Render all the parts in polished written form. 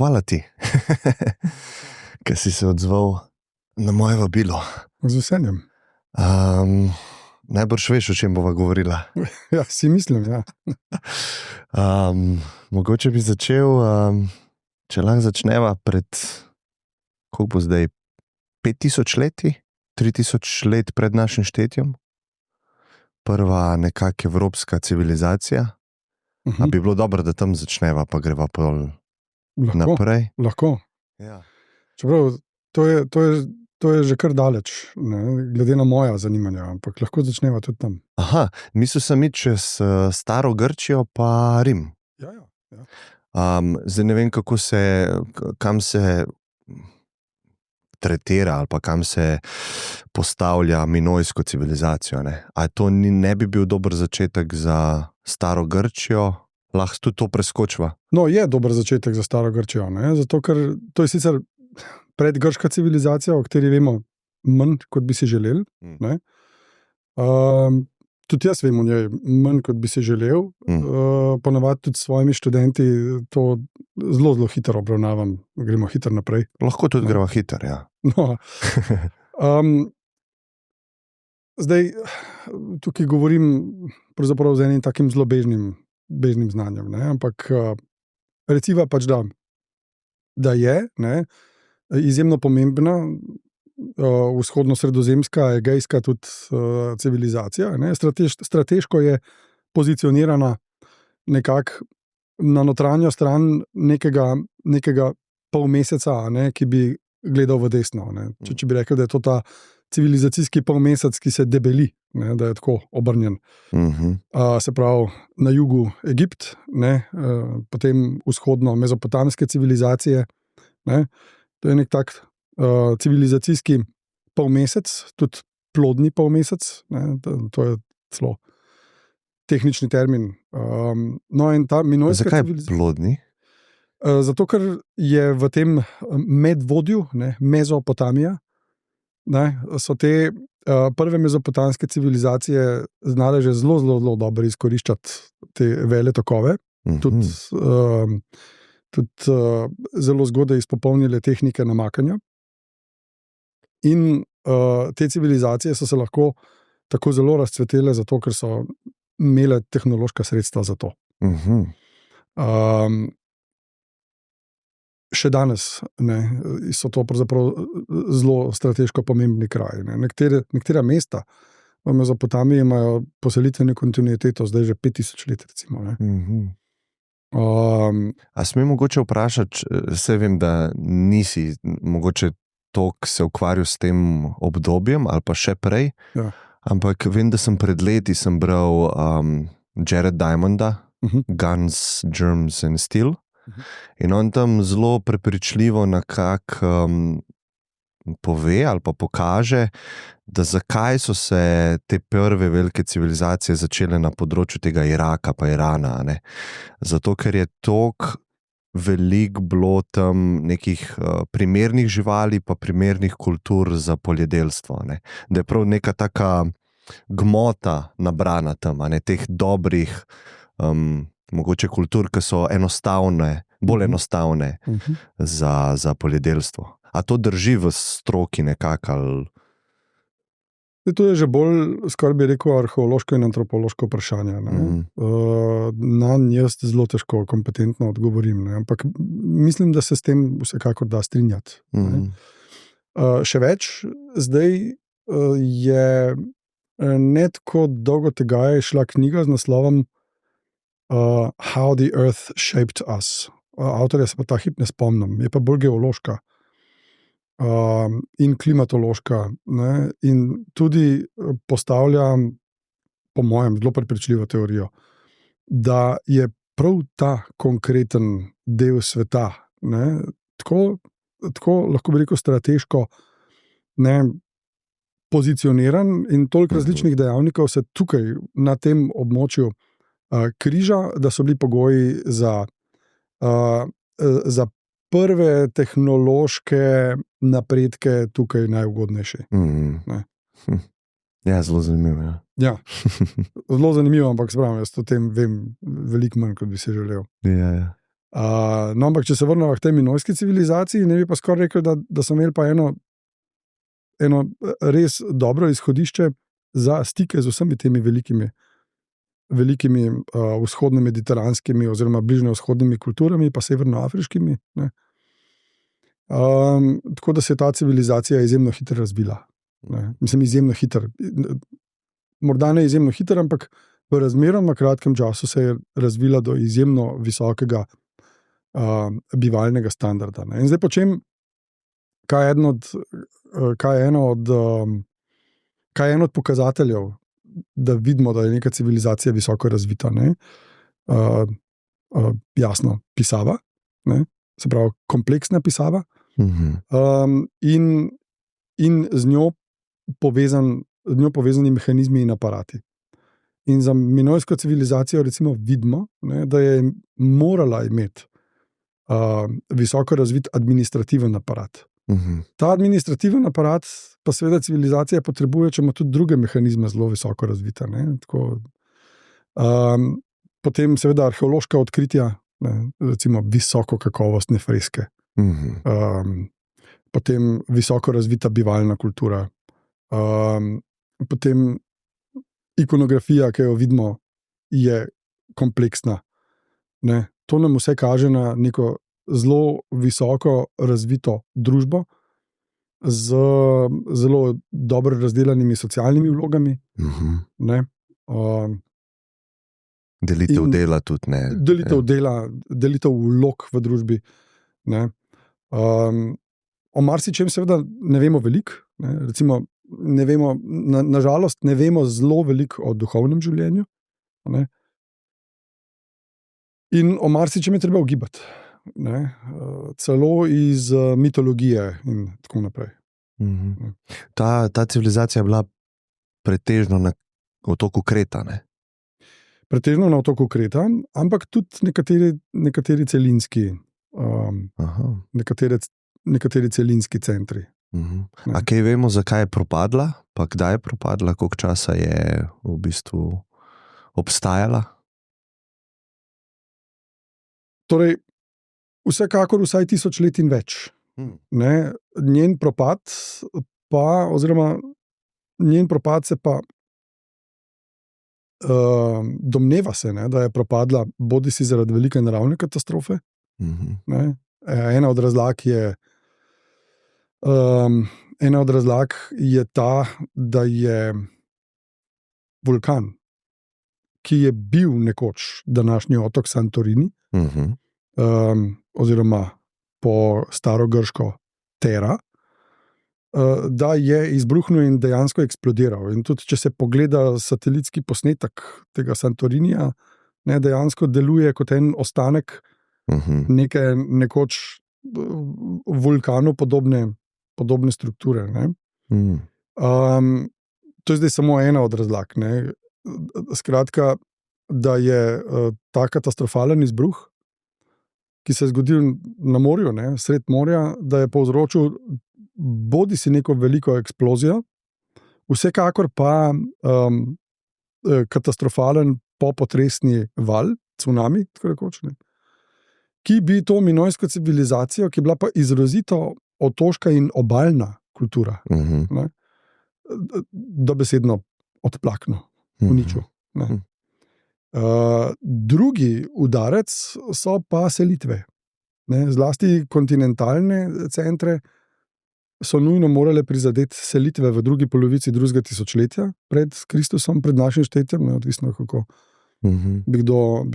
hvala ti, ker si se odzval na moje vabilo. Z veseljem. Najbrž veš, o čem bova govorila. Ja, si mislim, ja. Mogoče bi začel, če lahko začneva pred, koliko bo zdaj, 5000 leti? 3000 let pred našim štetjem? Prva nekak evropska civilizacija. A bi bilo dobro, da tam začneva, pa greva pol naprej? Lahko. Ja. Čeprav, to je že kar daleč, ne, glede na moja zanimanja, ampak lahko začneva tudi tam. Aha, mislil sem iti čez staro Grčijo pa Rim. Ja. Zdaj ne vem, kam se tretira ali pa kam se postavlja minojsko civilizacijo. Ne? A to ne bi bil dober začetek za staro Grčijo? Lahko tudi to preskočiva? No, je dober začetek za staro Grčijo, ne? Zato ker to je sicer predgrška civilizacija, o kateri vemo manj, kot bi si želeli. Ne? Tudi jaz vem o njej manj, kot bi si želel. Ponavadi tudi s svojimi študenti to zelo, zelo hitro obravnavam. Gremo hitro naprej. Lahko tudi gremo hitro, ja. No. Zdaj, tukaj govorim pravzaprav z enim takim zelo bežnim znanjem, ne? Ampak reciva pač da je, ne, izjemno pomembna vzhodno-sredozemska, egejska tudi civilizacija. Ne? Strateško je pozicionirana nekako na notranjo stran nekega polmeseca, ne, ki bi gledal v desno. Ne? Če bi rekel, da je to ta civilizacijski polmesec, ki se debeli, ne, da je tako obrnjen. Se pravi, na jugu Egipt, ne, potem vzhodno mezopotamske civilizacije. Ne. To je nek tak civilizacijski polmesec, tudi plodni polmesec. Ne, to je celo tehnični termin. No, in ta minojska Zakaj civilizacija. plodni? Zato, ker je v tem medvodju, ne, Mezopotamija, ne, so te prve mezopotamske civilizacije znale že zelo, zelo, zelo dobro izkoriščati te vele tokove. Tudi zelo zgodaj izpopolnile tehnike namakanja. In te civilizacije so se lahko tako zelo razcvetele, zato ker so imele tehnološka sredstva za to. Še danes, ne, so to pravzaprav zelo strateško pomembni kraji. Ne. Nekatera mesta v Mezopotamiji imajo poselitveno kontinuiteto zdaj že 5000 let, recimo. Ne. A smem mogoče vprašati, saj vem, da nisi mogoče toliko se ukvarjal s tem obdobjem ali pa še prej, Ja. ampak vem, da sem pred leti bral Jared Diamonda, Guns, Germs and Steel, in on tam zelo prepričljivo nekako pove ali pa pokaže, da zakaj so se te prve velike civilizacije začele na področju tega Iraka pa Irana. Ne? Zato, ker je toliko veliko bilo tam nekih primernih živali pa primernih kultur za poljedelstvo. Ne? Da je prav neka taka gmota nabrana tam, ne? Teh dobrih mogoče kultur, ki so enostavne, bolj enostavne za poljedelstvo. A to drži v stroki nekako? To je že bolj, skoraj bi rekel, arheološko in antropološko vprašanje. Nanj jaz zelo težko kompetentno odgovorim, ne? Ampak mislim, da se s tem vsekakor da strinjati. Še več, zdaj je ne tako dolgo tega je šla knjiga z naslovom How the Earth Shaped Us. Avtorja se pa ta hip ne spomnim, je pa bolj geološka in klimatološka, ne? In tudi postavlja, po mojem, zelo prepričljivo teorijo, da je prav ta konkreten del sveta, ne? Tako lahko bi rekel strateško, ne, pozicioniran in toliko različnih dejavnikov se tukaj na tem območju križa, da so bili pogoji za prve tehnološke napredke tukaj najugodnejši. Ja, zelo zanimivo. Ja, zelo zanimivo, ampak spravim, jaz o tem vem veliko manj, kot bi si želel. Ja. No, ampak če se vrnemo k tej minojski civilizaciji, ne bi pa skoraj rekel, da so imeli pa eno res dobro izhodišče za stike z vsemi temi velikimi vzhodno-mediteranskimi oziroma bližnjevzhodnimi kulturami, pa severnoafriškimi. Tako da se je ta civilizacija izjemno hitro razvila. Mislim, izjemno hitro. Morda ne izjemno hitro, ampak v razmeroma kratkem času se je razvila do izjemno visokega bivalnega standarda. In zdaj počem, kaj je en od pokazateljev, da vidimo, da je neka civilizacija visoko razvita. Jasno, pisava, se pravi kompleksna pisava, in z njo povezani mehanizmi in aparati. In za minojsko civilizacijo recimo vidimo, da je morala imeti visoko razvit administrativen aparat. Ta administrativen aparat pa seveda civilizacija potrebuje, če ima tudi druge mehanizme zelo visoko razvite. Potem seveda arheološka odkritja, recimo visoko kakovostne freske. Potem visoko razvita bivalna kultura. Potem ikonografija, ki jo vidimo, je kompleksna. To nam vse kaže na neko zelo visoko razvito družbo z zelo dobro razdelanimi socialnimi vlogami. Delitev dela tudi. Delitev vlog v družbi. O marsičem seveda ne vemo veliko. Recimo, nažalost ne vemo zelo veliko o duhovnem življenju. In o marsičem je treba ugibati. Celo iz mitologije in tako naprej. Ta civilizacija je bila pretežno na otoku Kreta. Pretežno na otoku Kreta, ampak tudi nekateri celinski nekateri celinski centri. A kaj vemo, zakaj je propadla, pa kdaj je propadla, koliko časa je v bistvu obstajala? Torej, vsekakor vsaj 1000 let in več. Njen propad se pa domneva se, da je propadla bodisi zaradi velike naravne katastrofe. Ena od razlag je ta, da je vulkan, ki je bil nekoč današnji otok Santorini, oziroma po starogrško Tera, da je izbruhnil in dejansko eksplodiral. In tudi, če se pogleda satelitski posnetek tega Santorinija, dejansko deluje kot en ostanek nekoč vulkanu podobne strukture. To je zdaj samo ena od razlag. Skratka, da je ta katastrofalen izbruh, ki se je zgodil na morju, sred morja, da je povzročil bodisi neko veliko eksplozijo, vsekakor pa katastrofalen popotresni val, cunami, tako rekoč, ki bi to minojsko civilizacijo, ki je bila pa izrazito otoška in obalna kultura, dobesedno odplaknil, uničil. Drugi udarec so pa selitve. Zlasti kontinentalne centre so nujno morale prizadeti selitve v drugi polovici 2. tisočletja pred Kristusom, pred našim štetjem, odvisno kako bi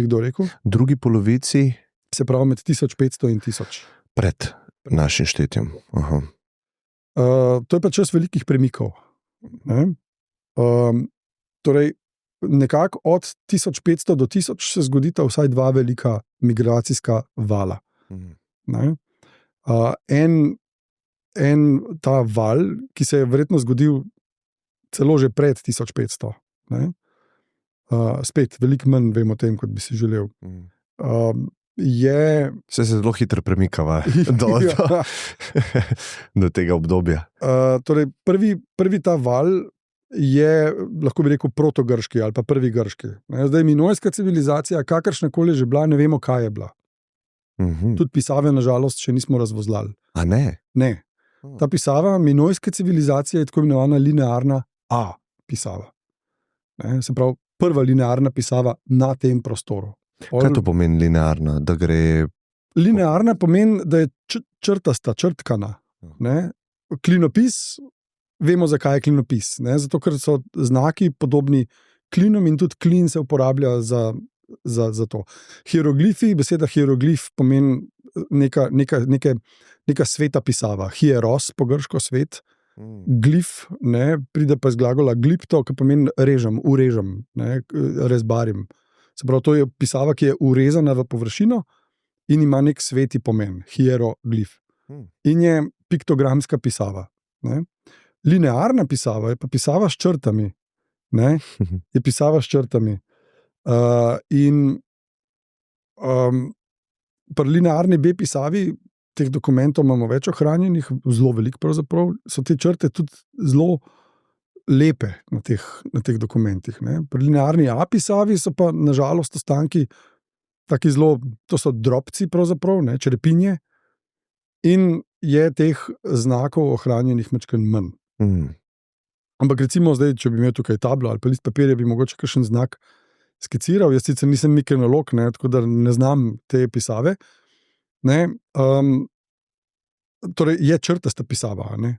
kdo rekel. Drugi polovici? Se pravi med 1500 in 1000. Pred našim štetjem. To je pa čas velikih premikov. Torej, nekako od 1500 do 1000 se zgodita vsaj 2 velika migracijska vala. En ta val, ki se je verjetno zgodil celo že pred 1500. Spet, veliko manj vemo o tem, kot bi si želel. Se zelo hitro premikava do tega obdobja. Torej, prvi ta val je, lahko bi rekel, protogrški ali pa prvi grški. Zdaj, minojska civilizacija, kakršnakoli že bila, ne vemo, kaj je bila. Tudi pisave, nažalost, še nismo razvozlali. A ne? Ne. Ta pisava minojske civilizacije je tako imenovana linearna A pisava. Ne? Se pravi, prva linearna pisava na tem prostoru. Kaj to pomeni linearna? Da gre... Linearna pomeni, da je črtasta, črtkana. Ne? Klinopis, vemo, zakaj je klinopis. Ne? Zato, ker so znaki podobni klinom in tudi klin se uporablja za to. Hieroglifi, beseda hieroglif pomeni neka sveta pisava. Hieros, po grško svet, glif, ne, pride pa iz glagola glipto, ki pomeni režem, urežem, ne, rezbarim. Se pravi, to je pisava, ki je urezana v površino in ima nek sveti pomen, hieroglif. In je piktogramska pisava. Ne. Linearna pisava je pa pisava s črtami. Ne, je pisava s črtami. Pri linearni B pisavi teh dokumentov imamo več ohranjenih, zelo veliko pravzaprav, so te črte tudi zelo lepe na teh dokumentih. Ne. Pri linearni A pisavi so pa nažalost ostanki taki zelo, to so drobci pravzaprav, ne, črepinje, in je teh znakov ohranjenih majčkeno manj. Ampak recimo zdaj, če bi imel tukaj tablo ali pa list papirja, bi mogoče kakšen znak skiciral. Jaz sicer nisem mikronolog, ne, tako da ne znam te pisave. Ne, torej je črtasta pisava, ne,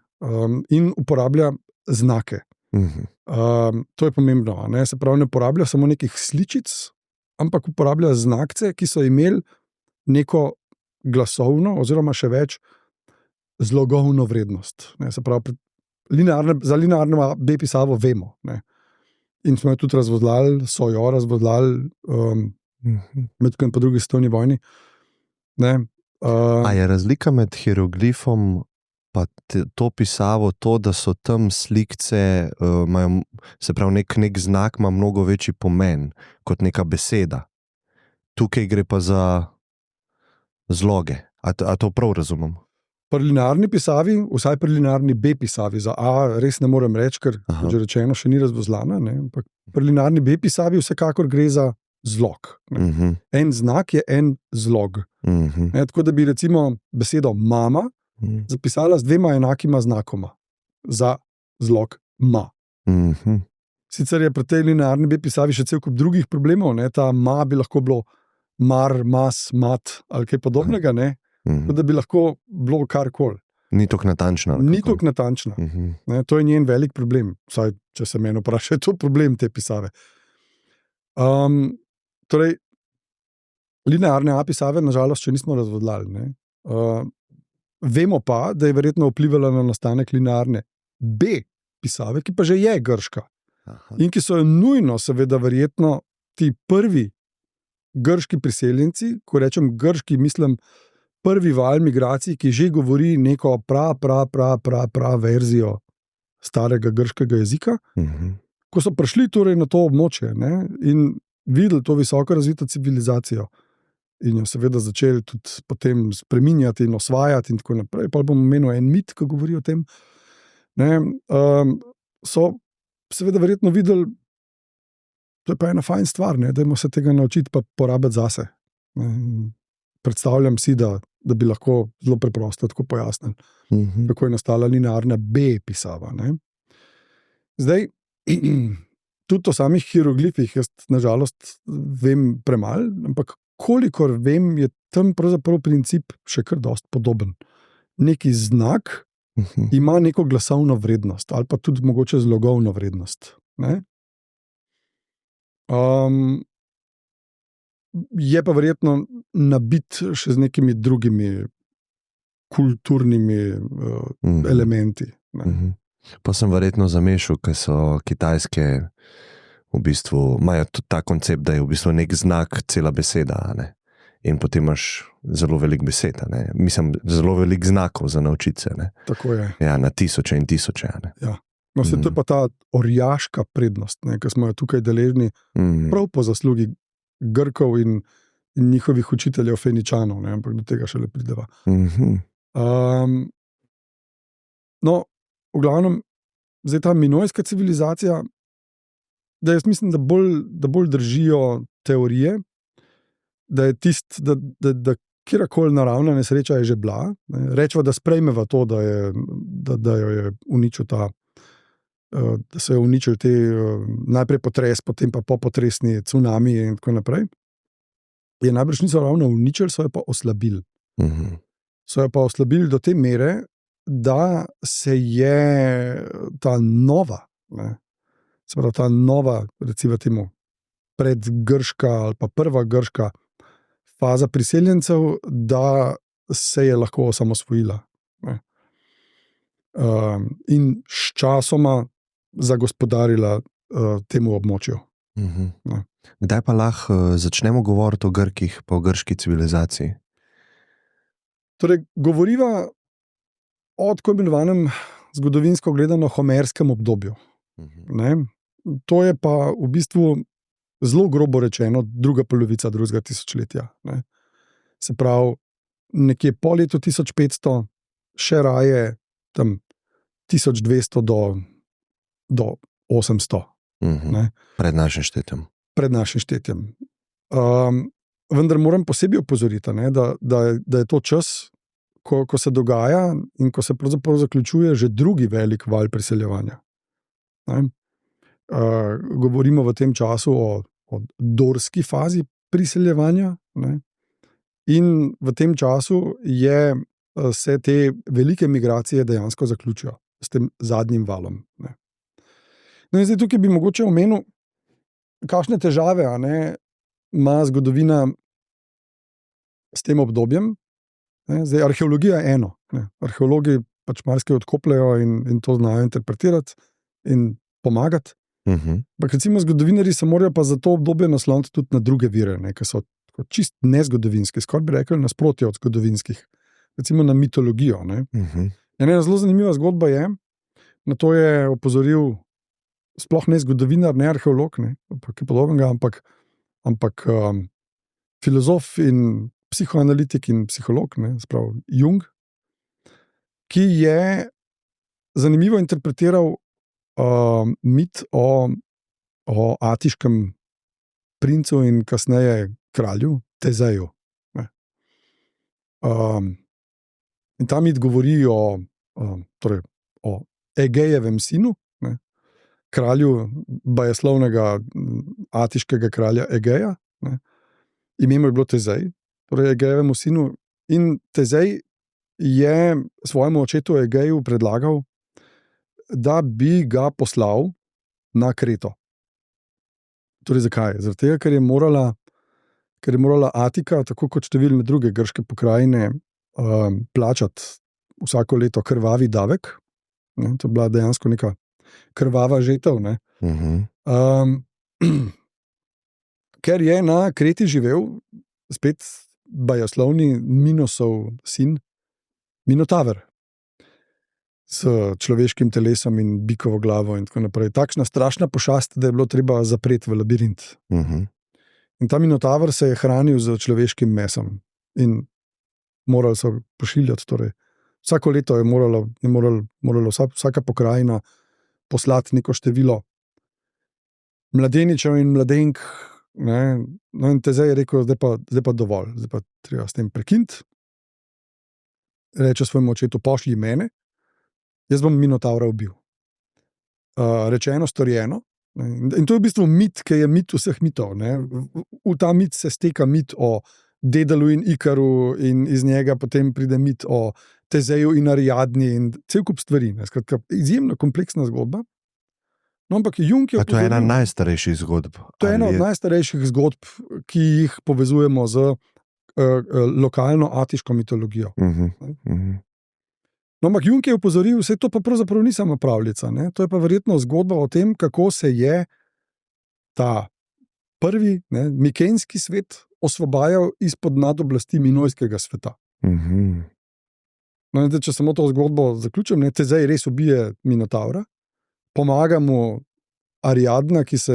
in uporablja znake. To je pomembno. Ne, se pravi, ne uporablja samo nekih sličic, ampak uporablja znakce, ki so imeli neko glasovno oziroma še več zlogovno vrednost. Ne, se pravi, za linearno B pisavo vemo. Ne. In smo jo tudi razvozlali, so jo razvozlali medtem po drugi svetovni vojni. Ne. A je razlika med hieroglifom pa to pisavo to, da so tam slikce, se pravi, nek znak ima mnogo večji pomen kot neka beseda. Tukaj gre pa za zloge. A to prav razumem? Pri linearni pisavi, vsaj pri linearni B pisavi, za A res ne morem reči, ker že rečeno še ni razvozlana, ne, ampak pri linearni B pisavi vsekakor gre za zlog. En znak je en zlog. Ne, tako da bi recimo besedo mama zapisala z dvema enakima znakoma za zlog ma. Sicer je pri tej linearni B pisavi še cel kup drugih problemov, ne, ta ma bi lahko bilo mar, mas, mat ali kaj podobnega, ne. Da bi lahko bilo karkoli. Ni tako natančna. Ni tako natančna. Ne, to je njen velik problem. Vsaj, če se mene vpraša, je to problem te pisave. Torej, linearne A pisave nažalost še nismo razvodlali. Ne. Vemo pa, da je verjetno vplivala na nastanek linearne B pisave, ki pa že je grška. In ki so jo nujno, seveda verjetno, ti prvi grški priseljenci, ko rečem grški, mislim prvi val migracij, ki že govori neko prav verzijo starega grškega jezika, ko so prišli torej na to območje, ne, in videli to visoko razvito civilizacijo in jo seveda začeli tudi potem spreminjati in osvajati in tako naprej, pa bom omenil en mit, ki govori o tem, ne, so seveda verjetno videli, to je pa ena fajn stvar, ne, dajmo se tega naučiti pa porabiti zase. Predstavljam si, da bi lahko zelo preprosto tako pojasnili, kako je nastala linearna B pisava. Ne. Zdaj, tudi o samih hieroglifih jaz nažalost vem premalo, ampak kolikor vem, je tam pravzaprav princip še kar dosti podoben. Neki znak ima neko glasovno vrednost ali pa tudi mogoče zlogovno vrednost. Ne. Je pa verjetno nabit še z nekimi drugimi kulturnimi elementi. Ne. Pa sem verjetno zamešal, ker so kitajske v bistvu, imajo tudi ta koncept, da je v bistvu nek znak cela beseda, ne? In potem imaš zelo veliko besed, ne? Mislim, zelo veliko znakov za naučiti se. Ne? Tako je. Ja, na tisoče in tisoče. Ne? Ja. No, to je pa ta orjaška prednost, ki smo jo tukaj deležni prav po zaslugi Grkov in njihovih učiteljev Feničanov, ne? Ampak do tega šele prideva. No, v glavnem, zdaj ta minojska civilizacija, da jaz mislim, da bolj držijo teorije, da je da kjerkoli naravna nesreča je že bila, rečemo, da sprejmeva to, da jo je uničil da se je uničil najprej potres, potem pa popotresni cunami in tako naprej. Je najbrž niso ravno uničili, so jo pa oslabili. So jo pa oslabili do te mere, da se je ta nova, recimo temu, predgrška ali pa prva grška faza priseljencev, da se je lahko osamosvojila. In sčasoma zagospodarila temu območju. Kdaj pa lahko začnemo govoriti o Grkih pa o grški civilizaciji? Torej, govoriva o tako imenovanem zgodovinsko gledano homerskem obdobju. To je pa v bistvu zelo grobo rečeno druga polovica drugega tisočletja. Se pravi, nekje po letu 1500, še raje tam 1200 do 800. Pred našim štetjem. Pred našim štetjem. Vendar moram posebej opozoriti, da je to čas, ko se dogaja in ko se pravzaprav zaključuje že drugi velik val priseljevanja. Govorimo v tem času o dorski fazi priseljevanja, in v tem času se te velike migracije dejansko zaključijo s tem zadnjim valom. No in zdaj tukaj bi mogoče omenil, kakšne težave ima zgodovina s tem obdobjem. Zdaj, arheologija je eno. Arheologi pač marsikaj odkopljajo in to znajo interpretirati in pomagati. Recimo zgodovinarji se morajo pa za to obdobje nasloniti tudi na druge vire, ki so čist nezgodovinski, skoraj bi rekli nasprotje od zgodovinskih. Recimo na mitologijo. Ena zelo zanimiva zgodba je, na to je opozoril sploh ne zgodovinar, ne arheolog, kaj podobnega, ampak filozof in psihoanalitik in psiholog, sprav Jung, ki je zanimivo interpretiral mit o atiškem princu in kasneje kralju Tezeju. In ta mit govori o Egejevem sinu, kralju bajeslovnega atiškega kralja Egeja. Ime mu je bilo Tezej, torej Egejevemu sinu. In Tezej je svojemu očetu Egeju predlagal, da bi ga poslal na Kreto. Torej zakaj? Zaradi tega, ker je morala Atika, tako kot številne druge grške pokrajine, plačati vsako leto krvavi davek. To je bila dejansko neka krvava žetev. Ker je na Kreti živel spet bajeslovni Minosov sin Minotaver s človeškim telesom in bikovo glavo in tako naprej. Takšna strašna pošast, da je bilo treba zapreti v labirint. In ta Minotaver se je hranil z človeškim mesom in morali so pošiljati. Torej, vsako leto je morala vsaka pokrajina poslati neko število mladeničev in mladenk. No in Tezej je rekel, zdaj pa dovolj, zdaj pa treba s tem prekiniti. Reče svojemu očetu, pošlji mene, jaz bom Minotavra ubil. Rečeno, storjeno. In to je v bistvu mit, ki je mit vseh mitov. V ta mit se steka mit o Dedalu in Ikaru in iz njega potem pride mit o Tezeju in Ariadni in cel kup stvari. Skratka, izjemno kompleksna zgodba. No, ampak Jung je opozoril, to je ena najstarejših zgodb. To je ena od najstarejših zgodb, ki jih povezujemo z lokalno atiško mitologijo. No, ampak Jung je opozoril, vse to pa pravzaprav ni sama pravljica. To je pa verjetno zgodba o tem, kako se je ta prvi mikenski svet osvobajal izpod nadoblasti minojskega sveta. No, če samo to zgodbo zaključim, Tezej res ubije Minotavra, pomaga mu Ariadna, ki se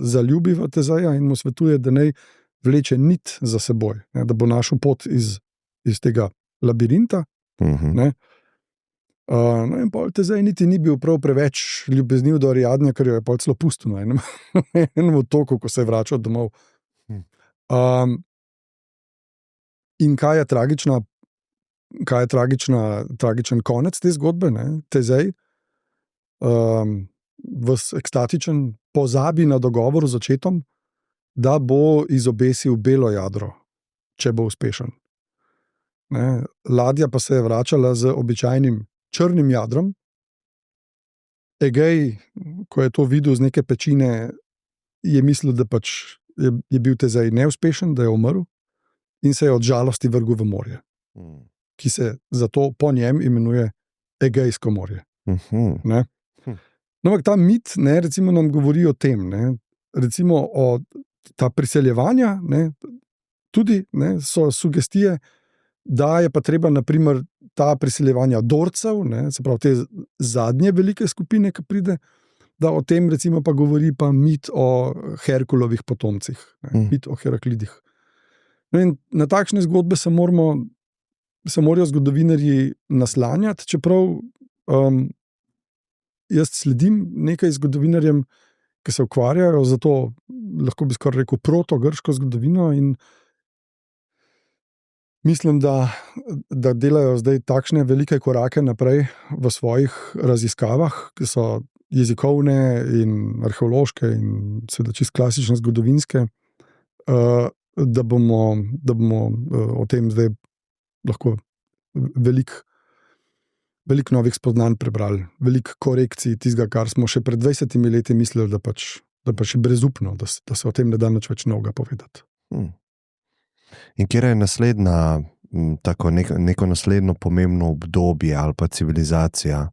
zaljubi v Tezeja in mu svetuje, da naj vleče nit za seboj, da bo našel pot iz tega labirinta. No, in pol Tezej niti ni bil prav preveč ljubezniv do Ariadne, ker jo je pol celo pustil na enem otoku, ko se je vračal domov. In kaj je tragičen konec te zgodbe, ne? Tezej, ekstatičen, pozabi na dogovor z očetom, da bo izobesil belo jadro, če bo uspešen. Ne? Ladja pa se je vračala z običajnim črnim jadrom. Egej, ko je to videl z neke pečine, je mislil, da pač je bil Tezej neuspešen, da je umrl, in se je od žalosti vrgel v morje, ki se zato po njem imenuje Egejsko morje. Ne? No, ta mit, ne, recimo, nam govori o tem, ne, recimo o ta priseljevanja, ne, tudi ne, so sugestije, da je pa treba, naprimer, ta priseljevanja Dorcev, ne, se pravi, te zadnje velike skupine, ki pride, da o tem, recimo, pa govori pa mit o Herkulovih potomcih, ne, mit o Heraklidih. No, in na takšne zgodbe se morajo zgodovinarji naslanjati, čeprav jaz sledim nekaj zgodovinarjem, ki se ukvarjajo, zato lahko bi skoraj rekel proto-grško zgodovino, in mislim, da delajo zdaj takšne velike korake naprej v svojih raziskavah, ki so jezikovne in arheološke in seveda čisto klasične zgodovinske, da bomo o tem zdaj lahko veliko novih spoznanj prebrali, veliko korekcij tistega, kar smo še pred 20 leti mislili, da pač je brezupno, da se o tem ne da nič več novega povedati. In kje je naslednja, tako neko naslednjo pomembno obdobje ali pa civilizacija,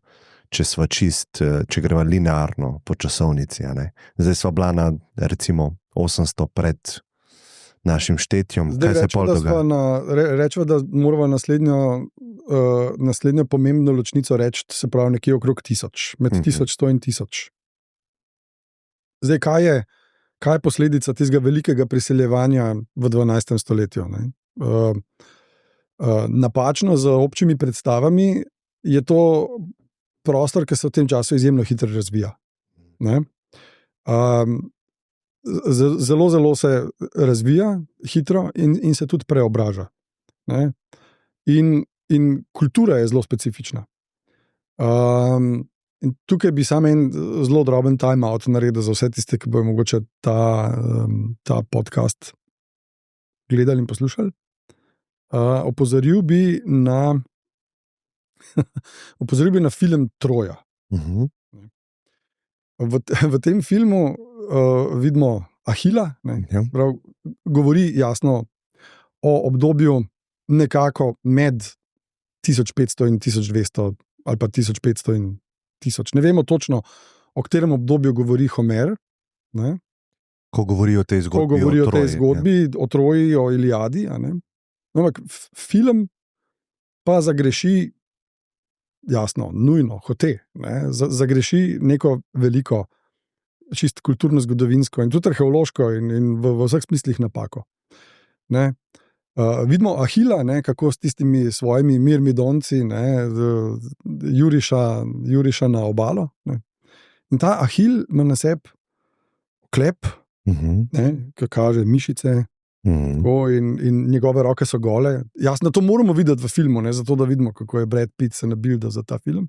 če greva linearno po časovnici, a ne? Zdaj sva bila na, recimo, 800 pred našim štetjem. Kaj se pol dogaja? Rečeva, da moramo naslednjo pomembno ločnico reči, se pravi nekje okrog 1000, med 1100 in 1000. Zdaj, kaj je posledica tistega velikega priseljevanja v 12. stoletju? Ne? Napačno z občimi predstavami je to prostor, ki se v tem času izjemno hitro razvija. Ne? Zelo, zelo se razvija hitro in se tudi preobraža. Ne? In kultura je zelo specifična. In tukaj bi samo en zelo droben time-out naredil za vse tiste, ki bojo mogoče ta podcast gledali in poslušali. Opozoril bi na film Troja. V tem filmu vidimo Ahila, prav, govori jasno o obdobju nekako med 1500 in 1200 ali pa 1500 in 1000. Ne vemo točno, o katerem obdobju govori Homer. Ne? Ko govori o tej zgodbi, o Troji, o Iliadi. Ampak film pa zagreši, jasno, nujno, hote, zagreši neko veliko, čist kulturno-zgodovinsko in tudi arheološko in v vseh smislih napako. Ne? Vidimo Ahila, kako s tistimi svojimi mirmidonci juriša na obalo. Ne? In ta Ahil ima na sebi klep, ki kaže mišice, in njegove roke so gole. Jasno, to moramo videti v filmu, zato da vidimo, kako je Brad Pitt se nabilda za ta film.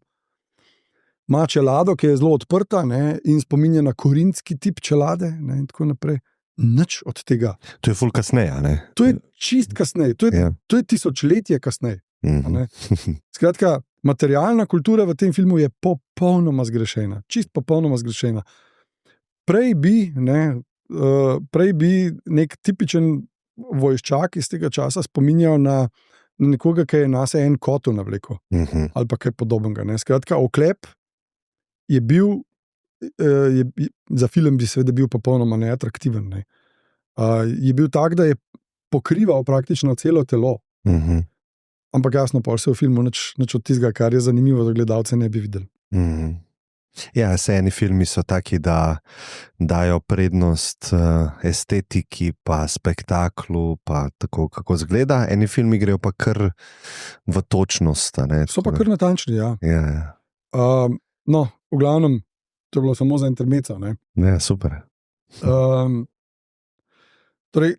Ima čelado, ki je zelo odprta, in spominja na korintski tip čelade, in tako naprej. Nič od tega. To je ful kasneje, ne? To je čist kasneje, to je tisočletje kasneje. Skratka, materialna kultura v tem filmu je popolnoma zgrešena. Čist popolnoma zgrešena. Prej bi nek tipičen vojščak iz tega časa spominjal na nekoga, ki je nase en kotu navlekel. Ali pa kaj podobnega. Skratka, oklep je bil, za film bi seveda bil popolnoma neatraktiven. Ne? Je bil tak, da je pokrival praktično celo telo. Ampak jasno, pa se v filmu nič od tistega, kar je zanimivo za gledalce, ne bi videli. Ja, eni filmi so taki, da dajo prednost estetiki, pa spektaklu, pa tako, kako zgleda. Eni filmi grejo pa kar v točnost. So pa kar natančni, ja. No, v glavnem, to je bilo samo za intermezzo. Ja, super. Torej,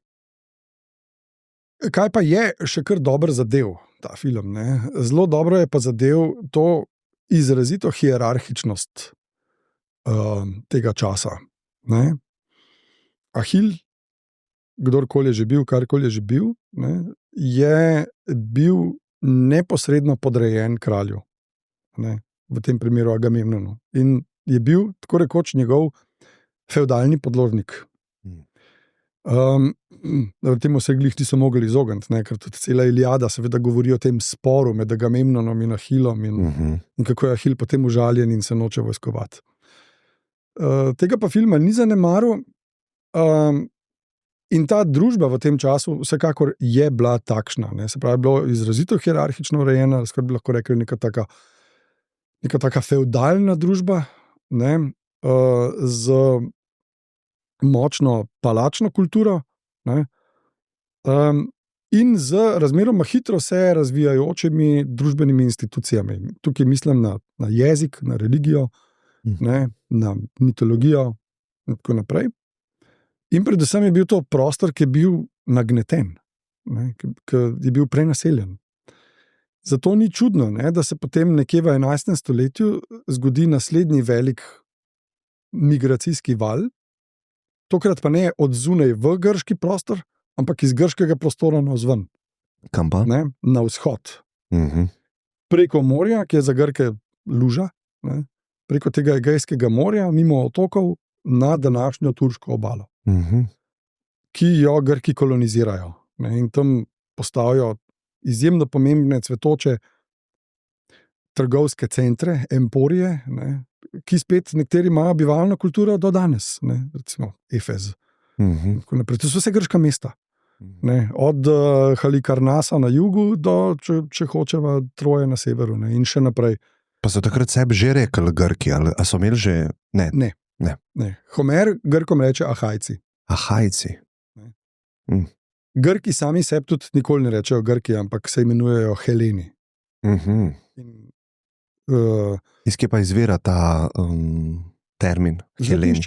kaj pa je še kar dobro zadev ta film? Ne? Zelo dobro je pa zadev to izrazito hierarhičnost tega časa. Ne? Ahil, kdorkoli je že bil, karkoli je že bil, ne, je bil neposredno podrejen kralju, ne, v tem primeru Agamemnonu. In je bil tako rekoč njegov fevdalni podložnik. Temu se glih niso mogli izogniti, ne, ker tudi cela Iliada seveda govori o tem sporu med Agamemnonom in Ahilom in kako je Ahil potem užaljen in se noče vojskovati. Tega pa filma ni zanemaril. In ta družba v tem času vsekakor je bila takšna. Ne? Se pravi, bilo izrazito hierarhično urejena, skoraj bi lahko rekli neka taka fevdalna družba, ne? Z močno palačno kulturo, ne? In z razmeroma hitro se razvijajočimi družbenimi institucijami. Tukaj mislim na jezik, na religijo, ne? Na mitologijo in tako naprej. In predvsem je bil to prostor, ki je bil nagneten, ne, ki je bil prenaseljen. Zato ni čudno, ne, da se potem nekje v 11. stoletju zgodi naslednji velik migracijski val, tokrat pa ne od zunaj v grški prostor, ampak iz grškega prostora navzven. Kam pa? Ne, na vzhod. Preko morja, ki je za Grke luža, ne, preko tega Egejskega morja, mimo otokov, na današnjo turško obalo. Ki jo Grki kolonizirajo, ne, in tam postavijo izjemno pomembne cvetoče trgovske centre, emporije, ne, ki spet nekateri imajo bivalno kulturo do danes, ne, recimo Efez. To so vse grška mesta. Ne, od Halikarnasa na jugu do, če hočeva, Troje na severu, ne, in še naprej. Pa so takrat sebi že rekli Grki, ali so imeli že... Ne. Homer Grkom reče Ahajci. Ahajci. Grki sami sebi tudi nikoli ne rečejo Grki, ampak se imenujejo Heleni. Iz kje pa izvira ta termin Heleni?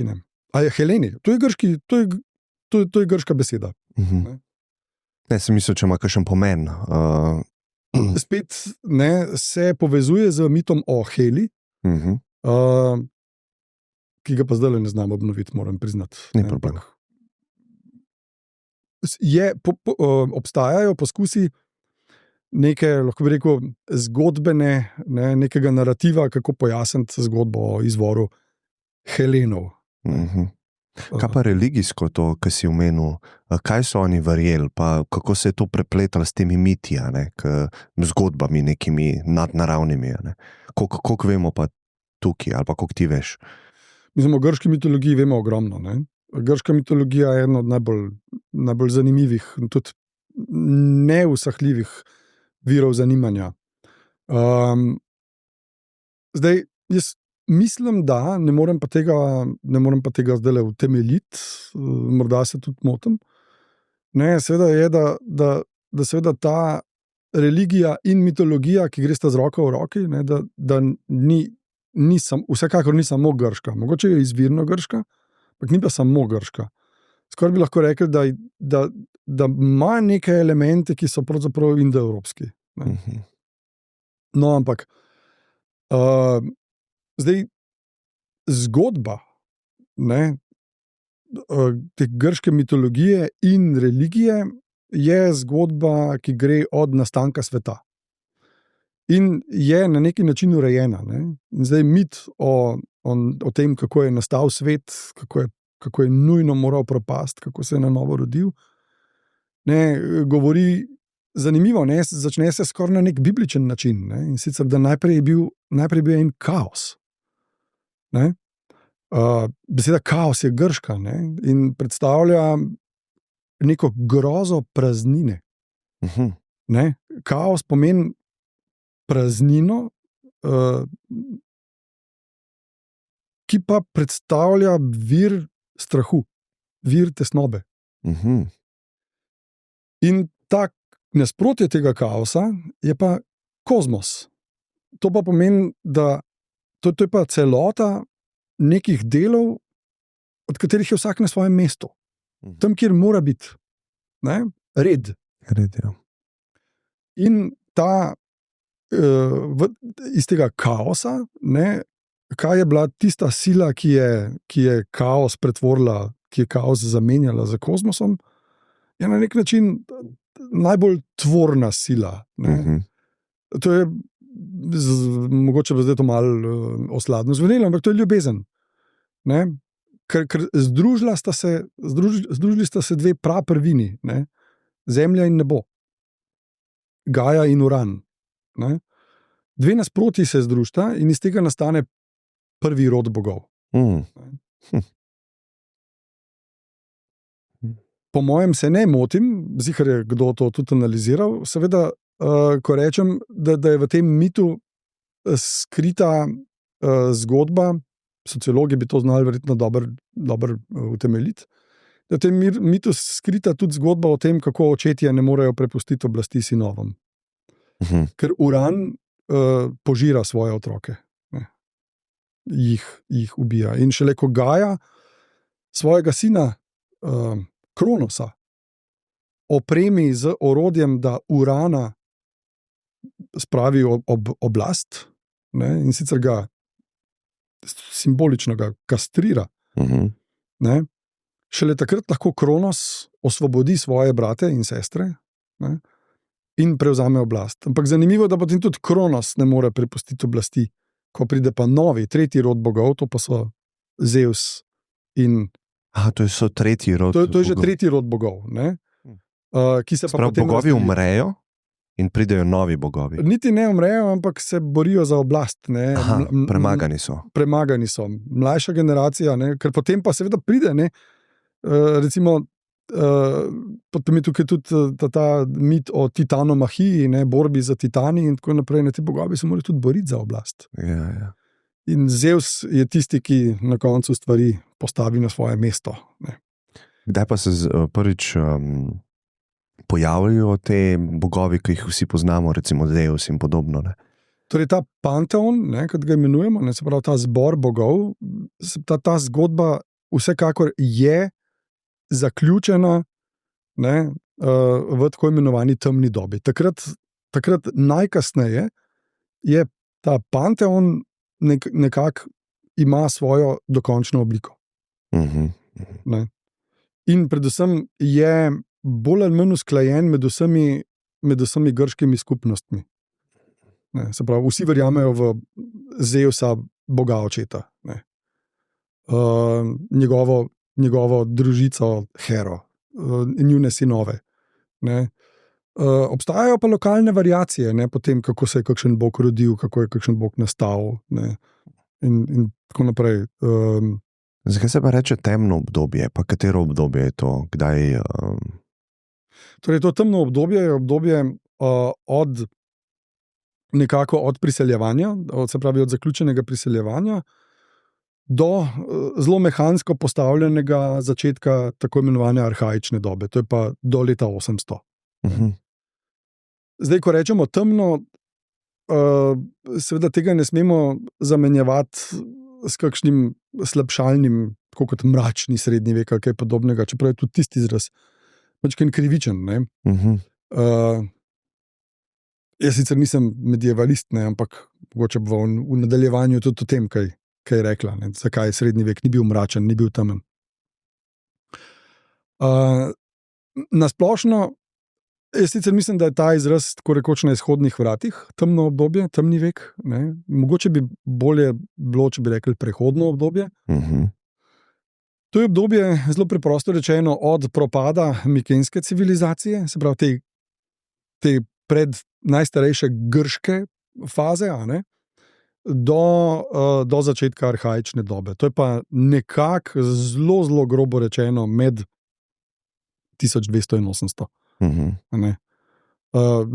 Heleni, to je grški, to je grška beseda. Ne, sem mislil, če ima kakšen pomen. Spet ne, se povezuje z mitom o Heli, ki ga pa zdaj ne znam obnoviti, moram priznati. Ni problema. Obstajajo poskusi neke, lahko bi rekel, zgodbene, ne, nekega narativa, kako pojasniti zgodbo o izvoru Helenov. Kaj pa religijsko to, kar si omenil, kaj so oni verjeli, pa kako se je to prepletalo s temi miti, zgodbami nekimi nadnaravnimi, koliko vemo pa tukaj, ali pa koliko ti veš? Mislim, o grški mitologiji vemo ogromno. Ne? Grška mitologija je ena od najbolj zanimivih in tudi neusahljivih virov zanimanja. Zdaj, jaz mislim, da ne morem pa tega zdaj utemeljiti, morda se tudi motim. Ne, seveda je, da seveda ta religija in mitologija, ki gresta z roko v roki, ne, da vsekakor ni samo grška. Mogoče je izvirno grška, ampak ni pa samo grška. Skoraj bi lahko rekli, da ima neke elemente, ki so pravzaprav indoevropski. No, ampak zdaj zgodba, ne, te grške mitologije in religije je zgodba, ki gre od nastanka sveta. In je na neki način urejena. Ne? In zdaj mit o tem, kako je nastal svet, kako je nujno moral propasti, kako se je na novo rodil, ne, govori zanimivo, ne? Začne se skoraj na nek bibličen način. Ne? In sicer, da najprej je bil en kaos. Ne? Beseda kaos je grška, ne? In predstavlja neko grozo praznine. Ne? Kaos pomeni praznino, ki pa predstavlja vir strahu, vir tesnobe. In tak nasprotje tega kaosa je pa kozmos. To pa pomeni, da to je pa celota nekih delov, od katerih je vsak na svojem mestu. Tam, kjer mora biti, ne? Red. Redijo. In ta iz tega kaosa, ne, kaj je bila tista sila, ki je kaos pretvorila, ki je kaos zamenjala za kozmosom, je na nek način najbolj tvorna sila. To je, mogoče bo zdaj to malo osladno zvenelo, ampak to je ljubezen. Ne? Ker združili sta se dve praprvini, ne? Zemlja in nebo, Gaja in Uran. Ne? Dve nasprotji se združita in iz tega nastane prvi rod bogov. Po mojem se ne motim, ziher je kdo to tudi analiziral, seveda, ko rečem, da je v tem mitu skrita zgodba, sociologi bi to znali verjetno dobro utemeljiti, da je v tem mitu skrita tudi zgodba o tem, kako očetje ne morejo prepustiti oblasti sinovom. Ker Uran požira svoje otroke, ne? Jih ubija. In šele ko Gaja svojega sina Kronosa opremi z orodjem, da Urana spravi ob oblast, ne? In sicer ga simbolično kastrira, ne? Šele takrat lahko Kronos osvobodi svoje brate in sestre, ne? In prevzame oblast. Ampak zanimivo, da potem tudi Kronos ne more prepustiti oblasti, ko pride pa novi, tretji rod bogov, to pa so Zeus in... To je tretji rod bogov. To je že tretji rod bogov, ne? Ki se pa potem bogovi umrejo in pridejo novi bogovi. Niti ne umrejo, ampak se borijo za oblast. Ne? Premagani so. Premagani so. Mlajša generacija, ne? Ker potem pa seveda pride, ne? Recimo, potem je tukaj tudi ta mit o titanomahiji, ne? Borbi za titani in tako naprej. Ne? Ti bogovi se morajo tudi boriti za oblast. Ja. In Zeus je tisti, ki na koncu stvari postavi na svoje mesto. Ne? Kdaj pa se prvič pojavljajo te bogovi, ki jih vsi poznamo, recimo Zeus in podobno? Ne? Torej ta panteon, kot ga imenujemo, ne, se pravi ta zbor bogov, ta zgodba vsekakor je zaključena, ne, v tako imenovani temni dobi. Takrat najkasneje je ta panteon nekako ima svojo dokončno obliko. Ne. In predvsem je bolj ali manj usklajen med vsemi grškimi skupnostmi. Ne, se pravi, vsi verjamejo v Zeusa, boga očeta. Ne. Njegovo družico Hero, njune sinove. Ne. Obstajajo pa lokalne variacije, ne, po tem, kako se je kakšen bog rodil, kako je kakšen bog nastal, ne, in tako naprej. Zakaj se pa reče temno obdobje? Pa katero obdobje je to? Kdaj? Torej, to temno obdobje je obdobje od priseljevanja, se pravi od zaključenega priseljevanja, do zelo mehansko postavljenega začetka tako imenovane arhaične dobe. To je pa do leta 800. Zdaj, ko rečemo temno, seveda tega ne smemo zamenjevati s kakšnim slabšalnim, tako kot mračni srednji vek ali kaj podobnega, čeprav je tudi tisti izraz mačken krivičen. Ne? Jaz sicer nisem medievalist, ne, ampak mogoče bo v nadaljevanju tudi o tem, kaj je rekla, ne, zakaj srednji vek ni bil mračen, ni bil temen. Na splošno, jaz sicer mislim, da je ta izraz tako rekoč na izhodnih vratih, temno obdobje, temni vek. Ne. Mogoče bi bolje bilo, če bi rekli prehodno obdobje. To je obdobje, zelo preprosto rečeno, od propada mikenske civilizacije, se pravi te pred najstarejše grške faze, do začetka arhaične dobe. To je pa nekako zelo, zelo grobo rečeno med 1200 in 800.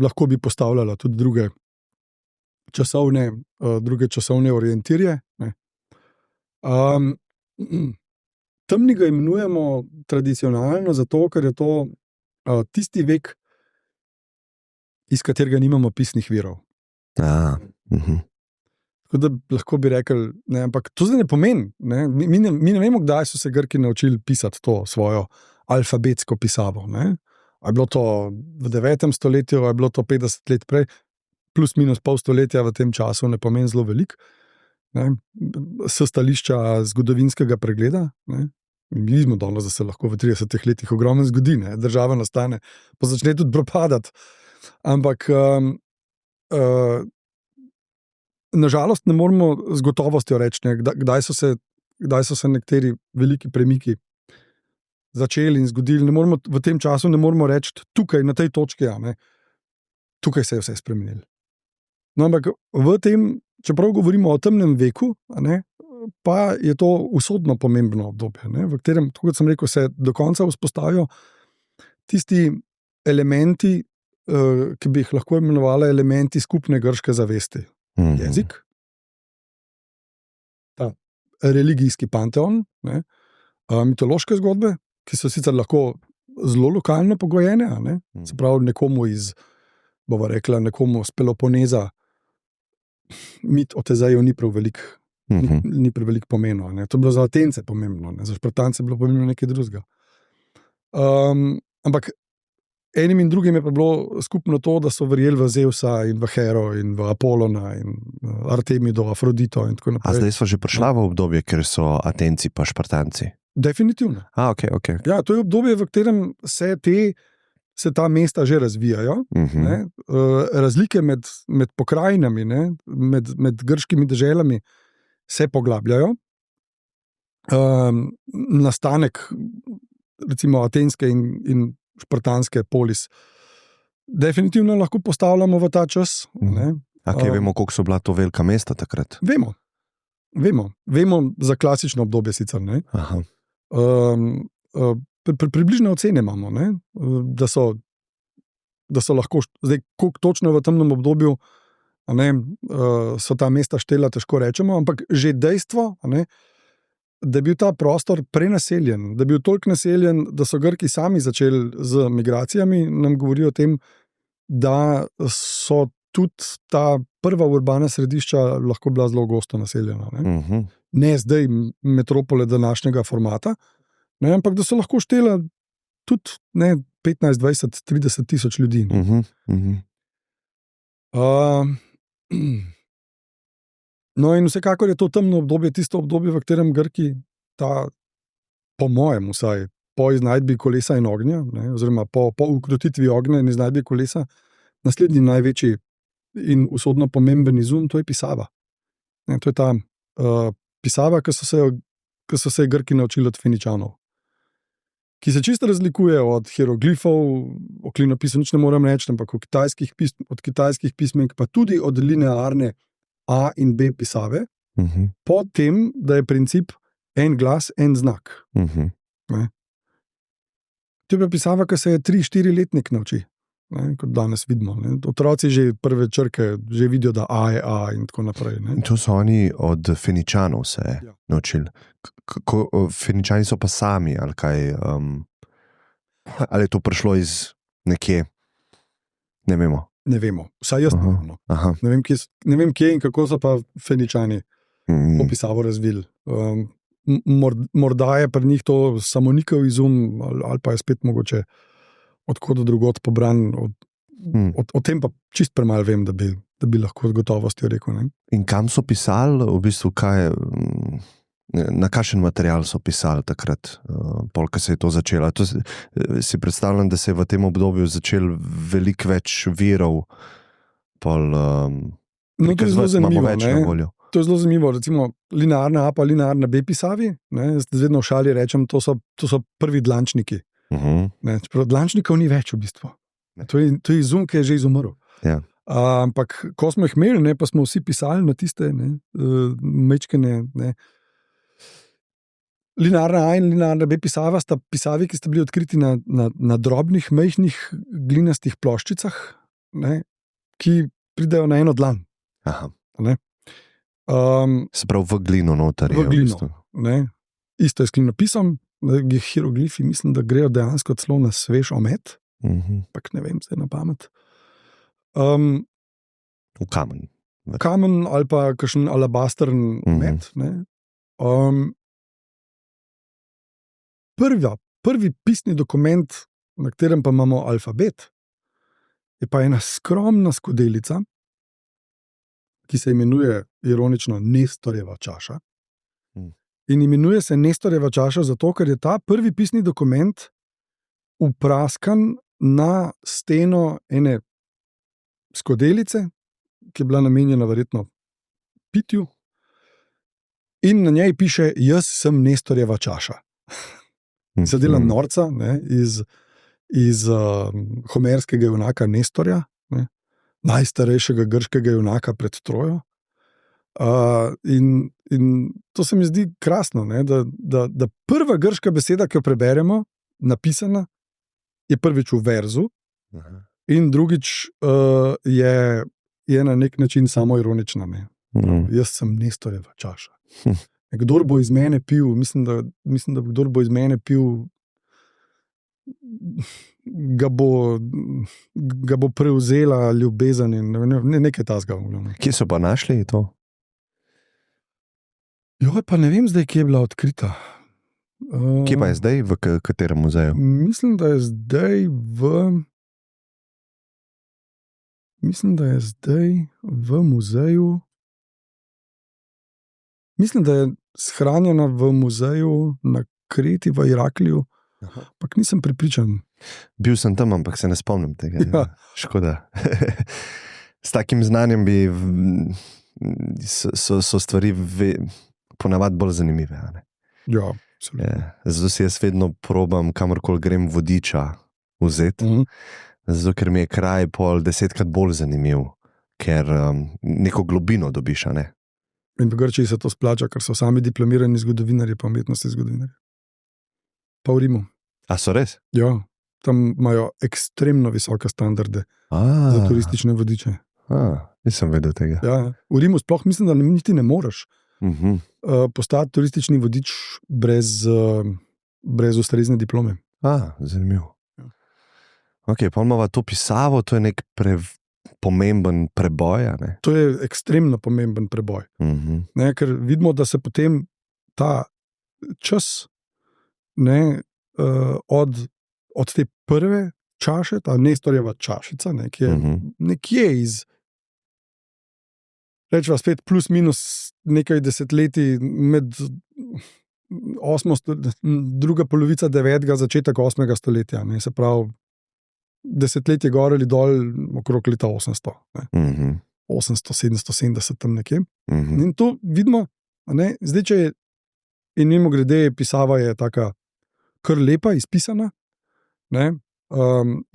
Lahko bi postavljala tudi druge časovne orientirje. Temni ga imenujemo tradicionalno zato, ker je to tisti vek, iz katerega nimamo pisnih virov. Tako da lahko bi rekli, ne, ampak to zdaj ne pomeni. Ne, mi ne vemo, kdaj so se Grki naučili pisati to svojo alfabetsko pisavo. Ne. A je bilo to v 9. stoletju, a je bilo to 50 let prej, plus minus pol stoletja v tem času ne pomeni zelo veliko. S stališča zgodovinskega pregleda. Ne. Mi smo danes, da se lahko v 30 letih ogromno zgodi, ne. Država nastane, pa začne tudi propadati. Ampak nažalost ne moremo z gotovostjo reči, ne, kdaj so se nekateri veliki premiki začeli in zgodili. V tem času ne moremo reči, tukaj, na tej točki, tukaj se je vse spremenilo. No, ampak v tem, čeprav govorimo o temnem veku, pa je to usodno pomembno obdobje, v katerem, kot sem rekel, se do konca vzpostavijo tisti elementi, ki bi jih lahko imenovali elementi skupne grške zavesti. Jezik, ta religijski panteon, mitološke zgodbe, ki so sicer lahko zelo lokalno pogojene, se pravi nekomu nekomu z Peloponeza mit o Tezeju ni prav velik pomenil. To je bilo za Atence pomembno, za Špartance je bilo pomembno nekaj drugega. Ampak enim in drugim je pa bilo skupno to, da so verjeli v Zeusa in v Hero in v Apolona in Artemido, Afrodito in tako naprej. A zdaj smo že prišla v obdobje, ker so Atenci pa Špartanci? Definitivno. Okay. Ja, to je obdobje, v katerem se ta mesta že razvijajo. Razlike med pokrajinami, med grškimi deželami se poglabljajo. Nastanek recimo atenske in špartanske polis definitivno lahko postavljamo v ta čas. Vemo, koliko so bila to velika mesta takrat? Vemo za klasično obdobje sicer. Približne ocene imamo, da so lahko, zdaj, koliko točno v temnem obdobju so ta mesta štela, težko rečemo, ampak že dejstvo, da je bil ta prostor prenaseljen, da je bil toliko naseljen, da so Grki sami začeli z migracijami, nam govori o tem, da so tudi ta prva urbana središča lahko bila zelo gosto naseljena. Ne zdaj metropole današnjega formata, ampak da so lahko štela tudi 15, 20, 30 tisoč ljudi. No, in vsekakor je to temno obdobje, tisto obdobje, v katerem Grki, po mojem vsaj, po iznajdbi kolesa in ognja, oziroma po ukrotitvi ognja in iznajdbi kolesa, naslednji največji in usodno pomemben izum, to je pisava. To je ta pisava, ki so se Grki naučili od Feničanov, ki se čisto razlikuje od hieroglifov, o klinopisu nič ne moram reči, ampak od kitajskih pismenk, pa tudi od linearne A in B pisave, po tem, da je princip en glas, en znak. To je pa pisava, ki se je 3-4 letnik nauči, kot danes vidimo. Otroci že prve črke že vidijo, da A je A in tako naprej. To so oni od Feničanov se naučili. Feničani so pa sami, ali kaj? Ali je to prišlo iz nekje? Ne vemo. Ne vemo, vsaj jaz ne vem. Ne vem, kje in kako so pa Feničani to pisavo razvili. Morda je pri njih to samonikov izum, ali pa je spet mogoče odkot drugod pobran. O tem pa čist premalo vem, da bi lahko z gotovostjo rekel. In kam so pisali, v bistvu, na kakšen material so pisali takrat, ko se je to začelo? Si predstavljam, da se je v tem obdobju začel veliko več virov, imamo več na voljo. To je zelo zanimivo. Recimo linearna A pa linearna B pisavi, vedno v šali rečem, to so prvi dlančniki. Dlančnikov ni več v bistvu. To je izum, ki je že izumrl. Ja. Ampak ko smo jih imeli, pa smo vsi pisali na tiste mečkene. Linearna A in linearna B pisava sta pisavi, ki sta bili odkriti na drobnih, majhnih glinastih ploščicah, ki pridejo na eno dlan. Se pravi v glino noter. V glino. Isto je s klinopisom, hieroglifi mislim, da grejo dejansko celo na svež omet, pak ne vem, zdaj na pamet. V kamen. Kamen ali pa kakšen alabastern omet. Prvi pisni dokument na katerem pa imamo alfabet, je pa ena skromna skodelica, ki se imenuje ironično Nestorjeva čaša. In imenuje se Nestorjeva čaša zato, ker je ta prvi pisni dokument upraskan na steno ene skodelice, ki je bila namenjena verjetno pitju, in na njej piše: Jaz sem Nestorjeva čaša. Se dela norca, ne, iz homerskega junaka Nestorja, ne, najstarejšega grškega junaka pred Trojo. In to se mi zdi krasno, ne, da prva grška beseda, ki jo preberemo, napisana, je prvič v verzu, in drugič je na nek način samoironična. Ne. Jaz sem Nestorjeva čaša. Kdor bo iz mene pil, mislim, da kdor bo iz mene pil, ga bo prevzela ljubezen in nekaj tasga. Kje so pa našli to? Pa ne vem zdaj, kje je bila odkrita. Kje pa je zdaj, v katerem muzeju? Mislim, da je zdaj v muzeju. Mislim, da je shranjena v muzeju na Kreti, v Irakliju, ampak nisem prepričan. Bil sem tam, ampak se ne spomnim tega. Ja. Škoda. S takim znanjem so stvari ponavadi bolj zanimive. Ja, zato si jaz vedno probam, kamorkoli grem, vodiča vzeti, zato ker mi je kraj pol 10krat bolj zanimiv, ker neko globino dobiš, a ne? In v Grčiji se to splača, ker so sami diplomirani zgodovinarji, pa umetnostni zgodovinarji. Pa v Rimu. A so res? Ja, tam imajo ekstremno visoke standarde za turistične vodiče. Nisem vedel tega. Ja, v Rimu sploh mislim, da niti ne moreš postati turistični vodič brez ustrezne diplome. Zanimivo. Ok, pa imamo to pisavo, to je nek pomemben preboj, a ne? To je ekstremno pomemben preboj. Ne, ker vidimo, da se potem ta čas, ne, od te prve čaše, ta Nestorjeva čašica, ne, ki je nekje rečeva spet plus minus nekaj desetletij med druga polovica 9., začetek 8. stoletja, ne, se pravi desetletje gor ali dol okrog leta 800. 800, 770 tam nekje. In to vidimo, ne, zdaj, če je, in mimogrede, pisava je taka kar lepa, izpisana, ne,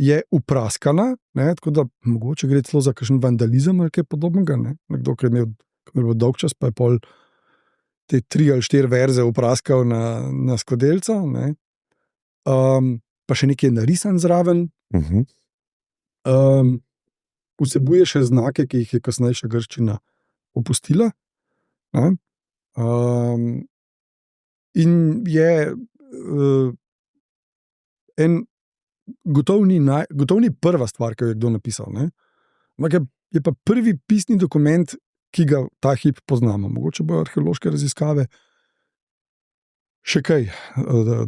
je upraskana, ne, tako da mogoče gre celo za kakšen vandalizem ali kaj podobnega, ne. Nekdo, ki je imel dolg čas, pa je pol te 3 ali 4 verze upraskal na skodelco, ne. Pa še nekaj narisan zraven. Vsebuje še znake, ki jih je kasnejša grščina opustila. In je gotovo ni prva stvar, ki jo je kdo napisal. Ne? Ampak je pa prvi pisni dokument, ki ga ta hip poznamo. Mogoče bojo arheološke raziskave še kaj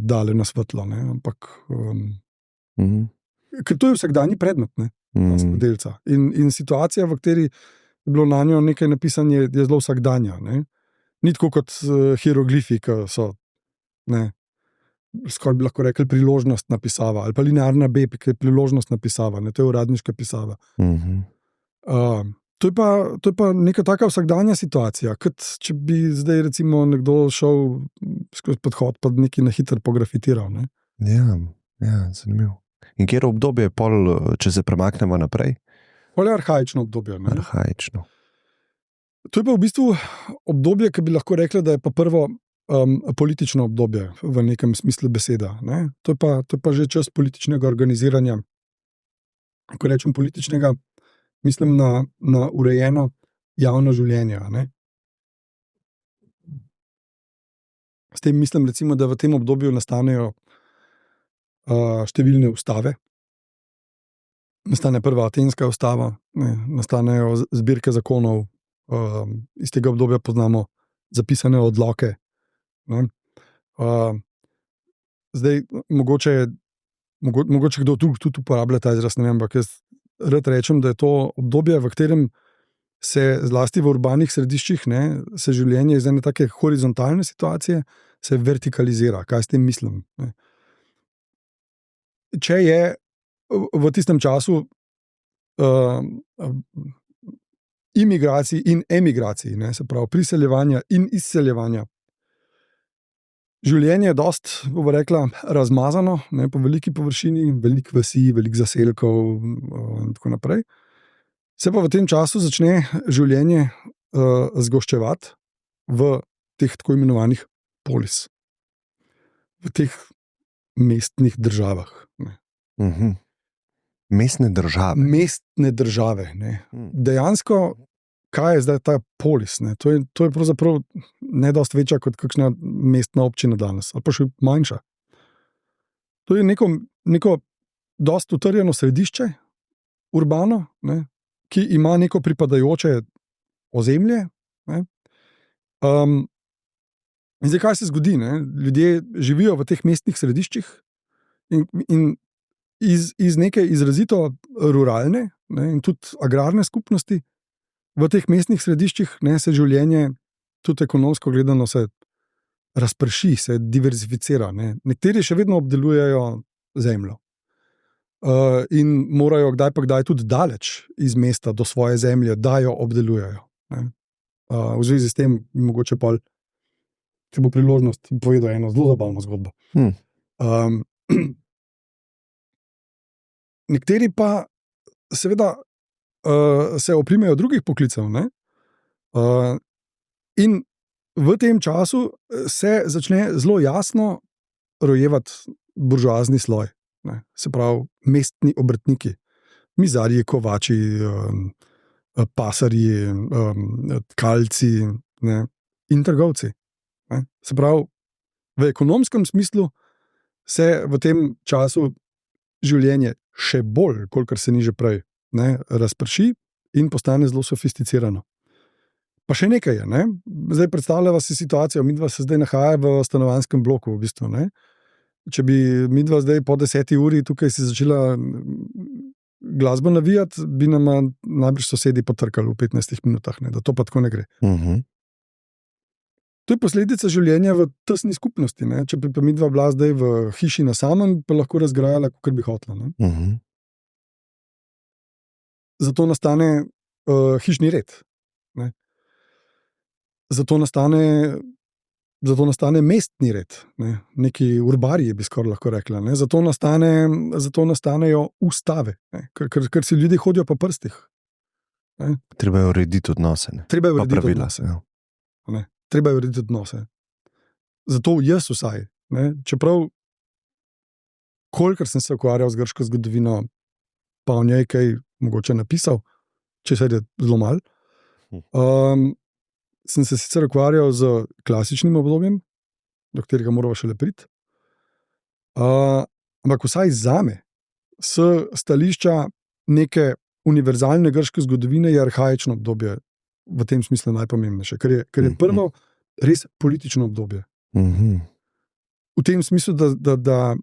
dale na svetlo. Ne? Ampak ker to je vsakdanji predmet, ne? Delca. In situacija, v kateri je bilo na njo nekaj napisano, je zelo vsakdanja. Ne? Ni tako kot hieroglifi, ki so, ne, skoraj bi lahko rekli, priložnostna pisava, ali pa linearna B, ki je priložnostna pisava, ne? To je uradniška pisava. To je pa neka taka vsakdanja situacija, kot če bi zdaj recimo nekdo šel skozi podhod pa nekaj na hitro pografitiral. Ne? Ja, zanimivo. In kjer obdobje je pol, če se premaknemo naprej? Pol je arhaično obdobje. Ne? Arhaično. To je pa v bistvu obdobje, ki bi lahko rekli, da je pa prvo politično obdobje v nekem smislu beseda. Ne? To je pa že čas političnega organiziranja. Ko rečem političnega, mislim na urejeno javno življenje. Ne? S tem mislim, recimo, da v tem obdobju nastanejo številne ustave. Nastane prva atenska ustava, ne, nastanejo zbirke zakonov, iz tega obdobja poznamo zapisane odloke. Ne. Zdaj, mogoče mogoče kdo tudi uporablja ta izraz, ne vem, ampak jaz rad rečem, da je to obdobje, v katerem se zlasti v urbanih središčih, ne, se življenje iz ene take horizontalne situacije se vertikalizira. Kaj s tem mislim? Ne? Če je v tistem času imigracij in emigracij, ne, se pravi priseljevanja in izseljevanja, življenje je dosti, bomo rekla, razmazano, ne, po veliki površini, veliko vasi, veliko zaselkov in tako naprej. Se pa v tem času začne življenje zgoščevati v teh tako imenovanih polis, v teh mestnih državah. Ne. Mestne države. Mestne države. Ne. Dejansko, kaj je zdaj ta polis? Ne? To je pravzaprav ne dosti večja kot kakšna mestna občina danes, ali pa še manjša. To je neko dosti utrjeno središče, urbano, ne? Ki ima neko pripadajoče ozemlje. Ne? In zdaj, kaj se zgodi? Ne? Ljudje živijo v teh mestnih središčih in iz neke izrazito ruralne, ne, in tudi agrarne skupnosti v teh mestnih središčih, ne, se življenje, tudi ekonomsko gledano, se razprši, se diverzificira. Ne. Nekateri še vedno obdelujejo zemljo in morajo kdaj pa kdaj tudi daleč iz mesta do svoje zemlje, da jo obdelujejo. Ne. V zvezi s tem mogoče pa, če bo priložnost, povedal eno zelo zabavno zgodbo. Nekateri pa seveda se oprimejo drugih poklicev, ne? In v tem času se začne zelo jasno rojevati buržoazni sloj, ne? Se pravi mestni obrtniki, mizarji, kovači, pasarji, tkalci, ne? In trgovci. Ne? Se pravi, v ekonomskem smislu se v tem času življenje še bolj, kolikor se ni že prej, ne, razprši in postane zelo sofisticirano. Pa še nekaj je. Ne? Zdaj predstavljava si situacijo, midva se zdaj nahaja v stanovanjskem bloku. V bistvu, ne? Če bi midva zdaj po 10 uri tukaj si začela glasbo navijati, bi nama najbrž sosedi potrkali v 15 minutah, ne? Da to pa tako ne gre. To je posledica življenja v tesni skupnosti. Ne? Če bi pa midva bila zdaj v hiši na samem, pa lahko razgrajala, kakor bi hotela. Zato nastane hišni red. Ne? Zato nastane mestni red. Ne? Neki urbarji bi skoraj lahko rekla. Ne? Zato nastanejo ustave, ker si ljudje hodijo po prstih. Ne? Treba je urediti odnose. Treba je urediti odnose. Ne? Treba je urediti odnose. Zato jaz vsaj, ne, čeprav kolikor sem se ukvarjal z grško zgodovino, pa o njej kaj mogoče napisal, če se je zelo malo, sem se sicer ukvarjal z klasičnim obdobjem, do katerega moramo šele priti, ampak vsaj zame, s stališča neke univerzalne grške zgodovine, je arhaično obdobje v tem smislu najpomembnejše, ker je prvo res politično obdobje. V tem smislu, da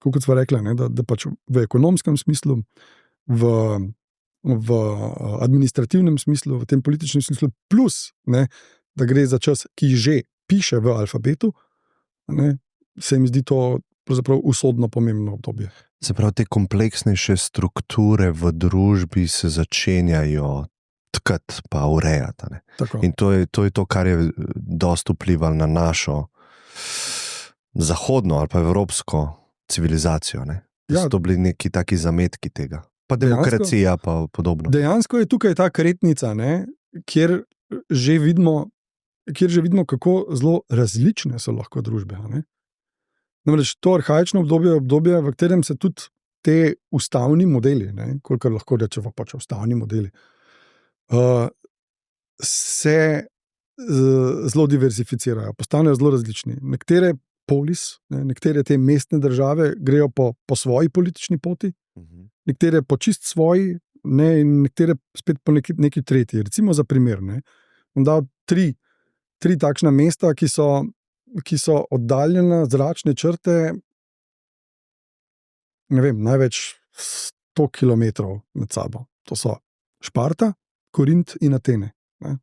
kot sva rekla, ne, da pač v ekonomskem smislu, v administrativnem smislu, v tem političnem smislu, plus, ne, da gre za čas, ki že piše v alfabetu, ne, se mi zdi to pravzaprav usodno pomembno obdobje. Se pravi, te kompleksnejše strukture v družbi se začenjajo tkati pa urejati. In to je to, kar je dosti vplivalo na našo zahodno ali pa evropsko civilizacijo. Ne? Ja. So to bili neki taki zametki tega. Pa demokracija pa podobno. Dejansko je tukaj ta kretnica, ne, kjer že vidimo, kako zelo različne so lahko družbe. Ne? Namreč to arhaično obdobje je obdobje, v katerem se tudi te ustavni modeli, ne, kolikor lahko rečemo pač ustavni modeli, se zelo diverzificirajo, postanejo zelo različni. Nekatere polis, nekatere te mestne države grejo po svoji politični poti, nekatere po čist svoji, ne, in nekatere spet po neki tretji. Recimo za primer, ne, bom dal tri takšna mesta, ki so oddaljena zračne črte ne vem, največ 100 km med sabo. To so Šparta, Korint in Atene. Ne.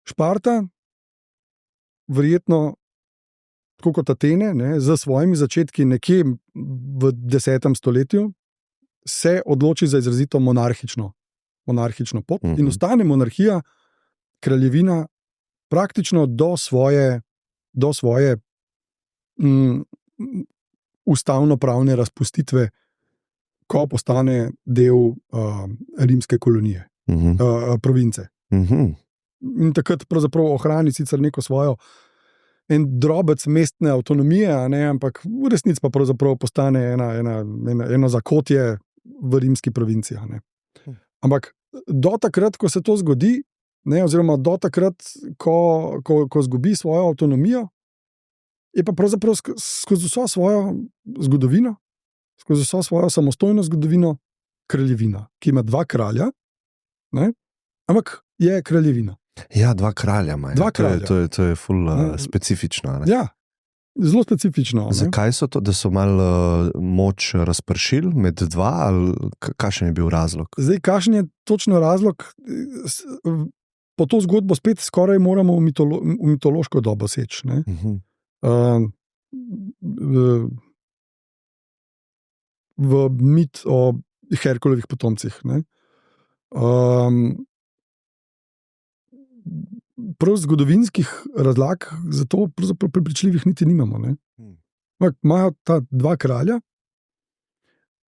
Šparta, verjetno tako kot Atene, ne, z svojimi začetki nekje v 10. stoletju, se odloči za izrazito monarhično pot in ostane monarhija, kraljevina, praktično do svoje ustavno-pravne razpustitve, ko postane del rimske kolonije, province. In takrat pravzaprav ohrani sicer neko svojo en drobec mestne avtonomije, ne, ampak v resnici pa pravzaprav postane eno zakotje v rimski provinci. Ne. Ampak do takrat, ko se to zgodi, ne, oziroma do takrat, ko zgubi svojo avtonomijo, je pa pravzaprav skozi vso svojo zgodovino, skozi vso svojo samostojno zgodovino kraljevina, ki ima 2 kralja, ne, ampak je kraljevina. Ja, 2 kralja ima. Dva kralja. To je ful specifično. Ne? Ja, zelo specifično. Zakaj so to, da so malo moč razpršili med 2, ali kakšen je bil razlog? Zdaj, kakšen je točno razlog? Po to zgodbo spet skoraj moramo v mitološko dobo seči. V mit o Herkulovih potomcih. Ne? Prav zgodovinskih razlag za to prepričljivih niti nimamo. Ne? Imajo ta 2 kralja,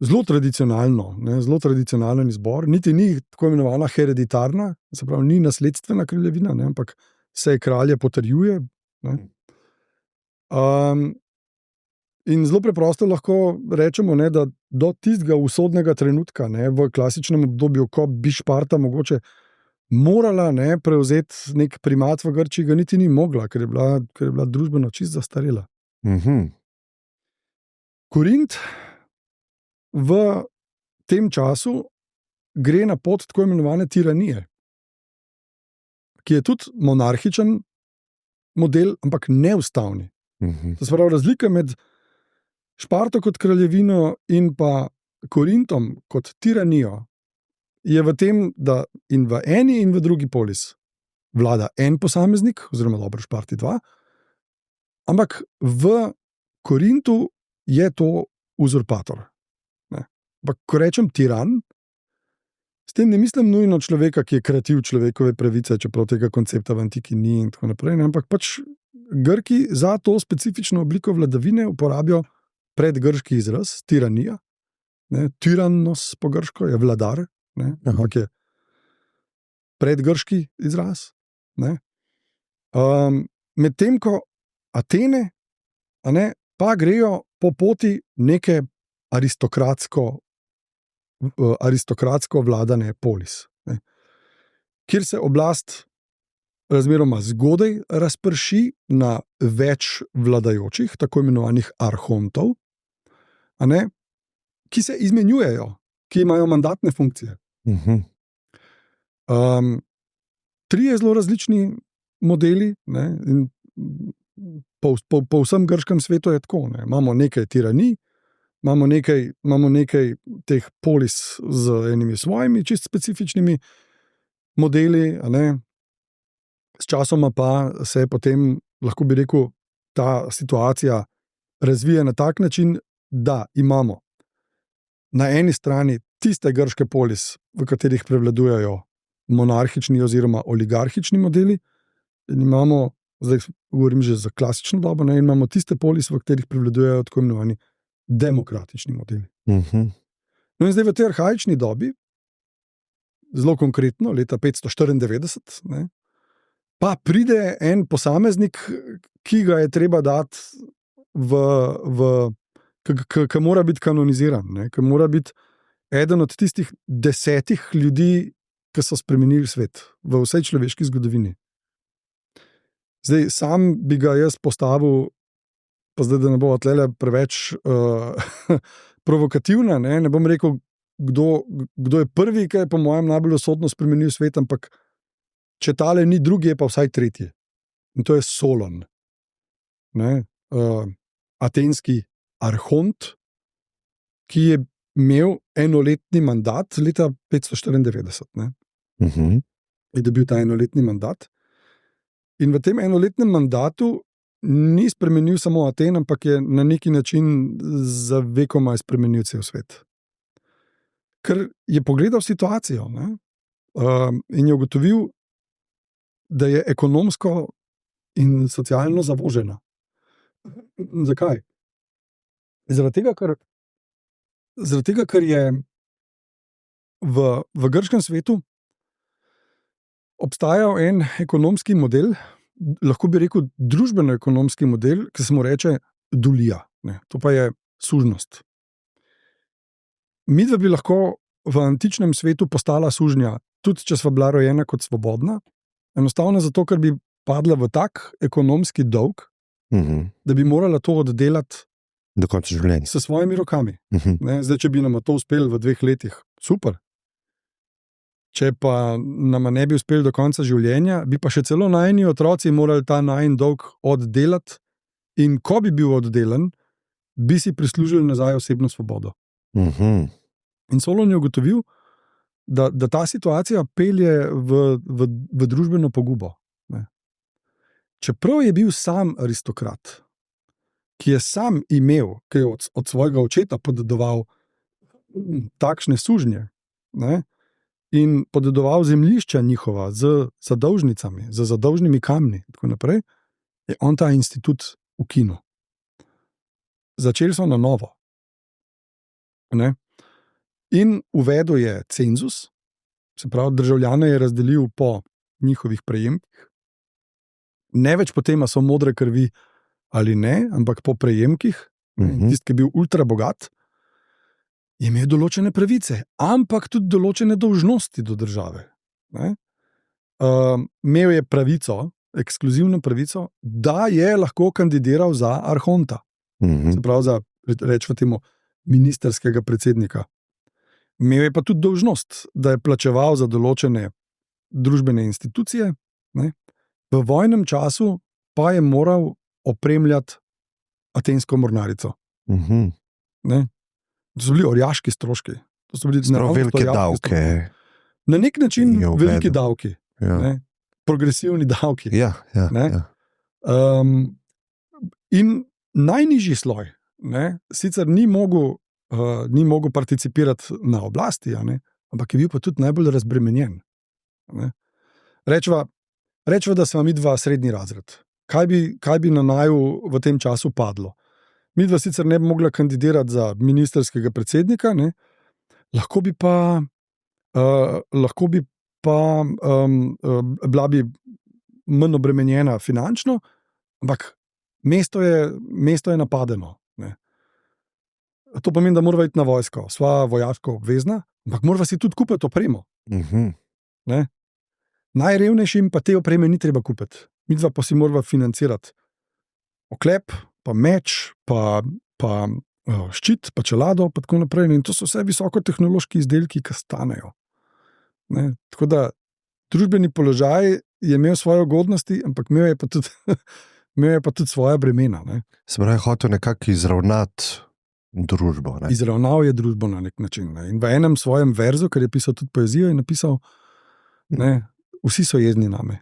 zelo tradicionalen izbor, niti ni tako imenovana hereditarna, se pravi, ni nasledstvena kraljevina, ne? Ampak se kralje potrjuje. Ne? In zelo preprosto lahko rečemo, ne, da do tistega usodnega trenutka, ne, v klasičnem obdobju, ko bi Šparta mogoče morala, ne, prevzeti nek primat v Grčiji, ga niti ni mogla, ker je bila družbeno čisto zastarela. Korint v tem času gre na pot tako imenovane tiranije, ki je tudi monarhičen model, ampak neustavni. To se pravi, razlika med Šparto kot kraljevino in pa Korintom kot tiranijo je v tem, da in v eni in v drugi polis vlada en posameznik, oziroma dobro Šparti 2, ampak v Korintu je to uzurpator. Ne. Ampak ko rečem tiran, s tem ne mislim nujno človeka, ki je kratil človekove pravice, čeprav tega koncepta v antiki ni in tako naprej, ne. Ampak pač Grki za to specifično obliko vladavine uporabijo predgrški izraz, tiranija, ne, tyrannos po grško je vladar, ne, ampak je predgrški izraz. Medtem ko Atene, pa grejo po poti neke aristokratsko vladane polis, ne, kjer se oblast razmeroma zgodaj razprši na več vladajočih, tako imenovanih arhontov, ki se izmenjujejo, ki imajo mandatne funkcije. Trije zelo različni modeli, ne, in po vsem grškem svetu je tako. Ne. Imamo nekaj tiranij, imamo nekaj teh polis z enimi svojimi čist specifičnimi modeli, s časoma pa se potem, lahko bi rekel, ta situacija razvija na tak način, da imamo na eni strani tiste grške polis, v katerih prevladujejo monarhični oziroma oligarhični modeli, in imamo, zdaj govorim že za klasično dobo, in imamo tiste polis, v katerih prevladujejo tako imenovani demokratični modeli. No in zdaj v tej arhaični dobi, zelo konkretno, leta 594, ne, pa pride en posameznik, ki ga je treba dati ki mora biti kanoniziran, ne, ki mora biti eden od tistih 10 ljudi, ki so spremenili svet v vsej človeški zgodovini. Zdaj, sam bi ga jaz postavil, pa zdaj, da ne bo tlele preveč provokativna, ne bom rekel, kdo je prvi, ki je po mojem najbolj usodno spremenil svet, ampak če tale ni drugi, je pa vsaj tretji. In to je Solon. Atenski arhont, ki je imel enoletni mandat leta 594. Ne? Je dobil ta enoletni mandat. In v tem enoletnem mandatu ni spremenil samo Aten, ampak je na neki način za vekomaj spremenil cel svet. Ker je pogledal situacijo, ne? In je ugotovil, da je ekonomsko in socialno zavožena. Zakaj? Zaradi tega, ker je v grškem svetu obstajal en ekonomski model, lahko bi rekel družbeno-ekonomski model, ki se mu reče dulija. Ne? To pa je sužnost. Midva bi lahko v antičnem svetu postala sužnja, tudi če sva bila rojena kot svobodna, enostavno zato, ker bi padla v tak ekonomski dolg, da bi morala to oddelati do konca življenja s svojimi rokami. Ne? Zdaj, če bi nam to uspelo v 2 letih, super. Če pa nam ne bi uspelo do konca življenja, bi pa še celo najni otroci morali ta najin dolg oddelati, in ko bi bil oddelan, bi si prislužili nazaj osebno svobodo. In Solon je ugotovil, da ta situacija pelje v družbeno pogubo. Ne. Čeprav je bil sam aristokrat, ki je sam imel, ki je od svojega očeta podedoval takšne sužnje, ne, in podedoval zemljišča njihova z zadolžnicami, z zadolžnimi kamni, tako naprej, je on ta institut ukinil. Začeli so na novo. Ne? In uvedel je cenzus, se pravi, državljane je razdelil po njihovih prejemkih, ne več po tem, a so modre krvi ali ne, ampak po prejemkih. Tisti, ki je bil ultra bogat, je imel določene pravice, ampak tudi določene dolžnosti do države. Imel je pravico, ekskluzivno pravico, da je lahko kandidiral za arhonta. Se pravi, za rečemo temu ministerskega predsednika. Imel je pa tudi dolžnost, da je plačeval za določene družbene institucije, ne? V vojnem času pa je moral opremljati atensko mornarico. Ne? To so bili orjaški stroški. To so bili velike davke. Na nek način veliki davki. Ja. Progresivni davki. Ja. In najnižji sloj, ne, sicer ni mogel participirati na oblasti, ampak je bil pa tudi najbolj razbremenjen. Rečva, da sva midva srednji razred. Kaj bi na naju v tem času padlo? Midva sicer ne bi mogla kandidirati za ministerskega predsednika, ne? Lahko bi pa bila bi manj obremenjena finančno, ampak mesto je napadeno. Ne? To pomeni, da morava iti na vojsko. Sva vojaško obvezna, ampak morava si tudi kupiti opremo. Ne? Najrevnejšim pa te opreme ni treba kupiti. Midva pa si morava financirati oklep, pa meč, pa ščit, pa čelado, pa tako naprej. In to so vse visokotehnološki izdelki, ki stanejo. Ne? Tako da družbeni položaj je imel svoje ugodnosti, ampak imel je pa tudi svoja bremena. Ne? Se pravi, hotel nekako izravnati družbo. Ne? Izravnal je družbo na nek način. Ne? In v enem svojem verzu, ker je pisal tudi poezijo, je napisal, ne, vsi so jezni name.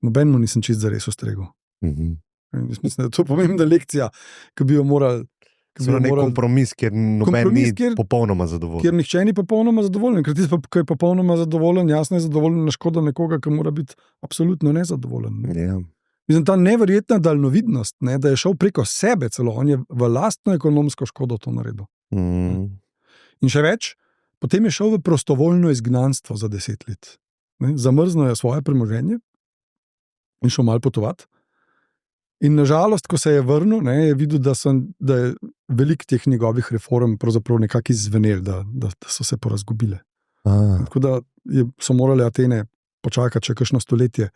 Noben mu nisem čist zares ustregel. Mislim, da je to pomembna lekcija, ki bi jo morali... Nek kompromis, kjer noben ni popolnoma zadovoljen. Kjer nihče ni popolnoma zadovoljen. Ker tisti, ki je popolnoma zadovoljen, jasno je zadovoljen na škodo nekoga, ki mora biti absolutno nezadovoljen. Ja. Mislim, ta neverjetna daljnovidnost, ne, da je šel preko sebe celo, on je v lastno ekonomsko škodo to naredil. In še več, potem je šel v prostovoljno izgnanstvo za 10 let. Zamrznil je svoje premoženje in šel malo potovati. In nažalost, ko se je vrnil, ne, je videl, da je veliko teh njegovih reform pravzaprav nekako izzvenel, da so se porazgubile. Tako da so morali Atene počakati še kakšno stoletje,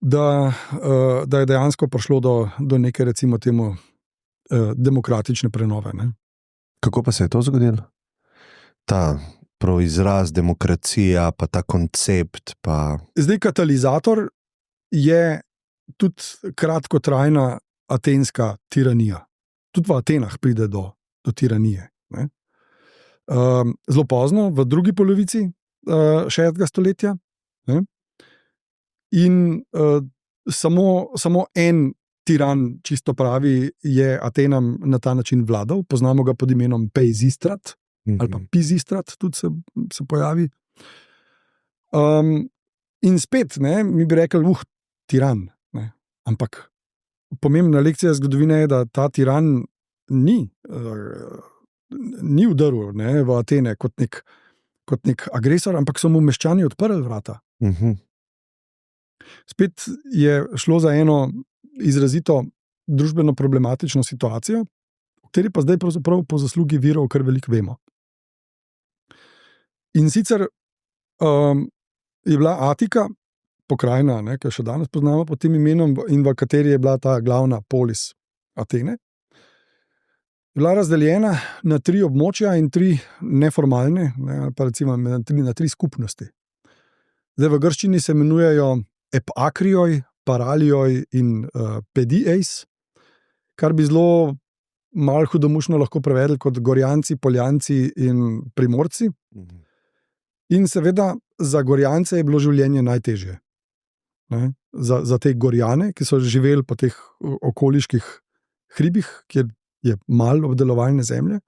da je dejansko prišlo do neke, recimo temu, demokratične prenove. Ne. Kako pa se je to zgodilo? Ta proizraz demokracija, pa ta koncept. Zdaj, katalizator je tudi kratkotrajna atenska tiranija. Tudi v Atenah pride do do tiranije. Ne. Zelo pozno, v drugi polovici 6. stoletja. Ne. In samo en tiran, čisto pravi, je Atenam na ta način vladal. Poznamo ga pod imenom Peizistrat, ali pa Pizistrat, tudi se pojavi. In spet, ne, mi bi rekli, tiran. Ne. Ampak pomembna lekcija zgodovine je, da ta tiran ni vdrl, ne, v Atene kot nek agresor, ampak so mu meščani odprli vrata. Spet je šlo za eno izrazito družbeno problematično situacijo, o kateri pa zdaj pravzaprav po zaslugi virov kar veliko vemo. In sicer je bila Atika, pokrajina, ne, ki jo še danes poznamo pod tem imenom, in v kateri je bila ta glavna polis Atene, je bila razdeljena na 3 območja in 3 neformalne, ne, pa recimo na 3 skupnosti. Zdaj v grščini se imenujejo Epakrioj, Paralioj in Pediejs, kar bi zelo malo hudomušno lahko prevedli kot Gorjanci, Poljanci in Primorci. In seveda za Gorjance je bilo življenje najtežje. Ne? Za te Gorjane, ki so živeli po teh okoliških hribih, kjer je malo obdelovalne zemlje,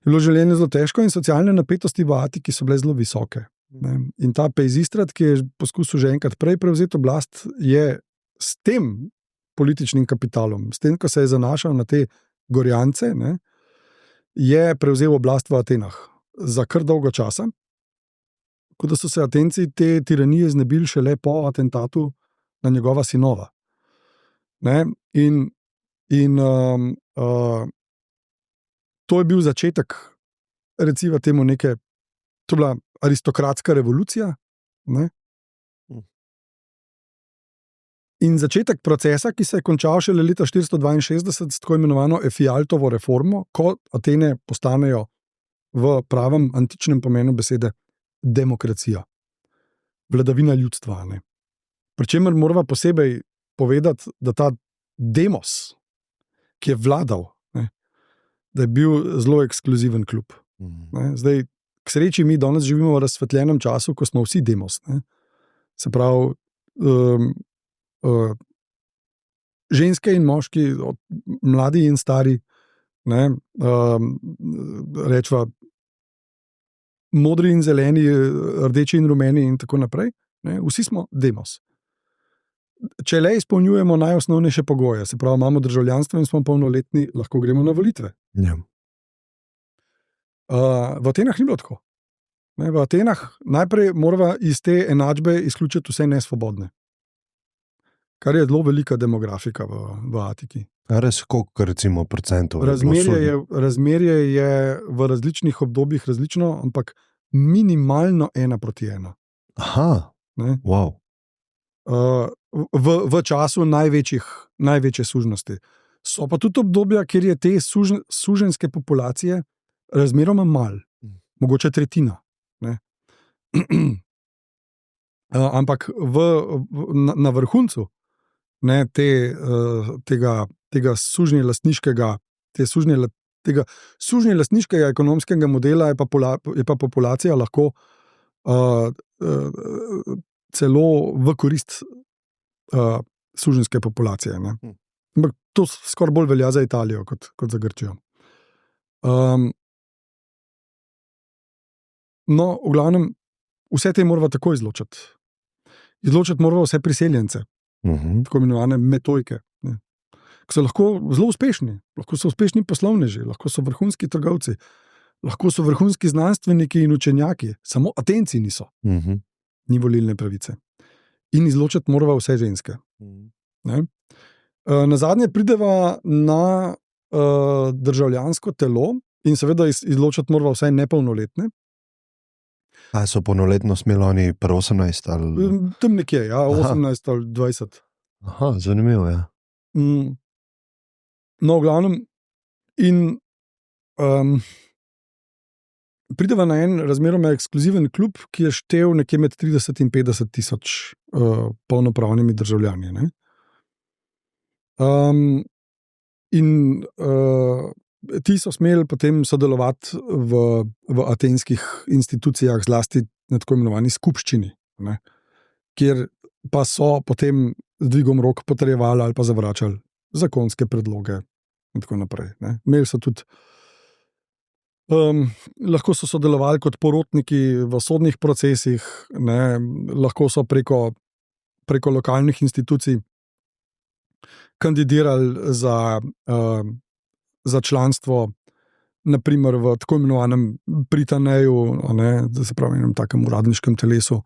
je bilo življenje zelo težko in socialne napetosti v Atiki so bile zelo visoke. Ne? In ta Peizistrat, ki je poskusil že enkrat prej prevzeti oblast, je s tem političnim kapitalom, s tem, ko se je zanašal na te Gorjance, ne, je prevzel oblast v Atenah za kar dolgo časa, kot da so se Atenci te tiranije znebili šele po atentatu na njegova sinova. Ne? In to je bil začetek, recimo temu neke, to je bila aristokratska revolucija, ne? In začetek procesa, ki se je končal šele leta 462 s tako imenovano Efialtovo reformo, ko Atene postanejo v pravem antičnem pomenu besede demokracija, vladavina ljudstva. Ne? Pričemer moramo posebej povedati, da ta demos, ki je vladal, ne, da je bil zelo ekskluziven klub. Ne? Zdaj, k sreči mi danes živimo v razsvetljenem času, ko smo vsi demos. Ne? Se pravi, ženske in moški, mladi in stari, ne, rečva modri in zeleni, rdeči in rumeni in tako naprej, ne, vsi smo demos. Če le izpolnjujemo najosnovnejše pogoje, se pravi, imamo državljanstvo in smo polnoletni, lahko gremo na volitve. Ja. V Atenah ni bilo tako. Ne, v Atenah najprej morava iz te enačbe izključiti vse nesvobodne. Kar je zelo velika demografika v Atiki. Res koliko, recimo, procentov? Razmerje je v različnih obdobjih različno, ampak minimalno 1:1. Aha, ne? Wow. V času največje sužnosti. So pa tudi obdobja, kjer je te suženske populacije razmeroma malo, mogoče tretjina. Ne? Ampak na vrhuncu, ne, tega sužnjelastniškega ekonomskega modela je pa populacija lahko celo v korist suženjske populacije. Ne. Ampak to skoraj bolj velja za Italijo kot za Grčijo. No, v glavnem, vse te moramo tako izločiti. Izločiti moramo vse priseljence, tako imenovane metojke, ne, ki so lahko zelo uspešni, lahko so uspešni poslovneži, lahko so vrhunski trgovci, lahko so vrhunski znanstveniki in učenjaki, samo Atenci niso. Ni volilne pravice. In izločiti moramo vse ženske. Ne. Nazadnje prideva na državljansko telo in seveda izločiti moramo vse nepolnoletne. A so polnoletno smeli oni pri 18? Ali... Tam nekje, ja, 18 ali 20. Aha, zanimivo, ja. No, v glavnem, in prideva na en razmeroma ekskluziven klub, ki je štel nekje med 30 in 50 tisoč polnopravnimi državljani. Ne? In ti so smeli potem sodelovati v atenskih institucijah, zlasti na tako imenovani skupščini, ne, kjer pa so potem z dvigom rok potrjevali ali pa zavračali zakonske predloge in tako naprej. Ne. Imeli so tudi, lahko so sodelovali kot porotniki v sodnih procesih, ne, lahko so preko lokalnih institucij kandidirali za članstvo, naprimer v tako imenovanem Britaneju, da se pravi, enem takem uradniškem telesu.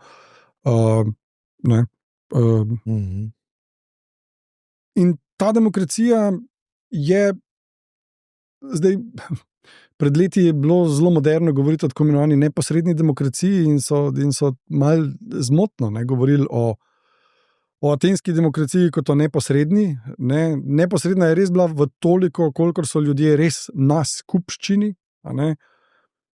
In ta demokracija je zdaj, pred leti je bilo zelo moderno govoriti o tako imenovani neposredni demokraciji in so malo zmotno govorili o atenski demokraciji kot o neposredni. Ne. Neposredna je res bila v toliko, kolikor so ljudje res na skupščini,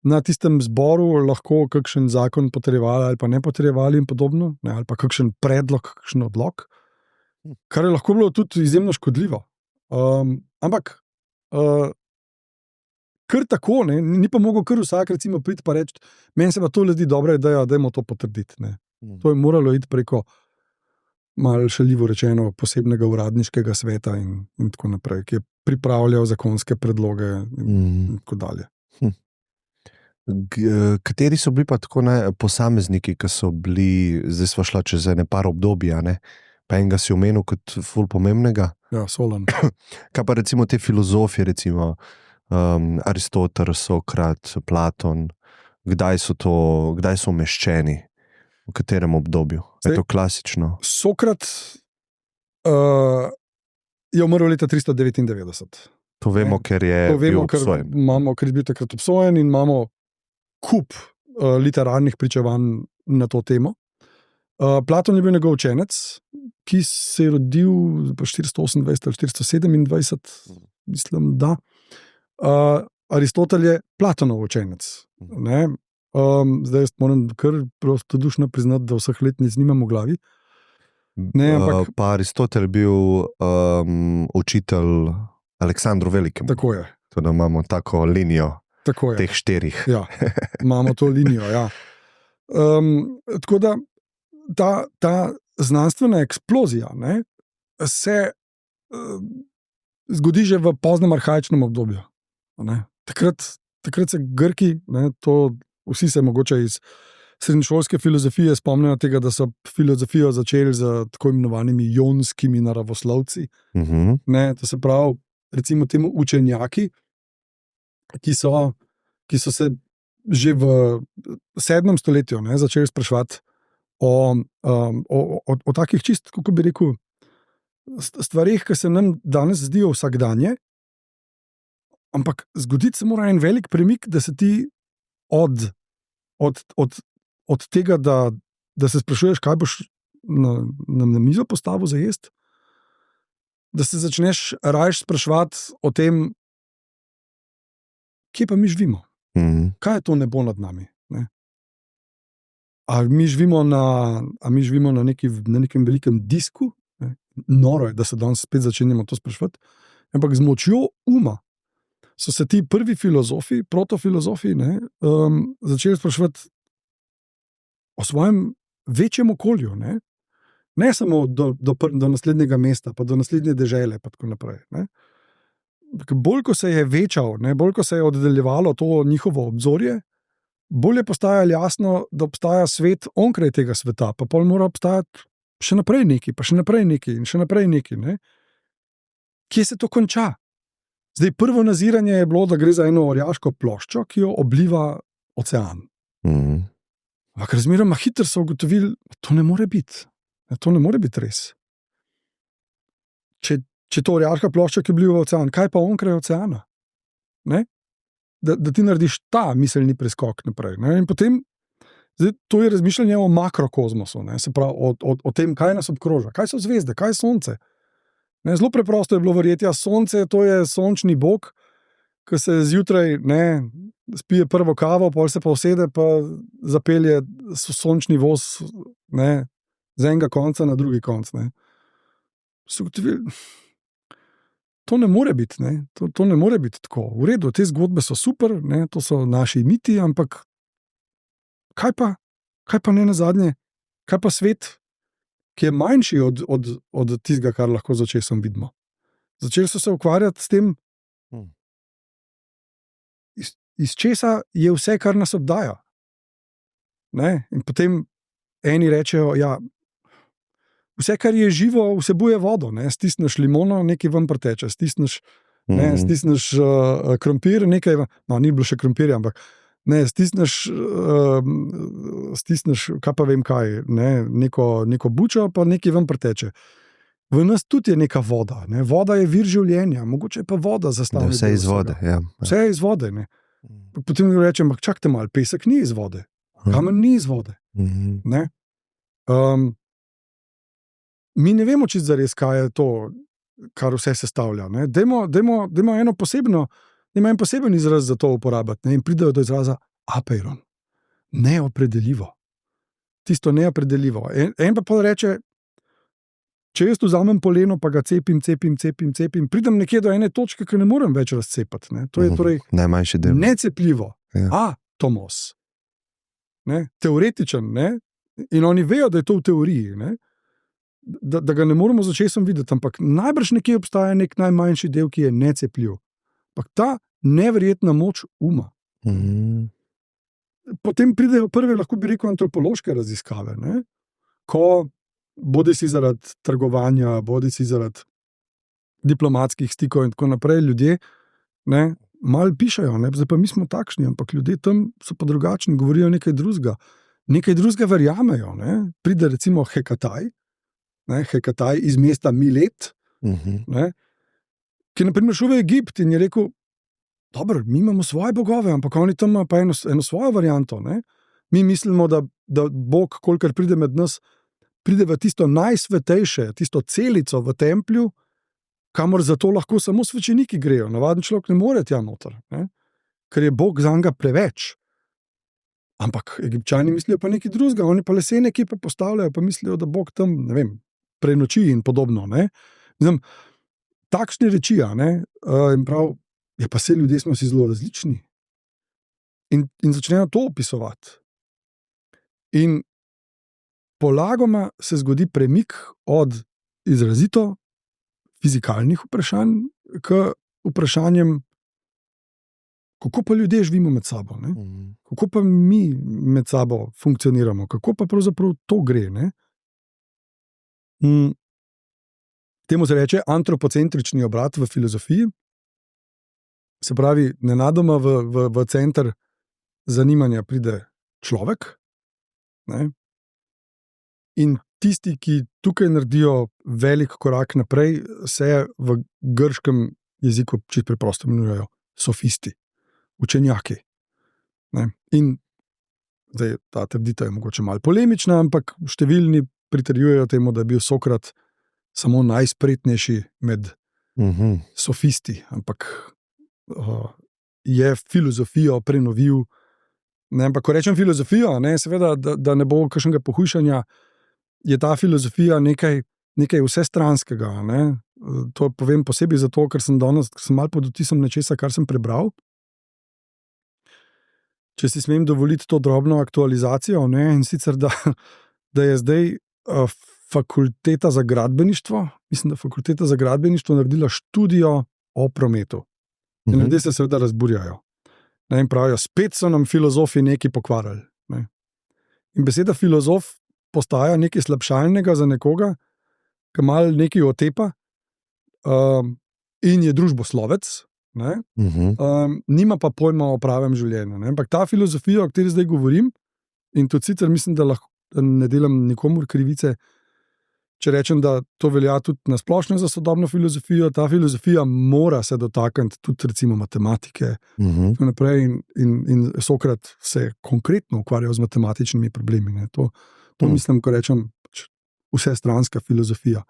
na tistem zboru lahko kakšen zakon potrjevali ali pa ne potrjevali in podobno, ne, ali pa kakšen predlog, kakšen odlok, kar je lahko bilo tudi izjemno škodljivo. Ampak kar tako, ne, ni pa mogel kar vsak recimo priti pa reči, meni se pa to zdi dobra ideja, dajmo to potrditi. Ne. To je moralo iti preko, malo šaljivo rečeno, posebnega uradniškega sveta in tako naprej, ki je pripravljal zakonske predloge in tako dalje. Kateri so bili pa tako posamezniki, ki so bili, zdaj sva šla čez ene par obdobja, ne? Pa enega si omenil kot ful pomembnega? Ja, Solon. Kaj pa recimo te filozofije, recimo Aristotel, Sokrat, Platon, kdaj so umeščeni? V katerem obdobju? Je to klasično? Sokrat je umrl leta 399. To vemo, ker je bil obsojen. Ker je bil takrat obsojen in imamo kup literarnih pričevanj na to temo. Platon je bil njegov učenec, ki se je rodil 428 ali 427, mislim, da. Aristotel je Platonov učenec. Ne? Zdaj moram kar prostodušno priznati, da vseh letnic nimam v glavi. Ne, ampak pa Aristotel je bil učitelj Aleksandru Velikemu. Tako je. Da imamo tako linijo teh štirih. Ja, imamo to linijo, ja. Tako da ta znanstvena eksplozija, ne, se zgodi že v poznem arhaičnem obdobju. Ne. Takrat se Grki, ne, to vsi se mogoče iz srednješolske filozofije spomnijo tega, da so filozofijo začeli z tako imenovanimi jonskimi naravoslovci. Ne, to se pravi, recimo temu učenjaki, ki so se že v 7. stoletju, ne, začeli spraševati o takih čist, kako bi rekel, stvarih, ki se nam danes zdijo vsakdanje, ampak zgoditi se mora en velik premik, da se ti od tega, da se sprašuješ, kaj boš na mizo postavil za jesti, da se začneš raje spraševati o tem, kje pa mi živimo. Kaj je to nebo nad nami? Ne? A mi živimo na nekem velikem disku? Ne? Noro je, da se danes spet začenjamo to spraševati. Ampak z močjo uma so se ti prvi filozofi, protofilozofi, začeli spraševati o svojem večjem okolju. Ne samo do naslednjega mesta, pa do naslednje dežele, pa tako naprej. Ne? Bolj, ko se je večal, bolj, ko se je oddaljevalo to njihovo obzorje, bolj je postajalo jasno, da obstaja svet onkraj tega sveta, pa pol mora obstajati še naprej neki, pa še naprej neki in še naprej neki. Ne? Kje se to konča? Zdaj, prvo naziranje je bilo, da gre za eno orjaško ploščo, ki jo obliva ocean. Ampak razmeroma hitro so ugotovili, da to ne more biti. To ne more biti res. Če to orjaška plošča, ki obliva ocean, kaj pa onkraj oceana? Ne? Da ti narediš ta miselni preskok naprej. Ne? In potem, zdaj, to je razmišljanje o makrokozmosu, ne? Se pravi, o tem, kaj nas obkroža, kaj so zvezde, kaj je sonce. Ne? Zelo preprosto je bilo verjeti, da sonce to je sončni bog, ki se zjutraj spije prvo kavo, pol se pa usede, pa zapelje sončni voz z enega konca na drugi konc. So ugotovili, to ne more biti, ne? To ne more biti tako. V redu, te zgodbe so super, ne? To so naši miti, ampak kaj pa ne nazadnje, kaj pa svet, ki je manjši od tistega, kar lahko z očesom vidimo. Začeli so se ukvarjati s tem, iz česa je vse, kar nas obdaja. Ne? In potem eni rečejo, ja, vse, kar je živo, vsebuje vodo. Ne? Stisneš limono, nekaj ven preteče, stisneš krompir, nekaj ven, no, ni bilo še krompirja, ampak ne, stisneš, kaj pa vem kaj, ne? Neko bučo, pa nekaj ven preteče. V nas tudi je neka voda. Ne? Voda je vir življenja, mogoče je pa voda zastavljena. Vse iz vode. Ja. Vse je iz vode. Ne? Potem rečem, čakajte malo, pesek ni iz vode. Kamen ni iz vode. Ne? Mi ne vemo čisto zares, kaj je to, kar vse sestavlja. Dajmo en poseben izraz za to uporabiti. Ne? In pridejo do izraza apeiron. Neopredeljivo. Tisto neopredeljivo. En pa reče, če jaz vzamem poleno, pa ga cepim, pridem nekje do ene točke, ki ne morem več razcepati. Ne? To je torej najmanjši del. Necepljivo. Ja. Atomos. Ne? Teoretičen. Ne? In oni vejo, da je to v teoriji. Ne? Da ga ne moremo z očesom videti, ampak najbrž nekje obstaja nek najmanjši del, ki je necepljiv. Ampak ta neverjetna moč uma. Potem pridejo prve, lahko bi rekel, antropološke raziskave. Ne? Ko bodi si zaradi trgovanja, bodi si zaradi diplomatskih stikov in tako naprej, ljudje malo pišajo, zdaj pa mi smo takšni, ampak ljudje tam so pa drugačni, govorijo nekaj drugega verjamejo. Ne? Pride recimo Hekataj iz mesta Milet, ki je naprimer šel v Egipt in je rekel, dobro, mi imamo svoje bogove, ampak oni tam imajo pa eno svojo varianto. Ne? Mi mislimo, da Bog, kolikor pride med nas, pride v tisto najsvetejše, tisto celico v templju, kamor zato lahko samo svečeniki grejo. Navaden človek ne more tja noter, ne? Ker je Bog zanj preveč. Ampak Egipčani mislijo pa nekaj drugega, oni pa lesene ekipe postavljajo, pa mislijo, da Bog tam, ne vem, prenoči in podobno. Ne? Znam, takšne reči, in prav, je pa se ljudje smo si zelo različni. In začnejo to opisovati. In polagoma se zgodi premik od izrazito fizikalnih vprašanj k vprašanjem, kako pa ljudje živimo med sabo, ne? Kako pa mi med sabo funkcioniramo, kako pa pravzaprav to gre. Ne? Temu se reče antropocentrični obrat v filozofiji. Se pravi, nenadoma v center zanimanja pride človek, ne? In tisti, ki tukaj naredijo velik korak naprej, se v grškem jeziku čisto preprosto imenujejo sofisti, učenjaki. Ne? In zdaj ta trditev je mogoče malo polemična, ampak številni pritrjujejo temu, da je bil Sokrat samo najspretnejši med sofisti, ampak je filozofijo prenovil. Ne? Ampak ko rečem filozofijo, seveda, da ne bo kakšnega pohujšanja, je ta filozofija nekaj vsestranskega. Ne? To povem posebej zato, ker sem malo pod vtisom nečesa, kar sem prebral. Če si smem dovoliti to drobno aktualizacijo, in sicer, da je zdaj fakulteta za gradbeništvo, mislim, da fakulteta za gradbeništvo naredila študijo o prometu. In ljudje se seveda razburjajo. In pravijo, spet so nam filozofi nekaj pokvarili. Ne? In beseda filozof postaja nekaj slabšalnega za nekoga, ki malo nekaj otepa in je družboslovec, nima pa pojma o pravem življenju. Ne? Ampak ta filozofija, o kateri zdaj govorim, in tudi sicer mislim, da ne delam nikomur krivice, če rečem, da to velja tudi na splošno za sodobno filozofijo, ta filozofija mora se dotakniti tudi recimo matematike. In Sokrat se konkretno ukvarjal z matematičnimi problemi. Ne? To mislim, ko rečem, vsestranska filozofija.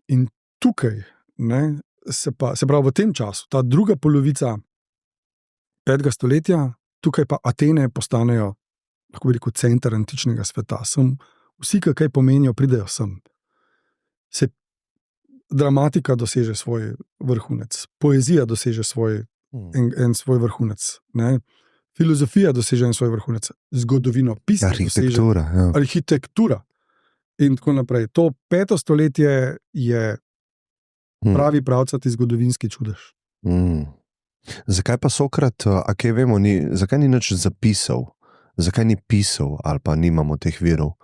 In tukaj, se pravi v tem času, ta druga polovica 5. stoletja, tukaj pa Atene postanejo, lahko bi rekel, center antičnega sveta. Vsi, ki kaj pomenijo, pridejo sem. se dramatika doseže svoj vrhunec, poezija doseže svoj vrhunec, ne? Filozofija doseže svoj vrhunec, zgodovino, pisanje, arhitektura in tako naprej. To 5. stoletje je pravi pravcati zgodovinski čudež. Zakaj pa Sokrat, a kaj vemo, zakaj ni nič zapisal? Zakaj ni pisal ali pa nimamo teh virov?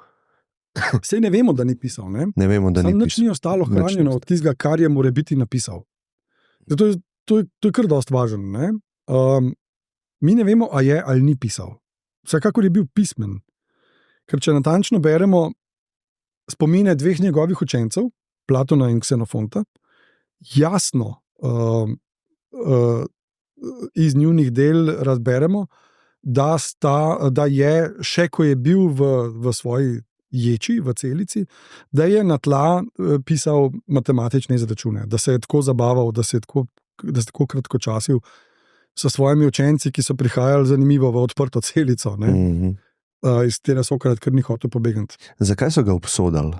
Sej ne vemo, da ni pisal. Ne vemo, da ni pisal. Nič ni ostalo hranjeno od tistega, kar je morebiti napisal. Zato to je kar dost važno. Mi ne vemo, a je ali ni pisal. Vsekakor je bil pismen. Ker če natančno beremo spomine 2 njegovih učencev, Platona in Ksenofonta, jasno iz njunih del razberemo, da je še, ko je bil v svoji ječi, v celici, da je na tla pisal matematične izračune, da se je tako zabaval, da se je tako kratkočasil s svojimi učenci, ki so prihajali zanimivo v odprto celico, iz tega Sokrat kar ni hotel pobegniti. Zakaj so ga obsodili?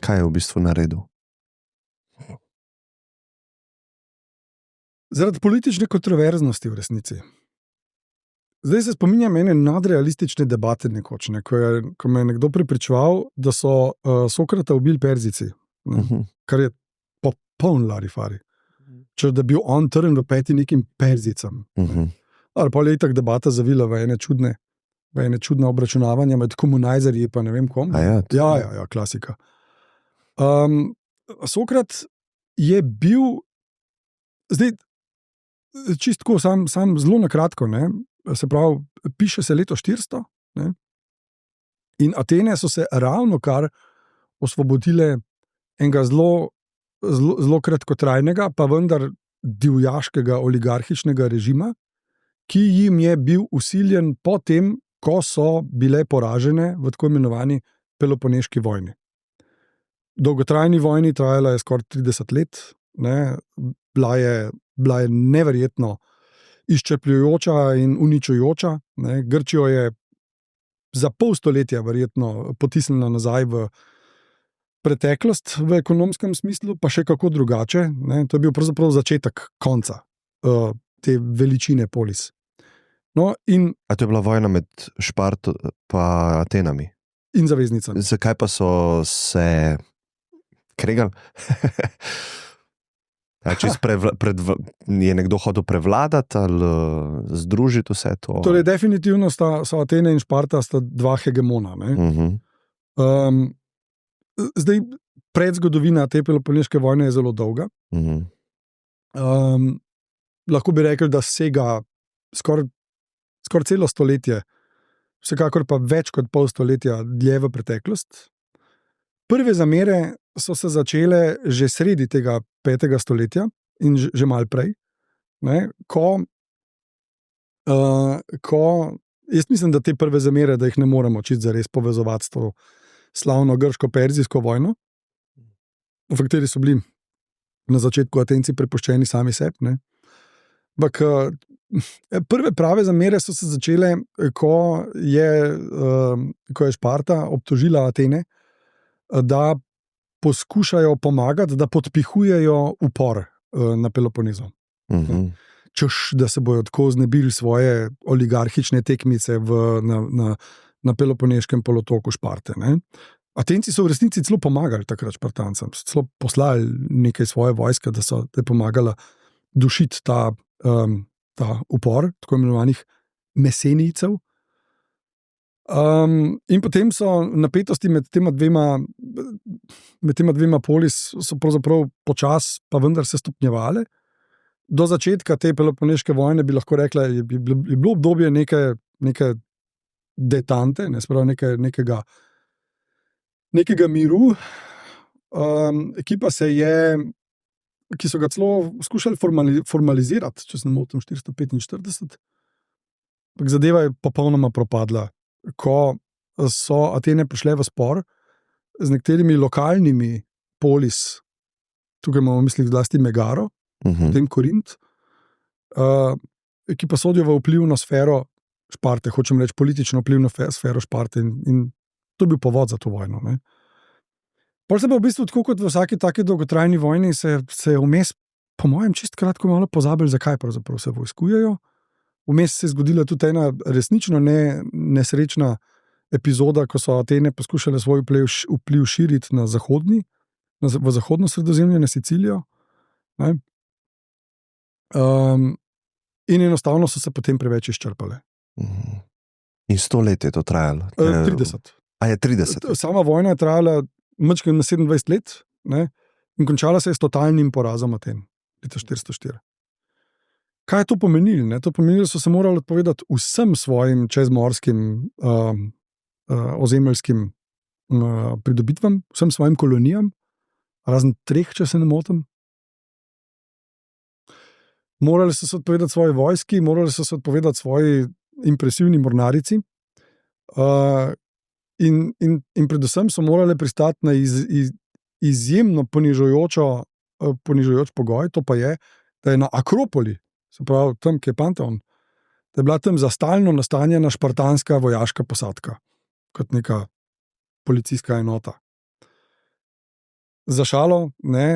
Kaj je v bistvu naredil? Zaradi politične kontroverznosti v resnici. Zdaj se spominjam ene nadrealistične debate nekoč, ko me je nekdo prepričeval, da so Sokrata ubili Perzijci, kar je popoln larifari. Če da bil on trn v peti nekim Perzijcem. Ali pa je itak debata zavila v ene čudne obračunavanja med komunajzerji pa ne vem kom. Ja, klasika. Sokrat je bil zdaj čistko sam zelo na kratko, se pravi, piše se leto 400, in Atene so se ravno kar osvobodile enega zelo kratkotrajnega, pa vendar divjaškega oligarhičnega režima, ki jim je bil vsiljen potem, ko so bile poražene v tako imenovani Peloponeški vojni. Dolgotrajni vojni, trajala je skoraj 30 let, bila je neverjetno izčrpljujoča in uničujoča. Grčijo je za pol stoletja verjetno potisnila nazaj v preteklost v ekonomskem smislu, pa še kako drugače. To je bil pravzaprav začetek konca te veličine polis. A to je bila vojna med Šparto pa Atenami? In zaveznicami. Zakaj pa so se kregali? Je nekdo hotel prevladati ali združiti vse to? Torej, definitivno so Atene in Šparta sta 2 hegemona. Zdaj, predzgodovina te Peloponeške vojne je zelo dolga. Lahko bi rekli, da sega skoraj celo stoletje, vsekakor pa več kot pol stoletja dlje v preteklost. Prve zamere so se začele že sredi tega 5. stoletja in že malo prej, ko jaz mislim, da te prve zamere, da jih ne moremo čisto zares povezovati s to slavno grško-perzijsko vojno, v kateri so bili na začetku Atenci prepuščeni sami sebi. Ampak prve prave zamere so se začele, ko je Šparta obtožila Atene, da poskušajo pomagati, da podpihujejo upor na Peloponezu. Češ, da se bojo tako znebili svoje oligarhične tekmice na Peloponeškem polotoku Šparte. Atenci so v resnici celo pomagali takrat Špartancem, celo poslali nekaj svoje vojske, da je pomagala dušiti ta upor, tako imenovanih mesenijcev. In potem so napetosti med tema dvema polis so pravzaprav počas, pa vendar se stopnjevale. Do začetka te Peloponeške vojne bi lahko rekla, je bilo obdobje neke detante, nekega miru, ki so ga celo skušali formalizirati, če se ne motim, 445. Zadeva je popolnoma propadla, ko so Atene prišle v spor z nekaterimi lokalnimi polis, tukaj imamo v mislih zlasti Megaro, potem Korint, ki pa sodijo v vplivno sfero Šparte, hočem reči politično vplivno sfero Šparte, in to je bil povod za to vojno. Pol se pa v bistvu, tako kot v vsaki taki dolgotrajni vojni, se je vmes, po mojem, čist kratko malo pozabili, zakaj pravzaprav se vojskujejo. Vmes se je zgodila tudi ena resnično nesrečna epizoda, ko so Atene poskušale svoj vpliv širiti v zahodno Sredozemlje, na Sicilijo. In enostavno so se potem preveč izčrpale. In 100 let je to trajalo? 30. A je 30? Sama vojna je trajala mačke na 27 let, ne? In končala se je s totalnim porazom Aten, leta 404. Kaj je to pomenilo? Ne? To pomenilo, da so se morali odpovedati vsem svojim čezmorskim ozemeljskim pridobitvam, vsem svojim kolonijam, razen 3, če se ne motim. Morali so se odpovedati svoji vojski, morali so se odpovedati svoji impresivni mornarici in predvsem so morali pristati na izjemno ponižujoč pogoj, to pa je, da je na Akropoli, se pravi tam, kjer je Panteon, da je bila tam za stalno nastanjena špartanska vojaška posadka, kot neka policijska enota. Za šalo,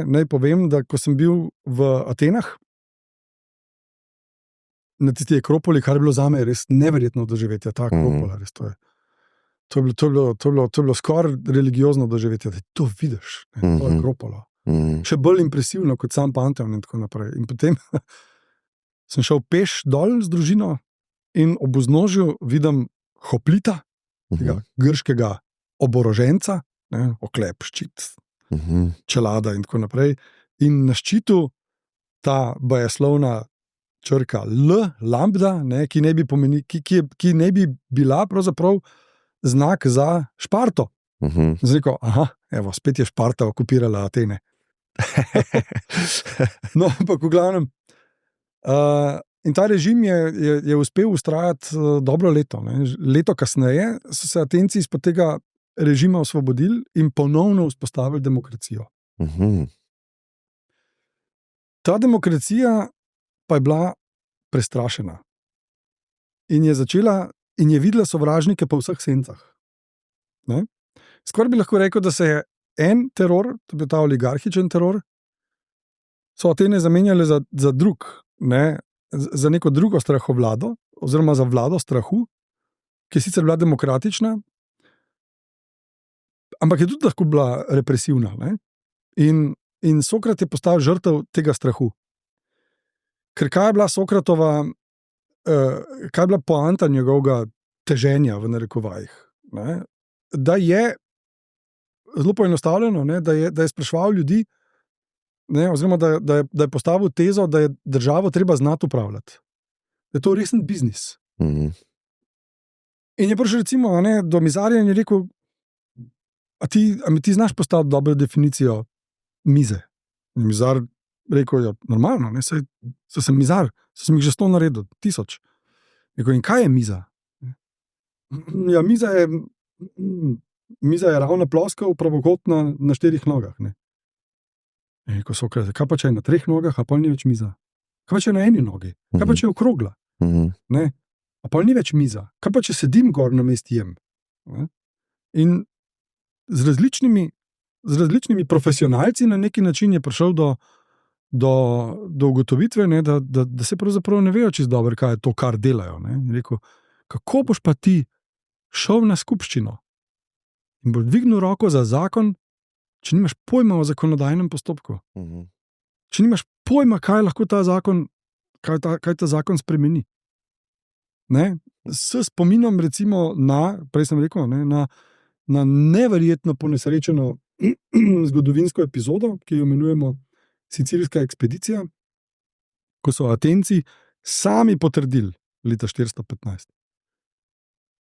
naj povem, da ko sem bil v Atenah, na tisti Akropoli, kar je bilo zame res neverjetno doživetje, ta Akropola, res to je. To je bilo skoraj religiozno doživetje, da to vidiš, to je Akropola. Še bolj impresivno kot sam Panteon in tako naprej. In potem sem šel peš dol z družino in ob vznožju vidim hoplita, tega grškega oboroženca, oklep, ščit, čelada in tako naprej. In na ščitu ta bajeslovna črka L, lambda, ki ne bi bila pravzaprav znak za Šparto. Zdaj rekel, evo, spet je Šparta okupirala Atene. No, ampak v glavnem. In ta režim je uspel vztrajati dobro leto. Leto kasneje so se Atenci izpod tega režima osvobodili in ponovno vzpostavili demokracijo. Ta demokracija pa je bila prestrašena. In je videla sovražnike po vseh sencah. Skoraj bi lahko rekel, da se je en teror, to je bil ta oligarhičen teror, so Atene zamenjali za drug, za neko drugo strahovlado, oziroma za vlado strahu, ki je sicer bila demokratična, ampak je tudi lahko bila represivna. In Sokrat je postal žrtev tega strahu. Ker kaj je bila Sokratova, kaj je bila poanta njegovega teženja v narekovajih? Da je zelo poenostavljeno, da je spraševal ljudi, oziroma da je postavil tezo, da je državo treba znati upravljati. Da je to resen biznis. In je prišel recimo do mizarja in je rekel, a ti znaš postaviti dobro definicijo mize? In mizar rekel, ja, normalno, sem mizar, sem jih že 100 naredil, 1000. Rekel, in kaj je miza? Ja, miza je ravna ploska, pravokotna na 4 nogah. Rekel Sokrat, kaj pa če je na 3 nogah, a pol ni več miza? Kaj pa če je na 1 nogi? Kaj pa če je okrogla? A pol ni več miza? Kaj pa če sedim gor na mest jem? In z različnimi profesionalci na neki način je prišel do ugotovitve, da se pravzaprav ne vejo čisto dobro, kaj je to, kar delajo. Rekel, kako boš pa ti šel na skupščino in boš dvignil roko za zakon, če nimaš pojma o zakonodajnem postopku. Če nimaš pojma, kaj lahko ta zakon, kaj ta zakon spremeni. S spominom recimo prej sem rekel, na neverjetno ponesrečeno zgodovinsko epizodo, ki jo imenujemo Sicilska ekspedicija, ko so Atenci sami potrdili leta 415.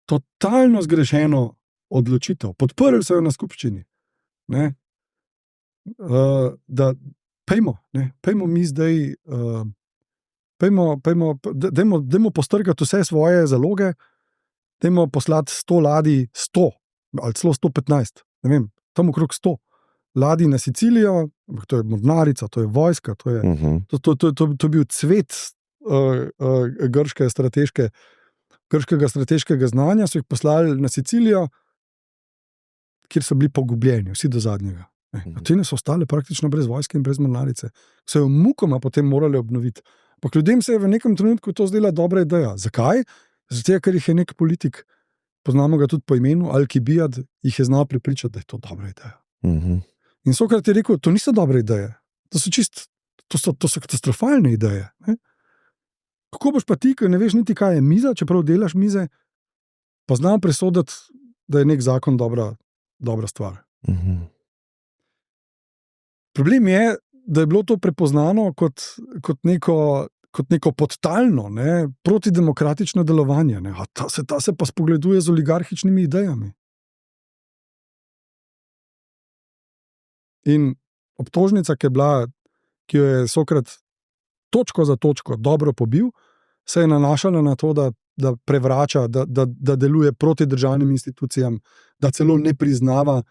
Totalno zgrešeno odločitev. Podprli so jo na skupščini. Da pejmo mi zdaj, dajmo postrgati vse svoje zaloge, dajmo poslati 100 ladij, 100 ali celo 115, ne vem, tam okrog 100 ladij na Sicilijo, to je mornarica, to je vojska, to je bil cvet grškega strateškega znanja, so jih poslali na Sicilijo, kjer so bili pogubljeni, vsi do zadnjega. Atene so ostale praktično brez vojske in brez mornarice. So jo mukoma potem morali obnoviti. Ampak ljudem se je v nekem trenutku to zdela dobra ideja. Zakaj? Zato, ker jih je nek politik, poznamo ga tudi po imenu, Alkibijad, jih je znal prepričati, da je to dobra ideja. In Sokrat je rekel, to niso dobre ideje, to so katastrofalne ideje. Ne? Kako boš pa ti, ki ne veš niti, kaj je miza, čeprav delaš mize, pa znam presoditi, da je nek zakon dobra stvar. Problem je, da je bilo to prepoznano kot neko podtalno, protidemokratično delovanje. Ne? Ta se pa spogleduje z oligarhičnimi idejami. In obtožnica, ki jo je Sokrat točko za točko dobro pobil, se je nanašala na to, da prevrača, da deluje proti državnim institucijam, da celo ne priznava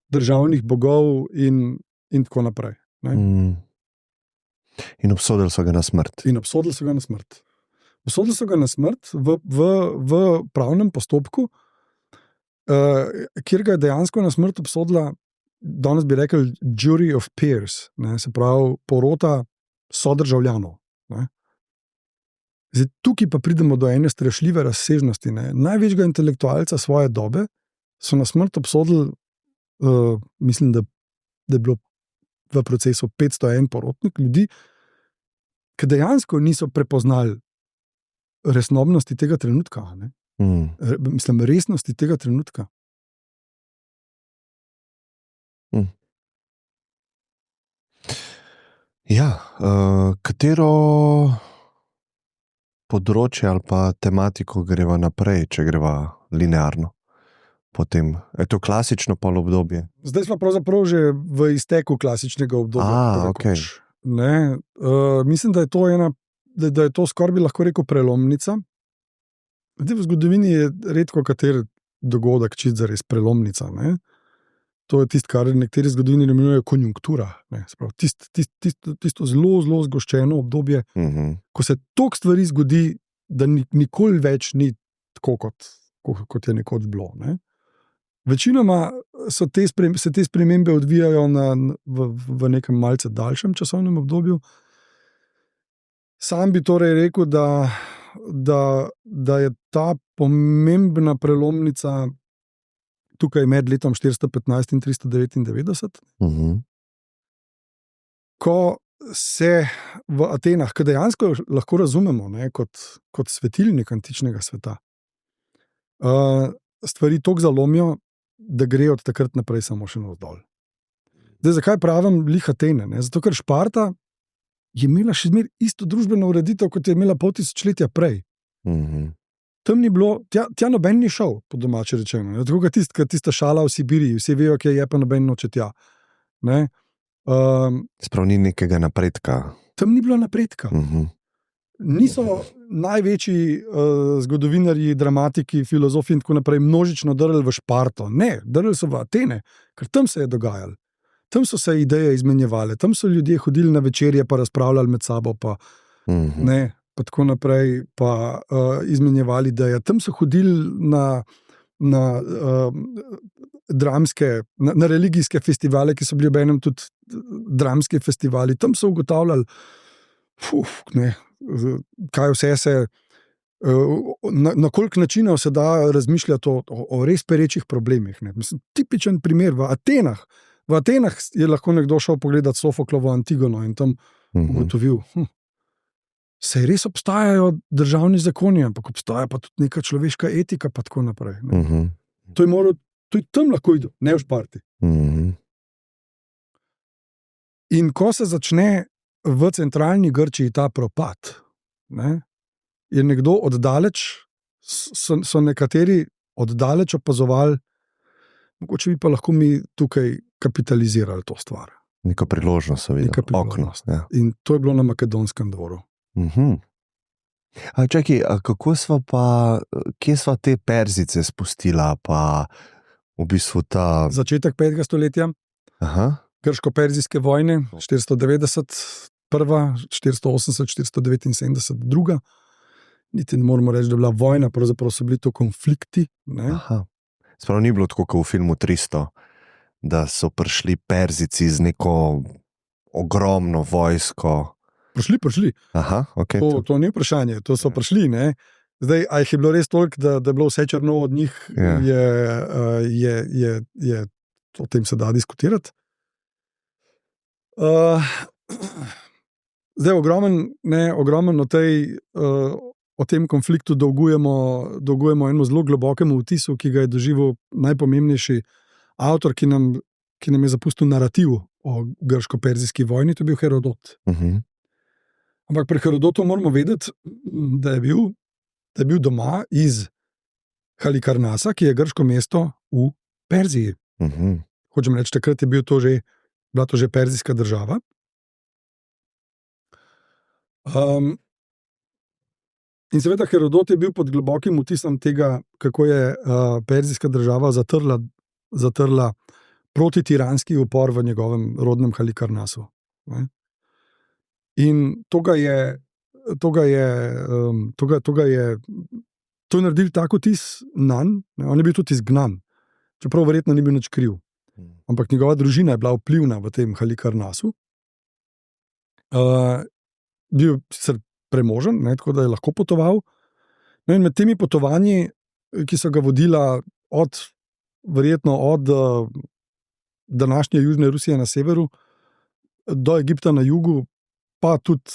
državnih bogov in tako naprej. In obsodili so ga na smrt. Obsodili so ga na smrt v pravnem postopku, kjer ga je dejansko na smrt obsodila, danes bi rekli, jury of peers, se pravi porota sodržavljanov. Zdaj, tukaj pa pridemo do ene strašljive razsežnosti. Največjega intelektualca svoje dobe so na smrt obsodili, mislim, da je bilo v procesu 501 porotnik ljudi, ki dejansko niso prepoznali resnosti tega trenutka. Mislim, resnosti tega trenutka. Ja, katero področje ali pa tematiko greva naprej, če greva linearno? Potem, je to klasično polobdobje? Zdaj smo pravzaprav že v izteku klasičnega obdobja. Okay. Mislim, da je to skoraj bi lahko rekel prelomnica. Zdaj, v zgodovini je redko kater dogodek čist zares prelomnica. To je tisto, kar nekateri zgodovini imenujejo konjunktura. Tisto zelo, zelo zgoščeno obdobje, ko se toliko stvari zgodi, da nikoli več ni tako, kot je nekoč bilo. Večinoma se te spremembe odvijajo v nekem malce daljšem časovnem obdobju. Sam bi torej rekel, da je ta pomembna prelomnica tukaj med letom 415 in 399, ko se v Atenah, ki dejansko lahko razumemo kot svetilnik antičnega sveta, stvari toliko zalomijo, da gre od takrat naprej samo še navzdol. Zdaj, zakaj pravim lih Atene? Zato, ker Šparta je imela še zmeraj isto družbeno ureditev, kot je imela pol tisočletja prej. Tam ni bilo, tja noben ni šel, po domače rečeno. Tako kot tista šala v Sibiriji, vsi vejo, kje je, pa noben noče tja. Sprav ni nekega napredka. Tam ni bilo napredka. Niso največji zgodovinarji, dramatiki, filozofi in tako naprej množično drli v Šparto. Ne, drli so v Atene, ker tam se je dogajalo. Tam so se ideje izmenjevale, tam so ljudje hodili na večerje, pa razpravljali med sabo, pa pa tako naprej, pa izmenjevali ideje. Tam so hodili na dramske, na religijske festivale, ki so bili obenem tudi dramski festivali. Tam so ugotavljali, kaj vse se, na koliko načinov se da razmišljati o res perečih problemih. Mislim, tipičen primer v Atenah. V Atenah je lahko nekdo šel pogledati Sofoklovo Antigono in tam ugotovil, saj res obstajajo državni zakoni, ampak obstaja pa tudi neka človeška etika, pa tako naprej. To je tam lahko ido, ne v Šparti. In ko se začne v centralni Grčiji ta propad, je nekdo oddaleč, so nekateri oddaleč opazovali, mogoče bi pa lahko mi tukaj kapitalizirali to stvar. Neko priložnost so videli, okno. Ja. In to je bilo na Makedonskem dvoru. Čakaj, kje sva te Perzice spustila, pa v bistvu ta... Začetek 5. stoletja, grško-perzijske vojne, 490, prva, 480, 479, druga. Niti ne moramo reči, da je bila vojna, pravzaprav so bili to konflikti. Sprav ni bilo tako, kot v filmu 300, da so prišli Perzijci z neko ogromno vojsko. Prišli. Aha, okay, to ni vprašanje, to so prišli. Ne? Zdaj, a jih je bilo res toliko, da je bilo vse črno od njih, je o tem se da diskutirati. Zdaj, ogromen o tem konfliktu dolgujemo enemu zelo globokemu vtisu, ki ga je doživel najpomembnejši avtor, ki nam je zapustil narativ o grško-perzijski vojni, to je bil Herodot. Ampak pri Herodotu moramo vedeti, da je bil doma iz Halikarnasa, ki je grško mesto v Perziji. Hočem reči, takrat je bila to že perzijska država. In seveda Herodot je bil pod globokim vtisom tega, kako je perzijska država zatrla protitiranski upor v njegovem rodnem Halikarnasu. In to je naredil tako vtis nanj, on je bil tudi izgnan, čeprav verjetno ni bil nič kriv. Ampak njegova družina je bila vplivna v tem Halikarnasu. Bil sicer premožen, tako da je lahko potoval. No, in med temi potovanji, ki so ga vodila verjetno od današnje Južne Rusije na severu do Egipta na jugu, pa tudi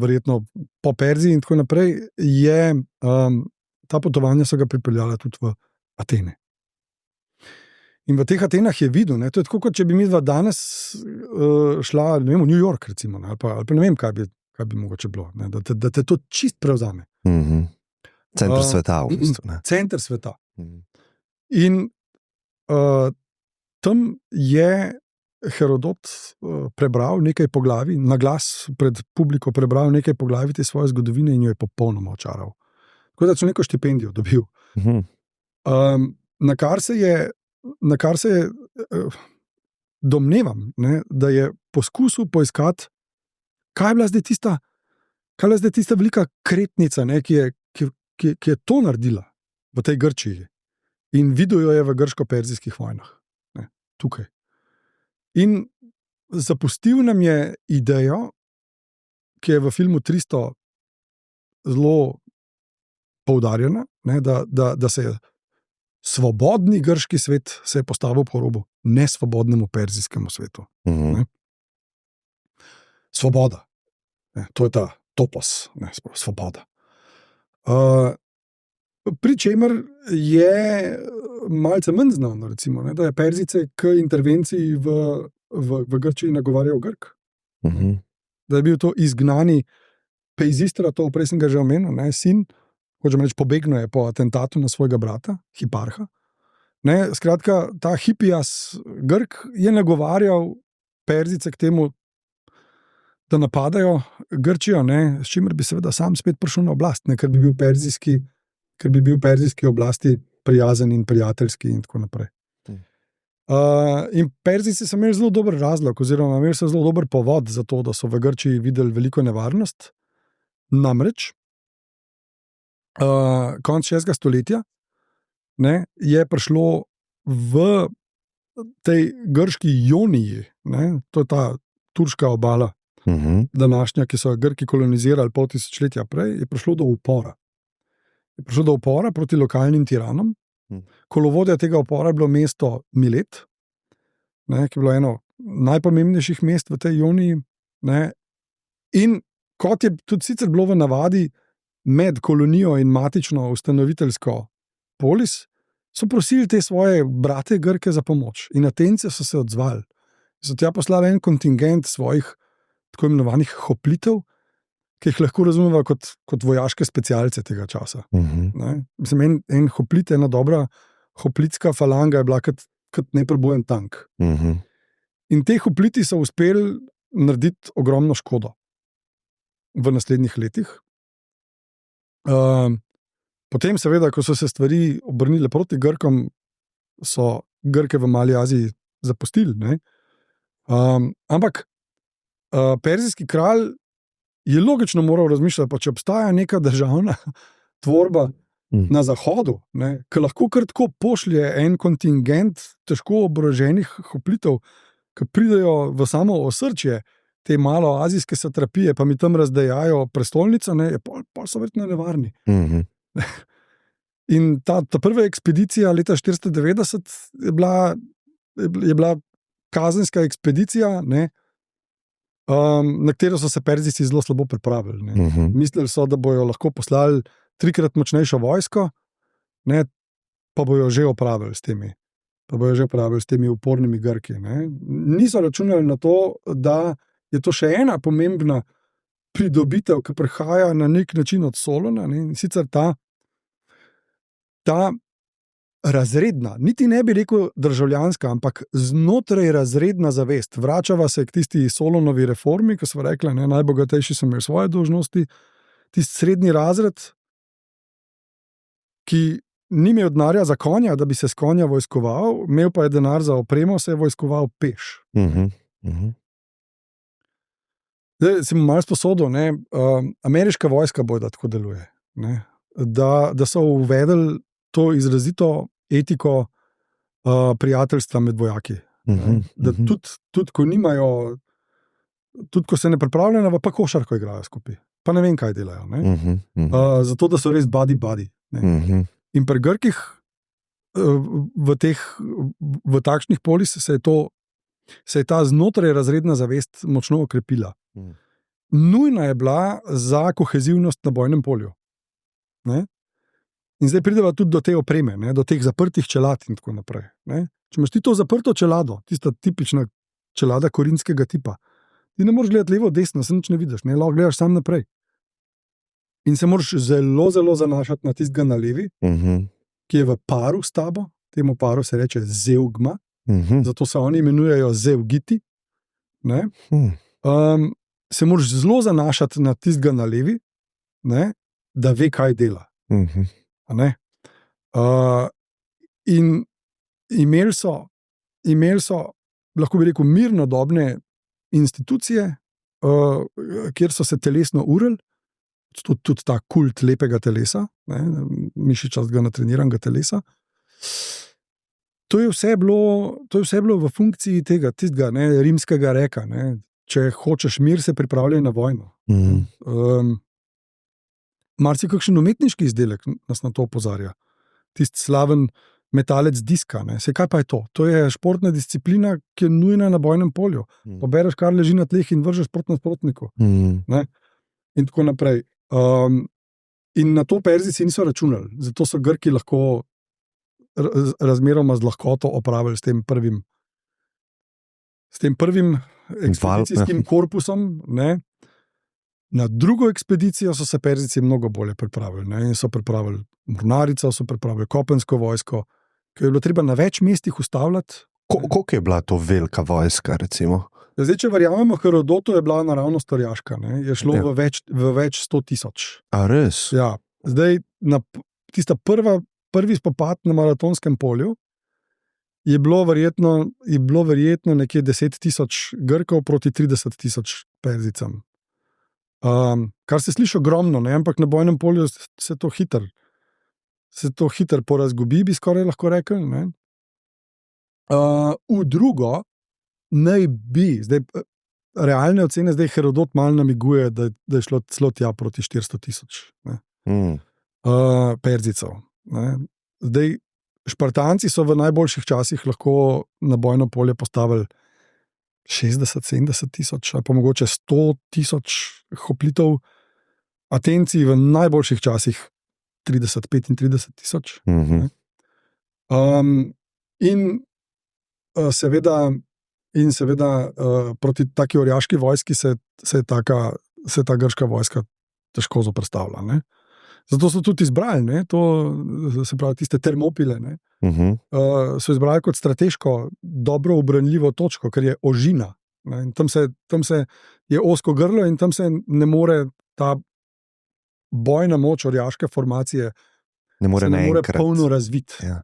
verjetno po Perziji in tako naprej, ta potovanja so ga pripeljala tudi v Atene. In v teh Atenah je videl, to je tako, kot če bi mi danes šla, ne vem, v New York, recimo, ali pa ne vem, kaj bi mogoče bilo, da te to čist prevzame. Center sveta, v bistvu. Center sveta. In tam je Herodot prebral nekaj poglavij, na glas pred publiko prebral nekaj poglavij te svoje zgodovine in jo je popolnoma očaral. Tako da so neko štipendijo dobil. Na kar se je domnevam, da je poskusil poiskati, kaj je bila zdaj tista velika kretnica, ki je to naredila v tej Grčiji. In videl jo je v grško-perzijskih vojnah. Tukaj. In zapustil nam je idejo, ki je v filmu 300 zelo poudarjena, da se je svobodni grški svet se je postavil po robu nesvobodnemu perzijskemu svetu. Svoboda. To je ta topos, svoboda. Pri čemer je malce manj znano, recimo, da je Perzijce k intervenciji v Grčiji nagovarjal Grk. Da je bil to izgnani Peizistra, to prej sem ga že omenil, sin, hočem reči, pobegnil je po atentatu na svojega brata, Hiparha. Skratka, ta Hipijas Grk je nagovarjal Perzijce k temu, da napadajo Grčijo, s čimer bi seveda sam spet prišel na oblast, ker bi bil perzijski oblasti prijazen in prijateljski in tako naprej. In Perzijci so imeli zelo dober razlog, oziroma imeli so zelo dober povod za to, da so v Grčiji videli veliko nevarnost. Namreč, konec 6. stoletja je prišlo v tej grški Joniji, to je ta turška obala, današnja, ki so Grki kolonizirali pol tisočletja prej, je prišlo do upora. Je prišlo do upora proti lokalnim tiranom. Kolovodja tega upora je bilo mesto Milet, ki je bilo eno najpomembnejših mest v tej Joniji. In kot je tudi sicer bilo v navadi med kolonijo in matično ustanoviteljsko polis, so prosili te svoje brate Grke za pomoč. In Atence so se odzvali. So tja poslali en kontingent svojih tako imenovanih hoplitev, ki jih lahko razumeva kot vojaške specialce tega časa. Mislim, en hoplit, ena dobra hoplitska falanga je bila kot neprebojen tank. In te hopliti so uspeli narediti ogromno škodo v naslednjih letih. Potem seveda, ko so se stvari obrnile proti Grkom, so Grke v Mali Aziji zapustili. Ampak perzijski kralj je logično moral razmišljati, pa če obstaja neka državna tvorba, na zahodu, ki lahko kar tako pošlje en kontingent težko oboroženih hoplitev, ki pridejo v samo osrčje te malo azijske satrapije, pa mi tam razdajajo prestolnico, pol so verjetno nevarni. In ta prva ekspedicija leta 490 je bila kazenska ekspedicija, na katero so se Perzijci zelo slabo pripravili. Mislili so, da bojo lahko poslali 3-krat močnejšo vojsko, pa bojo že opravili s temi upornimi Grki. Niso računali na to, da je to še ena pomembna pridobitev, ki prihaja na nek način od Solona, in sicer ta razredna, niti ne bi rekel državljanska, ampak znotraj razredna zavest. Vračava se k tisti Solonovi reformi, ki smo rekli, najbogatejši so imeli svoje dolžnosti, tisti srednji razred, ki ni imel denarja za konja, da bi se s konja vojskoval, imel pa je denar za opremo, se je vojskoval peš. Zdaj si malo sposodil, ameriška vojska bojda tako deluje, da so uvedli to izrazito etiko prijateljstva med vojaki. Da tudi ko nimajo, tudi ko se ne pripravljajo, pa košarko igrajo skupaj. Pa ne vem, kaj delajo. Zato, da so res buddy. In pri Grkih v takšnih polis se je ta znotraj razredna zavest močno okrepila. Nujna je bila za kohezivnost na bojnem polju. In zdaj prideva tudi do te opreme, do teh zaprtih čelad in tako naprej. Če imaš ti to zaprto čelado, tista tipična čelada korinskega tipa, ti ne moreš gledati levo, desno, se nič ne vidiš, lahko gledaš sam naprej. In se moraš zelo, zelo zanašati na tistega na levi, ki je v paru s tabo, temu paru se reče zeugma, zato se oni imenujejo zeugiti. Se moraš zelo zanašati na tistega na levi, da ve, kaj dela. In imeli so, lahko bi rekel, mirnodobne institucije, kjer so se telesno urili, tudi ta kult lepega telesa, mišičastega natreniranega telesa. To je vse bilo v funkciji tistega rimskega reka. Če hočeš mir, se pripravljaj na vojno. Marsikakšen umetniški izdelek nas na to opozarja. Tisti slaven metalec diska. Kaj pa je to? To je športna disciplina, ki je nujna na bojnem polju. Pobereš, kar leži na tleh in vržeš proti nasprotniku. In tako naprej. In na to Perzijci niso računali. Zato so Grki lahko razmeroma z lahkoto opravili s tem prvim ekspedicijskim korpusom. Na drugo ekspedicijo so se Perzijci mnogo bolje pripravili. In so pripravili mornarico, so pripravili kopensko vojsko, ki je bilo treba na več mestih ustavljati. Koliko je bila to velika vojska, recimo? Zdaj, če verjamemo Herodotu, je bila naravno storjaška. Je šlo v več 100,000. A res? Ja. Zdaj, tista prvi spopad na Maratonskem polju je bilo verjetno nekje 10,000 Grkov proti 30,000 Perzicam. Kar se sliši ogromno, ampak na bojnem polju se to hitro porazgubi, bi skoraj lahko rekel. V drugo naj bi, zdaj realne ocene, zdaj Herodot malo namiguje, da je šlo celo tja proti 400,000 Perzicov. Zdaj, Špartanci so v najboljših časih lahko na bojno polje postavili 60-70,000, ali pa mogoče 100,000 hoplitov, Atenci v najboljših časih 30-35,000. In seveda proti taki orjaški vojski se je ta grška vojska težko zoperstavila. Zato so tudi izbrali, se pravi tiste Termopile, so izbrali kot strateško dobro ubranljivo točko, ker je ožina. Tam se je ozko grlo in tam se ne more ta bojna moč orjaške formacije ne more polno razviti. Ja.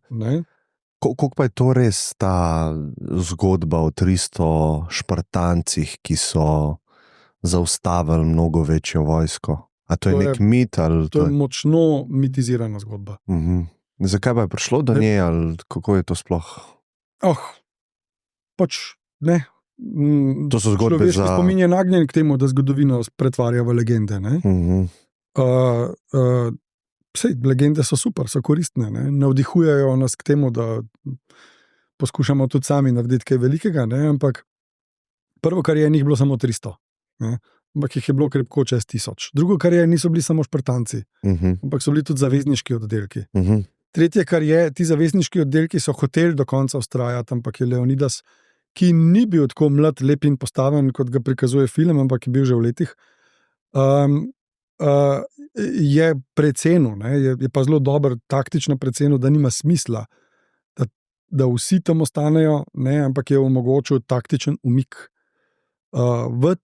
Koliko pa je to res ta zgodba o 300 Špartancih, ki so zaustavili mnogo večjo vojsko? A to je nek mit? Ali to je močno mitizirana zgodba. Zakaj pa je prišlo do nje, ali kako je to sploh? Pač ne. To so zgodbe za... Spomin je nagnjen k temu, da zgodovino pretvarja v legende. Legende so super, so koristne. Ne? Navdihujejo nas k temu, da poskušamo tudi sami narediti kaj velikega, ne? Ampak prvo, kar je, njih bilo samo 300. Ne? Ampak jih je bilo krepko čez 1000. Drugo, kar je, niso bili samo špartanci, ampak so bili tudi zavezniški oddelki. Tretje, kar je, ti zavezniški oddelki so hoteli do konca vztrajati, ampak je Leonidas, ki ni bil tako mlad, lep in postaven, kot ga prikazuje film, ampak je bil že v letih, je precenil, je pa zelo dober taktično precenil, da nima smisla, da vsi tam ostanejo, ne, ampak je omogočil taktičen umik. V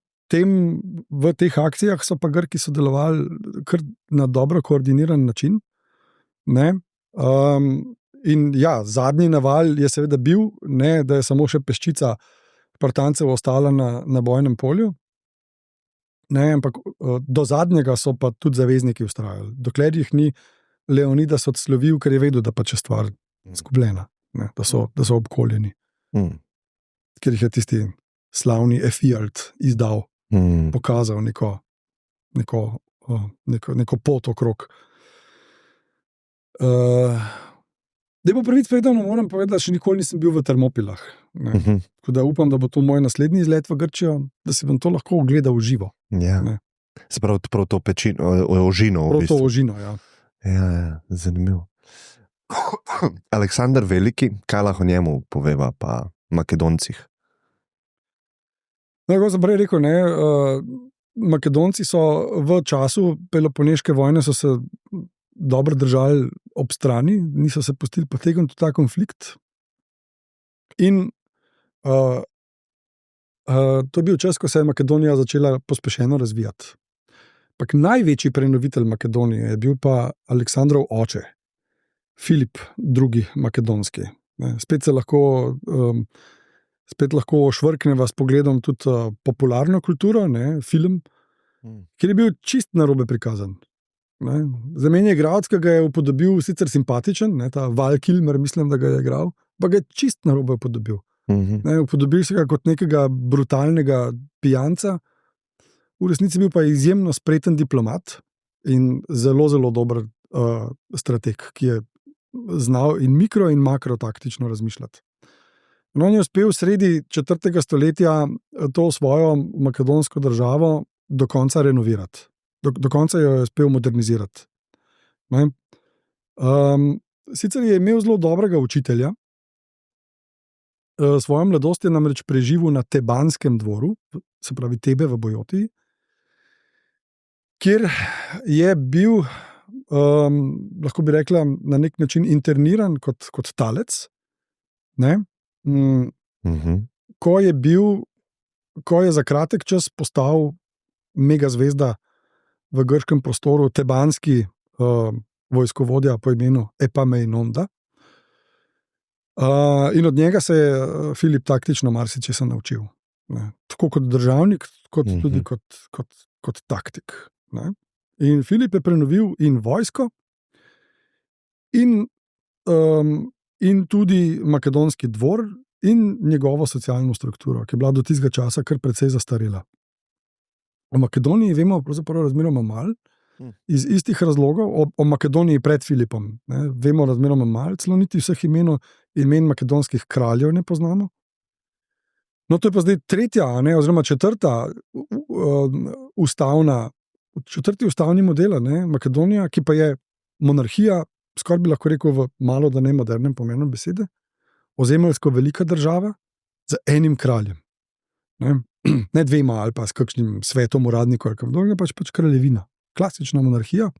teh akcijah so pa Grki sodelovali kar na dobro koordiniran način. Ne? In ja, zadnji naval je seveda bil, ne, da je samo še peščica Spartancev ostala na bojnem polju. Ne, ampak do zadnjega so pa tudi zavezniki vztrajali. Dokler jih ni Leonidas odslovil, ker je vedel, da pa če stvar izgubljena, da so obkoljeni. Ker jih je tisti slavni Efialt izdal, pokazal neko pot okrog. Da bo pravic povedano, moram povedati, da še nikoli nisem bil v Termopilah. Tako da upam, da bo to moj naslednji izlet v Grčijo, da si bom to lahko ogledal v živo. Ja. Se pravi, prav to pečino, ožino. Prav to ožino, ja. Ja, zanimivo. Aleksander Veliki, kaj lahko njemu poveva pa Makedoncih? Kot sem prej rekel, Makedonci so v času Peloponeške vojne so se dobro držali ob strani, niso se pustili potegniti v ta konflikt. In to je bil čas, ko se je Makedonija začela pospešeno razvijati. Pak največji prenovitelj Makedonije je bil pa Aleksandrov oče, Filip II. Makedonski. Spet lahko švrkneva s pogledom tudi popularno kulturo, film, kjer je bil čist narobe prikazan. Za meni je igralec, ki ga je upodobil, sicer simpatičen, ta Val Kilmer, mislim, da ga je igral, pa ga je čist narobe upodobil. Upodobil se ga kot nekega brutalnega pijanca, v resnici bil pa izjemno spreten diplomat in zelo, zelo dober strateg, ki je znal in mikro in makro taktično razmišljati. On je uspel sredi 4. stoletja to svojo makedonsko državo do konca renovirati. Do konca jo je uspel modernizirati. Sicer je imel zelo dobrega učitelja, svojo mladost je namreč preživel na Tebanskem dvoru, se pravi Tebe v Bojotiji, kjer je bil, lahko bi rekla, na nek način interniran kot talec. Ne? Ko je za kratek čas postal mega zvezda v grškem prostoru, tebanski vojskovodja po imenu Epameinonda. In od njega se je Filip taktično marsičesa naučil. Tako kot državnik, kot tudi kot taktik. In Filip je prenovil in vojsko, in tudi makedonski dvor in njegovo socialno strukturo, ki je bila do tistega časa kar precej zastarela. O Makedoniji vemo pravzaprav razmeroma malo, iz istih razlogov, o Makedoniji pred Filipom. Vemo razmeroma malo, celo niti vseh imen makedonskih kraljev ne poznamo. No, to je pa zdaj tretja, oziroma četrti ustavni model, Makedonija, ki pa je monarhija, skoraj bi lahko rekel v malo da ne modernem pomenu besede, ozemeljsko velika država z enim kraljem. Ne dvema ali pa s kakšnim svetom uradnikom, pač kraljevina. Klasična monarhija.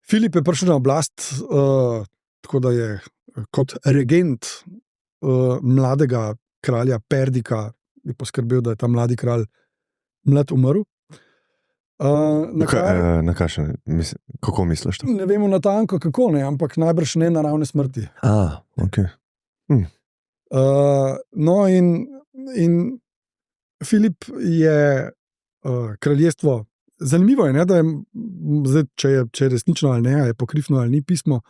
Filip je prišel na oblast, tako da je kot regent mladega kralja Perdika je poskrbel, da je ta mladi kralj mlad umrl. Kako misliš to? Ne vemo natanko kako, ampak najbrž ne naravne smrti. Okay. No in Filip je kraljestvo. Zanimivo je, ne, da je, zdaj, če je resnično ali ne, je pokrifno ali ni pismo.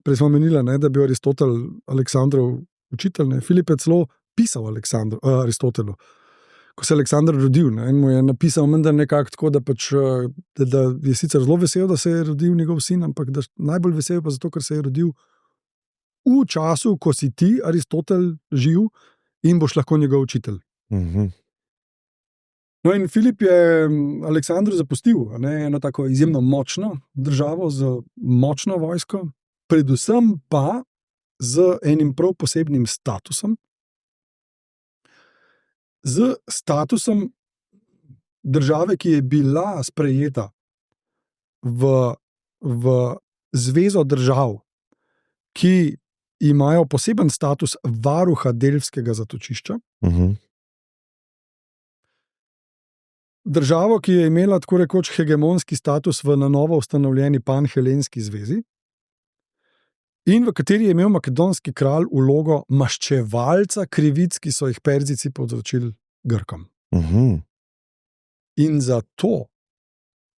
Prej smo menili, da bi Aristotel Aleksandrov učitelj, ne, Filip je celo pisal Aristotelu. Ko se je Aleksandr rodil, ne, in mu je napisal menda nekako tako, da je sicer zelo vesel, da se je rodil njegov sin, ampak da najbolj vesel pa zato, ker se je rodil v času, ko si ti, Aristotel, živ in boš lahko njegov učitelj. No, in Filip je Aleksandru zapustil eno tako izjemno močno državo z močno vojsko, predvsem pa z enim prav posebnim statusom, z statusom države, ki je bila sprejeta v zvezo držav, ki imajo poseben status varuha Delfskega zatočišča. Državo, ki je imela tako rekoč hegemonski status v na novo ustanovljeni panhelenski zvezi in v kateri je imel makedonski kralj vlogo maščevalca krivic, ki so jih Perzijci povzročili Grkom. In zato,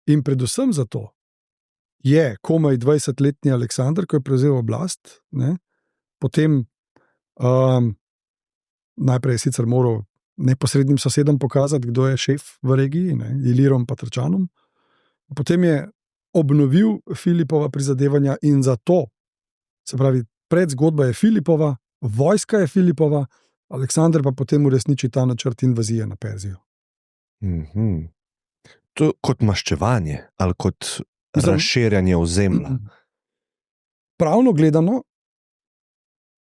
in predvsem zato, je komaj 20-letni Aleksander, ko je prevzel oblast, potem najprej je sicer moral neposrednim sosedom pokazati, kdo je šef v regiji, Ilirom pa Trčanom. Potem je obnovil Filipova prizadevanja in zato, se pravi, predzgodba je Filipova, vojska je Filipova, Aleksander pa potem uresniči ta načrt invazije na Perzijo. To kot maščevanje ali kot razširjanje ozemlja? Pravno gledano,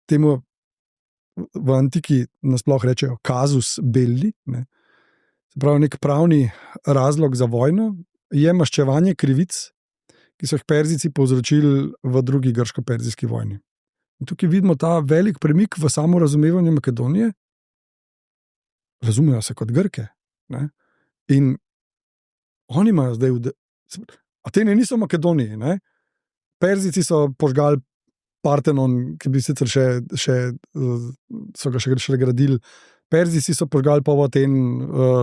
temu v antiki nasploh rečejo casus belli, se pravi nek pravni razlog za vojno, je maščevanje krivic, ki so jih Perzijci povzročili v drugi grško-perzijski vojni. In tukaj vidimo ta velik premik v samo razumevanju Makedonije. Razumejo se kot Grke. In oni imajo zdaj Atene niso v Makedoniji. Perzijci so požgali Partenon, ki bi sicer so ga še gradili. Perzijci so požgali pa v Aten,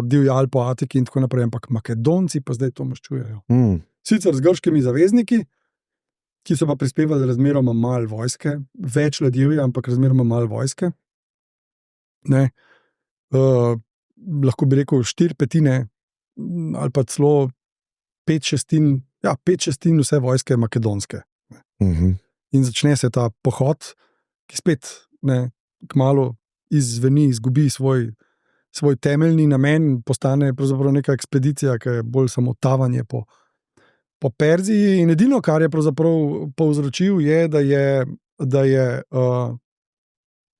divjali po Atiki in tako naprej, ampak Makedonci pa zdaj to maščujejo. Sicer z grškimi zavezniki, ki so pa prispevali razmeroma malo vojske, več ladjevja, ampak razmeroma malo vojske. Lahko bi rekel 4/5 ali pa celo 5/6 vse vojske makedonske. In začne se ta pohod, ki spet kmalu izzveni, izgubi svoj temeljni namen, postane pravzaprav neka ekspedicija, ki je bolj samo tavanje po Perziji. In edino, kar je pravzaprav povzročil, je, da je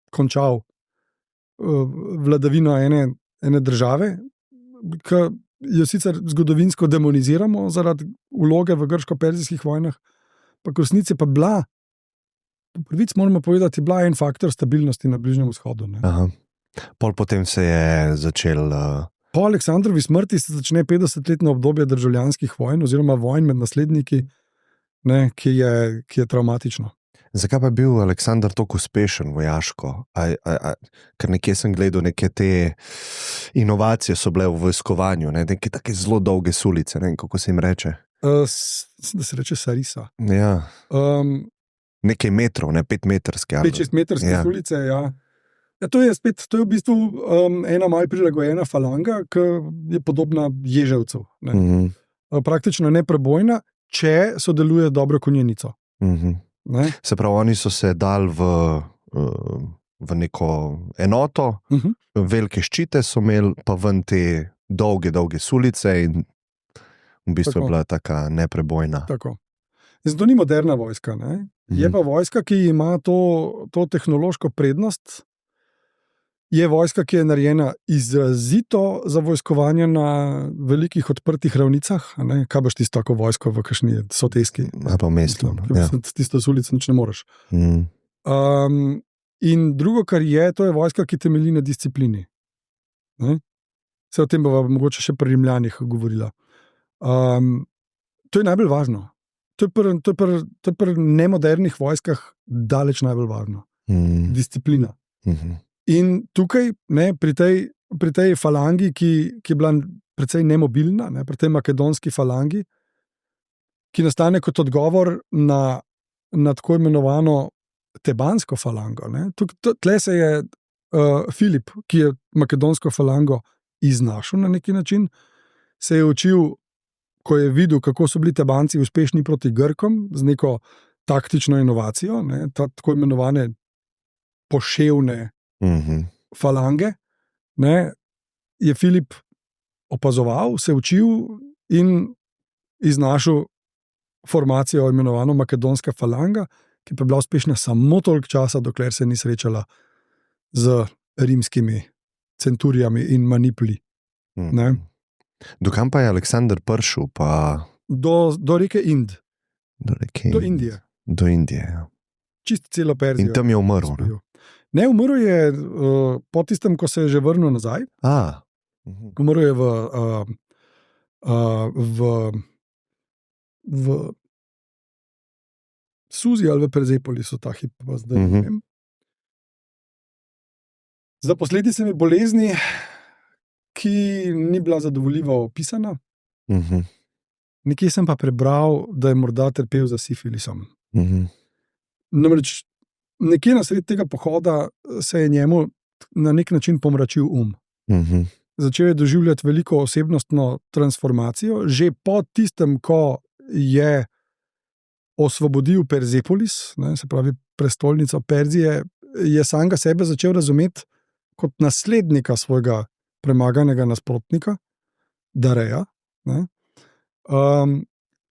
končal vladavino ene države, ki jo sicer zgodovinsko demoniziramo zaradi vloge v grško-perzijskih vojnah, pa v resnici pa bila, prvič moramo povedati, bila en faktor stabilnosti na Bližnjem vzhodu. Potem se je začel... Po Aleksandrovi smrti se začne 50-letno obdobje državljanskih vojn oziroma vojn med nasledniki, ki je traumatično. Zakaj pa je bil Aleksander tako uspešen vojaško? Ker nekje sem gledal, neke te inovacije so bile v vojskovanju, neke take zelo dolge sulice, kako se jim reče? Da se reče sarisa. Ja. Nekaj metrov, 5-metrske. 5-6-metrske sulice, ja. Ja, to je v bistvu ena malo prilagojena falanga, ki je podobna ježevcev. Praktično neprebojna, če sodeluje dobro konjenico. Se pravi, oni so se dali v neko enoto, velike ščite so imeli, pa ven te dolge sulice in v bistvu je bila taka neprebojna. Tako. Zato ni moderna vojska. Je pa vojska, ki ima to tehnološko prednost. Je vojska, ki je narejena izrazito za vojskovanje na velikih odprtih ravnicah. Kaj boš tisto tako vojsko v kakšni soteski? Ali pa v mestu. Tisto z ulice nič ne moreš. In drugo, kar je, to je vojska, ki temelji na disciplini. Se o tem bova mogoče še pri Rimljanih govorila. To je najbolj važno. To je pri nemodernih vojskah daleč najbolj važno. Disciplina. In tukaj, pri tej falangi, ki je bila precej nemobilna, ne, pri tej makedonski falangi, ki nastane kot odgovor na tako imenovano tebansko falango. Tle se je Filip, ki je makedonsko falango iznašel na neki način, se je učil, ko je videl, kako so bili Tebanci uspešni proti Grkom z neko taktično inovacijo, ne, tako imenovane poševne falange, ne, je Filip opazoval, se učil in iznašel formacijo imenovano makedonska falanga, ki pa je bila uspešna samo toliko časa, dokler se ni srečala z rimskimi centurijami in manipuli. Dokam pa je Aleksander prišel? Do reke Ind. Do Indije. Do Indije, ja. Čist celo Perzijo. In tam je umrl. Ne, umrl je po tistem, ko se je že vrnil nazaj. Umrl je v Suzi ali v Perzepolisu, ta hip pa zdaj ne vem. Za posledicami bolezni, ki ni bila zadovoljivo opisana. Nekje sem pa prebral, da je morda trpel za sifilisom. Namreč nekje na sredi tega pohoda se je njemu na nek način pomračil Začel je doživljati veliko osebnostno transformacijo, že po tistem, ko je osvobodil Perzepolis, se pravi prestolnico Perzije, je samega sebe začel razumeti kot naslednika svojega premaganega nasprotnika, Dareja.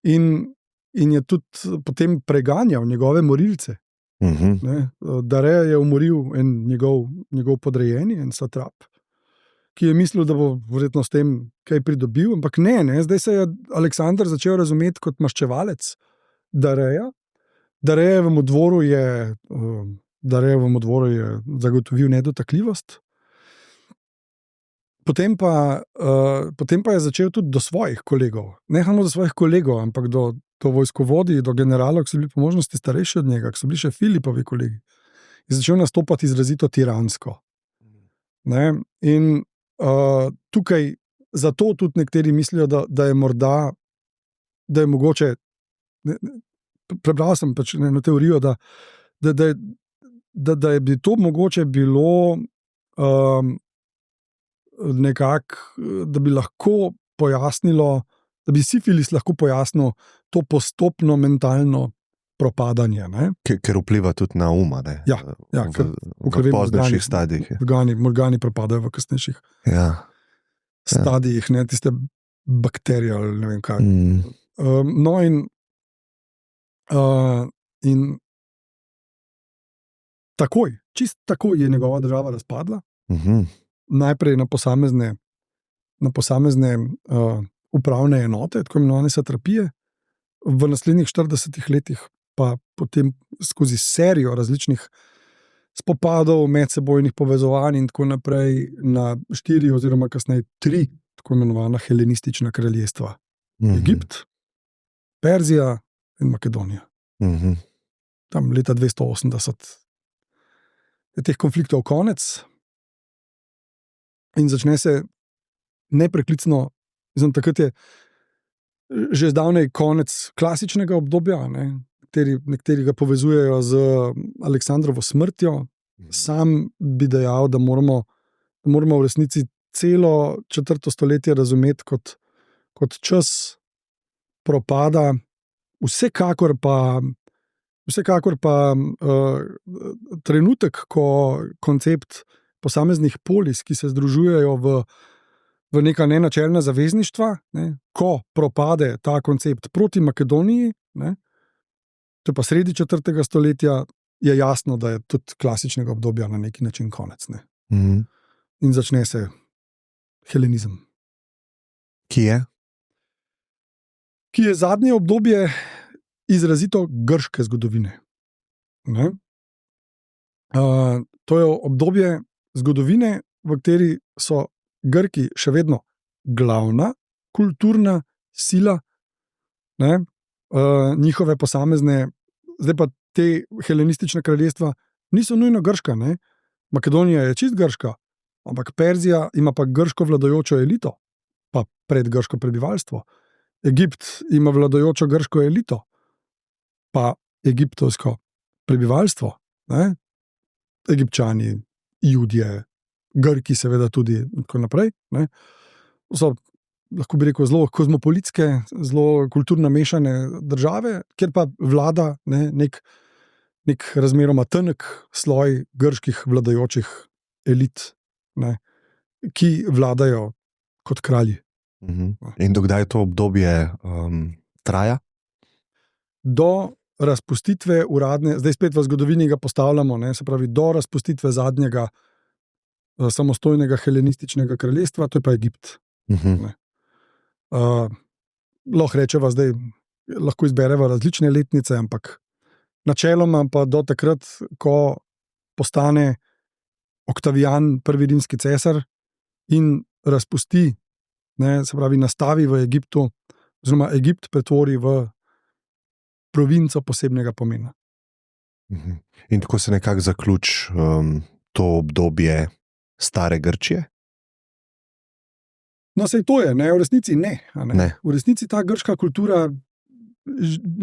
In je tudi potem preganjal njegove morilce. Dareja je umoril en njegov podrejeni, en satrap, ki je mislil, da bo verjetno s tem kaj pridobil, ampak ne. Zdaj se je Aleksander začel razumeti kot maščevalec Dareja. Darejevemu dvoru je zagotovil nedotakljivost. Potem pa je začel tudi do svojih kolegov, ne samo do svojih kolegov, ampak do vojskovodij, do generalov, ki so bili po možnosti starejši od njega, ki so bili še Filipovi kolegi. Je začel nastopati izrazito tiransko. In tukaj zato tudi nekateri mislijo, da je morda, da je mogoče, prebral sem pač eno teorijo, da bi to mogoče bilo nekako, da bi lahko pojasnilo, da bi sifilis lahko pojasnil to postopno mentalno propadanje. Ker vpliva tudi na uma, ne? Ja, v poznejših stadijih. Morgani propadajo v kasnejših stadijih, ne, tiste bakterije ali ne vem kaj. No in čist takoj je njegova država razpadla. Najprej na posamezne upravne enote, tako imenovane satrapije, v naslednjih 40 letih pa potem skozi serijo različnih spopadov, medsebojnih povezovanj in tako naprej na 4 oziroma kasneje 3 tako imenovana helenistična kraljestva. Egipt, Perzija in Makedonija. Tam leta 280 je teh konfliktov konec in začne se nepreklicno, takrat je že zdavnej konec klasičnega obdobja, nekateri ga povezujejo z Aleksandrovo smrtjo. Sam bi dejal, da moramo v resnici celo 4. stoletje razumeti kot čas propada, vsekakor pa trenutek, ko koncept posameznih polis, ki se združujejo v neka nenačelna zavezništva, ko propade ta koncept proti Makedoniji, to je pa sredi 4. stoletja, je jasno, da je tudi klasičnega obdobja na neki način konec. In začne se helenizem. Ki je zadnje obdobje izrazito grške zgodovine. To je obdobje zgodovine, v kateri so Grki še vedno glavna kulturna sila, njihove posamezne, zdaj pa te helenistične kraljestva niso nujno grška. Makedonija je čist grška, ampak Perzija ima pa grško vladajočo elito. pa predgrško prebivalstvo. Egipt ima vladajočo grško elito, pa egiptovsko prebivalstvo. Ne? Egipčani, Judje, Grki, seveda tudi in tako naprej. Ne? So, lahko bi rekel, zelo kozmopolitske, zelo kulturno mešane države, kjer pa vlada nek razmeroma tenek sloj grških vladajočih elit, ne? Ki vladajo kot kralji. In dokdaj to obdobje traja? Do razpustitve uradne, zdaj spet v zgodovini ga postavljamo, ne, se pravi, do razpustitve zadnjega samostojnega helenističnega kraljestva, to je pa Egipt. Lahko rečeva zdaj, lahko izbereva različne letnice, ampak načeloma pa do takrat, ko postane Oktavijan prvi rimski cesar in razpusti, ne, se pravi, nastavi v Egiptu, oziroma Egipt pretvori v provinco posebnega pomena. In tako se nekako zaključi to obdobje stare Grčije? No, sej to je, ne, v resnici ne. V resnici ta grška kultura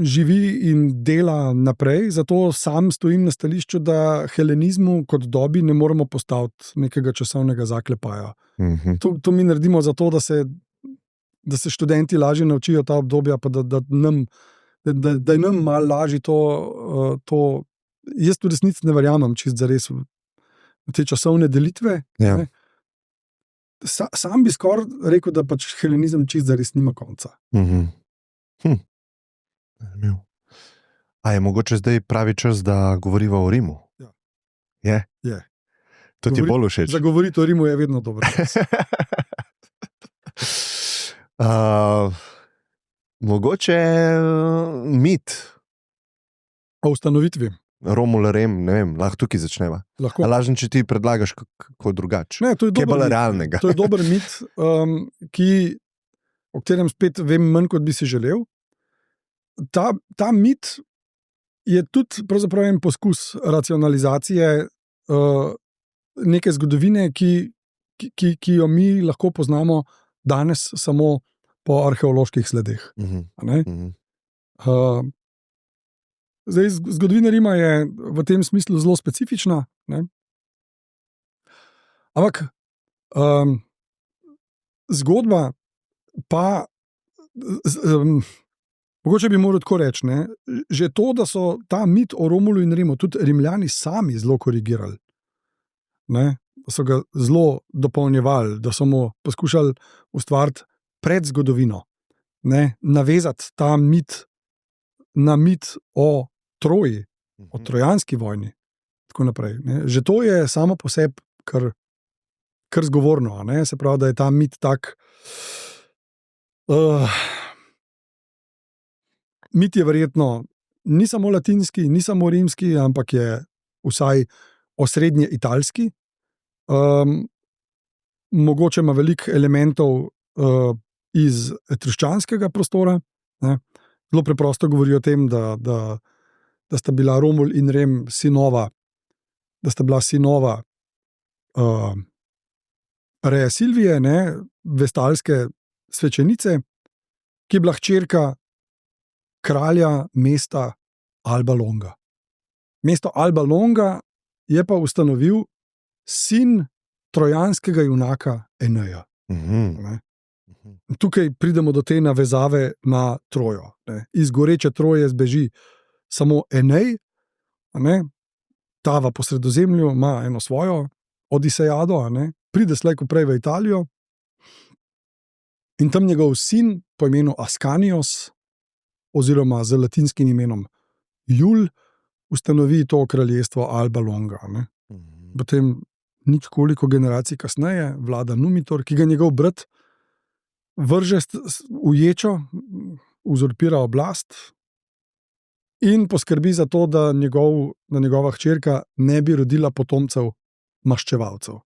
živi in dela naprej, zato sam stojim na stališču, da helenizmu kot dobi ne moremo postaviti nekega časovnega zaklepaja. To mi naredimo zato, da se študenti lažje naučijo ta obdobja, pa da je nam malo lažje to. Jaz v resnici ne verjamem čisto zares v te časovne delitve. Ja. Sam bi skoraj rekel, da pač helenizem čisto zares nima konca. A je mogoče zdaj pravi čas, da govoriva o Rimu? Ja. Je? To ti bolj všeč? Za govoriti o Rimu je vedno dobro. Mogoče mit o ustanovitvi. Romul, Rem, ne vem, lahko tukaj začneva. Lahko. Lažen, če ti predlagaš kako drugače. Ne, to je dober mit. Realnega. To je dober mit, o katerem spet vem manj, kot bi si želel. Ta mit je tudi pravzaprav en poskus racionalizacije neke zgodovine, ki jo mi lahko poznamo danes samo po arheoloških sledeh. Zdaj, zgodovina Rima je v tem smislu zelo specifična, ne? Ampak zgodba pa mogoče bi moral tako reči, ne? Že to, da so ta mit o Romulu in Rimu tudi Rimljani sami zelo korigirali, ne? Da so ga zelo dopolnjevali, da so mu poskušali ustvariti predzgodovino, ne? Navezati ta mit na mit o Troji, o trojanski vojni, tako naprej. Ne? Že to je samo po sebi kar zgovorno, ne? Se pravi, da je ta mit tak. Mit je verjetno ni samo latinski, ni samo rimski, ampak je vsaj osrednje italski. Mogoče ima veliko elementov iz etruščanskega prostora. Ne? Zelo preprosto govori o tem, da sta bila Romul in Rem sinova, da sta bila sinova Rea Silvije, ne, vestalske svečenice, ki je bila hčerka kralja mesta Alba Longa. Mesto Alba Longa je pa ustanovil sin trojanskega junaka Eneja. Tukaj pridemo do te navezave na Trojo. Ne. Iz goreče Troje zbeži samo Enej, ne. Tava po Sredozemlju, ima eno svojo odisejado, ne. Pride slej ko prej v Italijo in tam njegov sin po imenu Ascanius, oziroma z latinskim imenom Jul, ustanovi to kraljestvo Alba Longa. Ne. Potem nič koliko generacij kasneje vlada Numitor, ki ga njegov brat vrže v ječo, uzurpira oblast in poskrbi za to, da njegova hčerka ne bi rodila potomcev maščevalcev.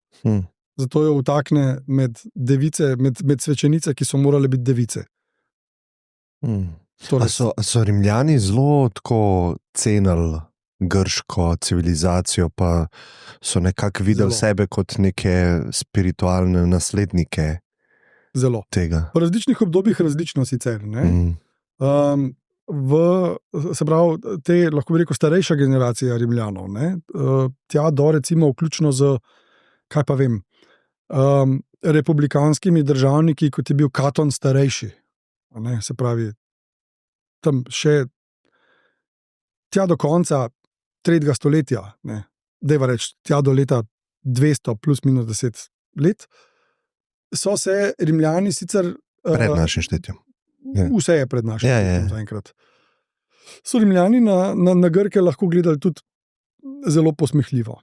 Zato jo vtakne med device, med svečenice, ki so morale biti device. Torej, so Rimljani zelo tako cenili grško civilizacijo, pa so nekako videli sebe kot neke spiritualne naslednike Zelo. tega. V različnih obdobjih različno sicer. Mm. Se pravi, lahko bi rekel, starejša generacija Rimljanov, tja do recimo vključno z, kaj pa vem, republikanskimi državniki, kot je bil Katon starejši. Se pravi, tam še tja do konca 3. stoletja, dajva reči, tja do leta 200 plus minus 10 let, so se Rimljani sicer Pred našim štetjem. Vse je pred našim štetjem zaenkrat. So Rimljani na Grke lahko gledali tudi zelo posmehljivo.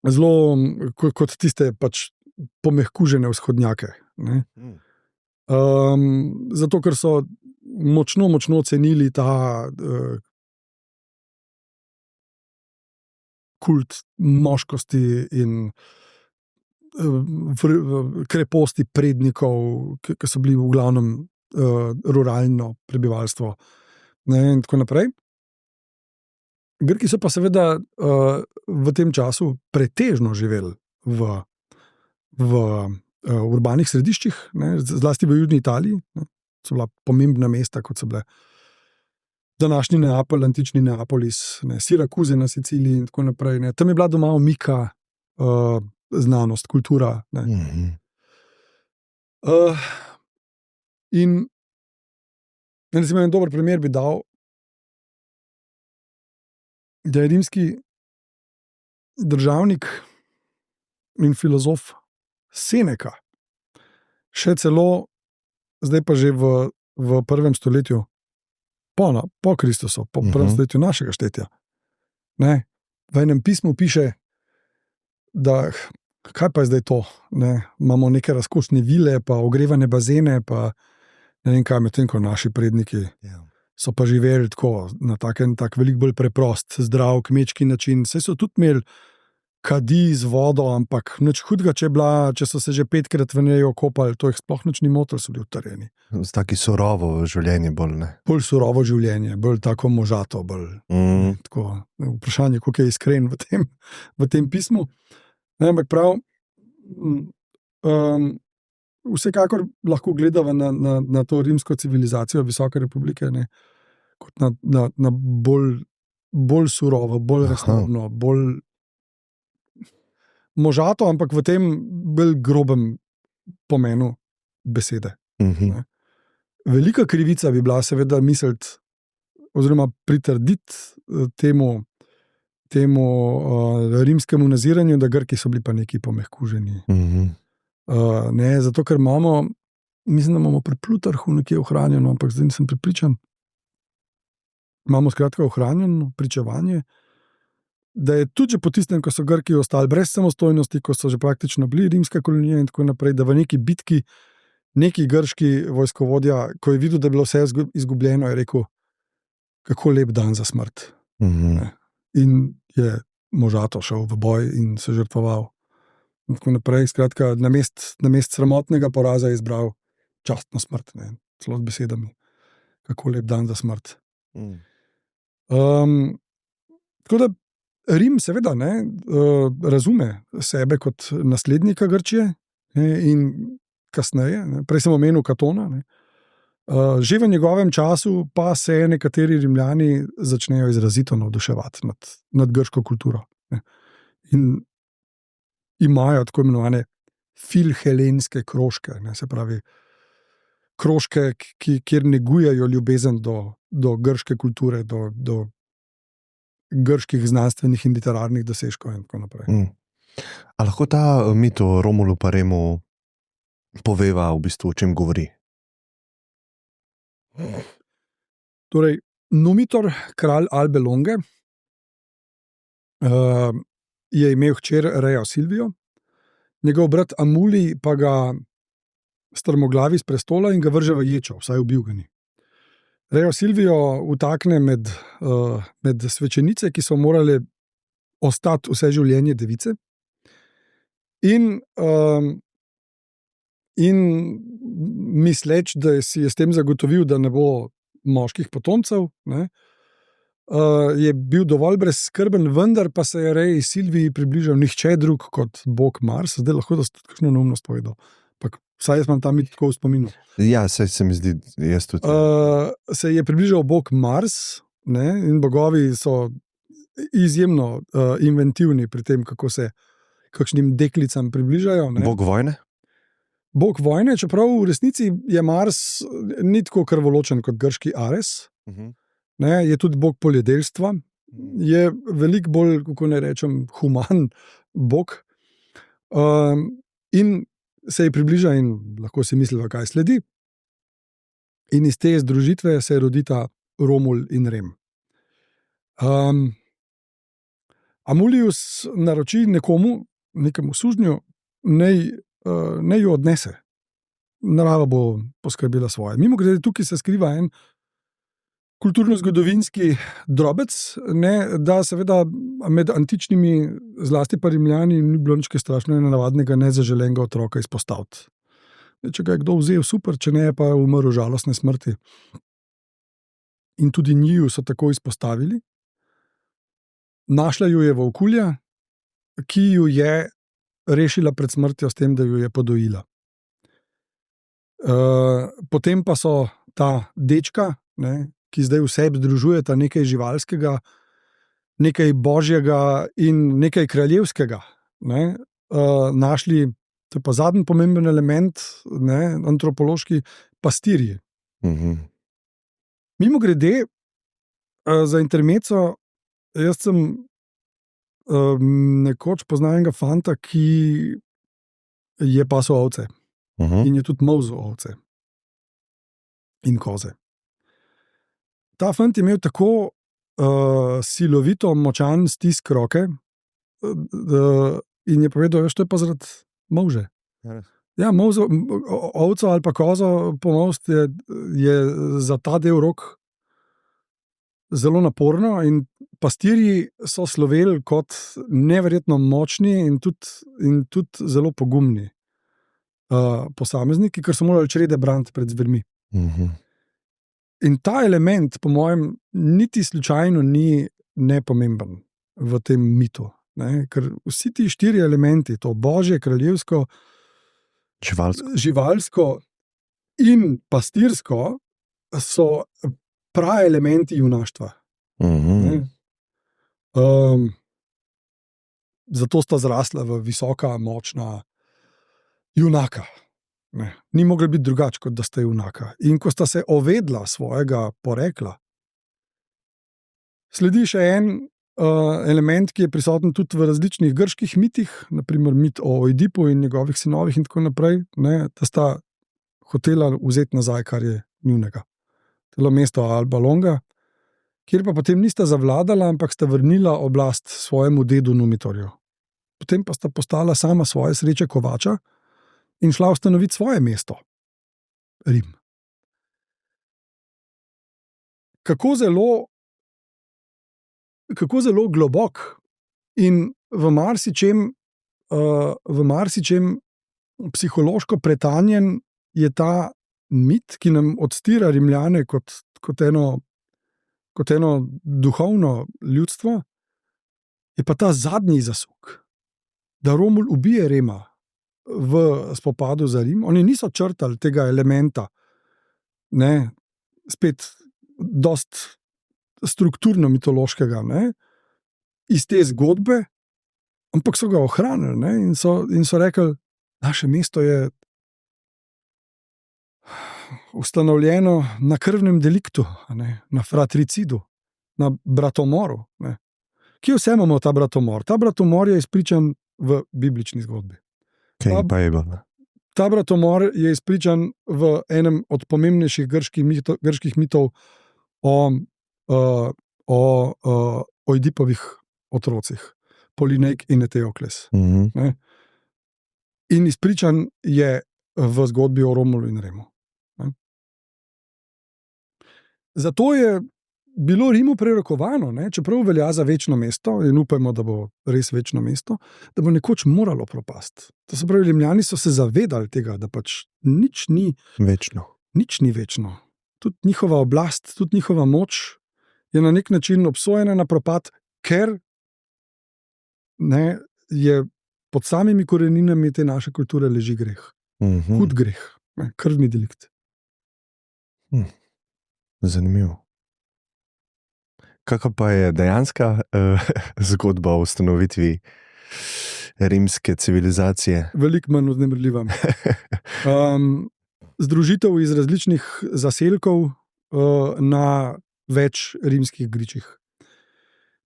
Zelo kot tiste pač pomehkužene vzhodnjake. Zato, ker so močno cenili ta kult moškosti in kreposti prednikov, ki so bili v glavnem ruralno prebivalstvo. In tako naprej. Grki so pa seveda v tem času pretežno živeli v urbanih središčih, zlasti v južni Italiji. So bila pomembna mesta, kot so bile današnji Neapolj, antični Neapolis, Sirakuze na Siciliji in tako naprej. Tam je bila doma omika znanost, kultura. In recimo en dober primer bi dal, da je rimski državnik in filozof Seneca še celo, zdaj pa že v 1. stoletju po Kristusu, po 1. stoletju našega štetja, v enem pismu piše, da kaj pa je zdaj to, imamo neke razkošne vile, pa ogrevane bazene, pa ne vem kaj, medtem ko naši predniki so pa živeli tako, na tak veliko bolj preprost, zdrav, kmečki način. Saj so tudi imeli kadi z vodo, ampak nič hudega, če so se že 5-krat v njej okopali, to jih sploh nič ni motilo, so bili utrjeni. Taki surovo življenje bolj, ne? Bolj surovo življenje, bolj tako možato, bolj tako. Vprašanje, koliko je iskren v tem pismu. Ampak prav, vsekakor lahko gledamo na to rimsko civilizacijo Visoke republike, kot na bolj surovo, bolj resno, bolj možato, ampak v tem bolj grobem pomenu besede. Velika krivica bi bila seveda misliti oziroma pritrditi temu rimskemu naziranju, da Grki so bili pa neki pomehkuženi. Zato, ker mislim, da imamo pri Plutarhu nekje ohranjeno, ampak zdaj nisem prepričan. Imamo skratka ohranjeno pričevanje, da je tudi po tistem, ko so Grki ostali brez samostojnosti, ko so že praktično bili rimska kolonija in tako naprej, da v neki bitki neki grški vojskovodja, ko je videl, da je bilo vse izgubljeno, je rekel, kako lep dan za smrt. In je možato šel v boj in se žrtvoval. In tako naprej, skratka, namest sramotnega poraza je izbral častno smrt, celo z besedami. Kako lep dan za smrt. Tako da Rim seveda razume sebe kot naslednika Grčije in kasneje, prej sem omenil Katona, že v njegovem času pa se nekateri Rimljani začnejo izrazito navduševati nad grško kulturo. In imajo tako imenovane filhelenske krožke, se pravi krožke, kjer negujejo ljubezen do grške kulture, do grških znanstvenih in literarnih dosežkov in tako naprej. A lahko ta mit o Romulu pa Remu poveva v bistvu, o čem govori? Torej, Numitor, kralj Albe Longe, je imel hčer Rejo Silvijo, njegov brat Amuli pa ga strmoglavi s prestola in ga vrže v ječo, vsaj ubil ga ni. Rejo Silvijo vtakne med svečenice, ki so morale ostati vse življenje device, in misleč, da si je s tem zagotovil, da ne bo moških potomcev, je bil dovolj brezskrben, vendar pa se je Reji Silviji približal nihče drug kot bog Mars. Zdaj lahko da ste kakšno neumnost povedal. Vsaj jaz imam tam tako v spominu. Ja, se mi zdi, jaz tudi. Se je približal bog Mars, ne, in bogovi so izjemno inventivni pri tem, kako se kakšnim deklicam približajo. Ne. Bog vojne? Bog vojne, čeprav v resnici je Mars ni tako krvoločen kot grški Ares, ne, je tudi bog poljedelstva, je veliko bolj, kako ne rečem, human bog. In se je približal in lahko si mislil, kaj sledi. In iz te združitve se rodita Romul in Rem. Amulius naroči nekemu sužnju, naj jo odnese. Narava bo poskrbela svoje. Mimogrede, tukaj se skriva en kulturno-zgodovinski drobec, ne, da seveda med antičnimi, zlasti pa Rimljani, ni bilo nič strašno nenavadnega, nezaželenega otroka izpostaviti. Če ga je kdo vzel, super, če ne, pa je umrl žalostne smrti. In tudi njiju so tako izpostavili. Našla ju je volkulja, ki ju je rešila pred smrtjo s tem, da ju je podojila. Potem pa so ta dečka, ne, ki zdaj v sebi združujeta nekaj živalskega, nekaj božjega in nekaj kraljevskega, ne, našli, to je pa zadnji pomemben element, ne, antropološki, pastirji. Mimogrede, za intermezzo, jaz sem nekoč poznal enega fanta, ki je pasel ovce. In je tudi molzel ovce. In koze. Ta fant je imel tako silovito močan stisk roke in je povedal, veš, to je pa zaradi molže. Ja, ovco ali pa kozo pomolst je za ta del rok zelo naporno in pastirji so sloveli kot neverjetno močni in tudi zelo pogumni posamezniki, ker so morali črede braniti pred zvermi. In ta element, po mojem, niti slučajno ni nepomemben v tem mitu. Ne? Ker vsi ti 4 elementi, to božje, kraljevsko, živalsko in pastirsko, so pravi elementi junaštva. Zato sta zrasla v visoka, močna junaka. Ne. Ni moglo biti drugače, kot da sta junaka. In ko sta se ovedla svojega porekla, sledi še en element, ki je prisoten tudi v različnih grških mitih, naprimer mit o Oidipu in njegovih sinovih in tako naprej, ne, da sta hotela vzeti nazaj, kar je njunega. Telo mesto Alba Longa, kjer pa potem nista zavladala, ampak sta vrnila oblast svojemu dedu Numitorju. Potem pa sta postala sama svoje sreče kovača in šla ustanoviti svoje mesto, Rim. Kako zelo globok in v marsičem psihološko pretanjen je ta mit, ki nam odstira Rimljane kot eno duhovno ljudstvo, je pa ta zadnji zasuk, da Romul ubije Rema v spopadu za Rim. Oni niso črtali tega elementa, ne, spet dost strukturno mitološkega, ne, iz te zgodbe, ampak so ga ohranili, ne, in so rekli, naše mesto je ustanovljeno na krvnem deliktu, ne, na fratricidu, na bratomoru. Ne. Kje vse imamo ta bratomor? Ta bratomor je izpričan v biblični zgodbi. Ta bratomor je izpričan v enem od pomembnejših grških mitov o Oidipovih otrocih, Polinek in Eteokles. In izpričan je v zgodbi o Romulu in Remu. Zato je bilo Rimu prerokovano, ne, čeprav velja za večno mesto in upajmo, da bo res večno mesto, da bo nekoč moralo propasti. To se pravi, Rimljani so se zavedali tega, da pač nič ni večno. Nič ni večno. Tudi njihova oblast, tudi njihova moč je na nek način obsojena na propad, ker je pod samimi koreninami te naše kulture leži greh. Hud greh, krvni delikt. Zanimivo. Kakva pa je dejanska zgodba o ustanovitvi rimske civilizacije? Veliko manj vznemirljiva. Združitev iz različnih zaselkov na več rimskih gričih,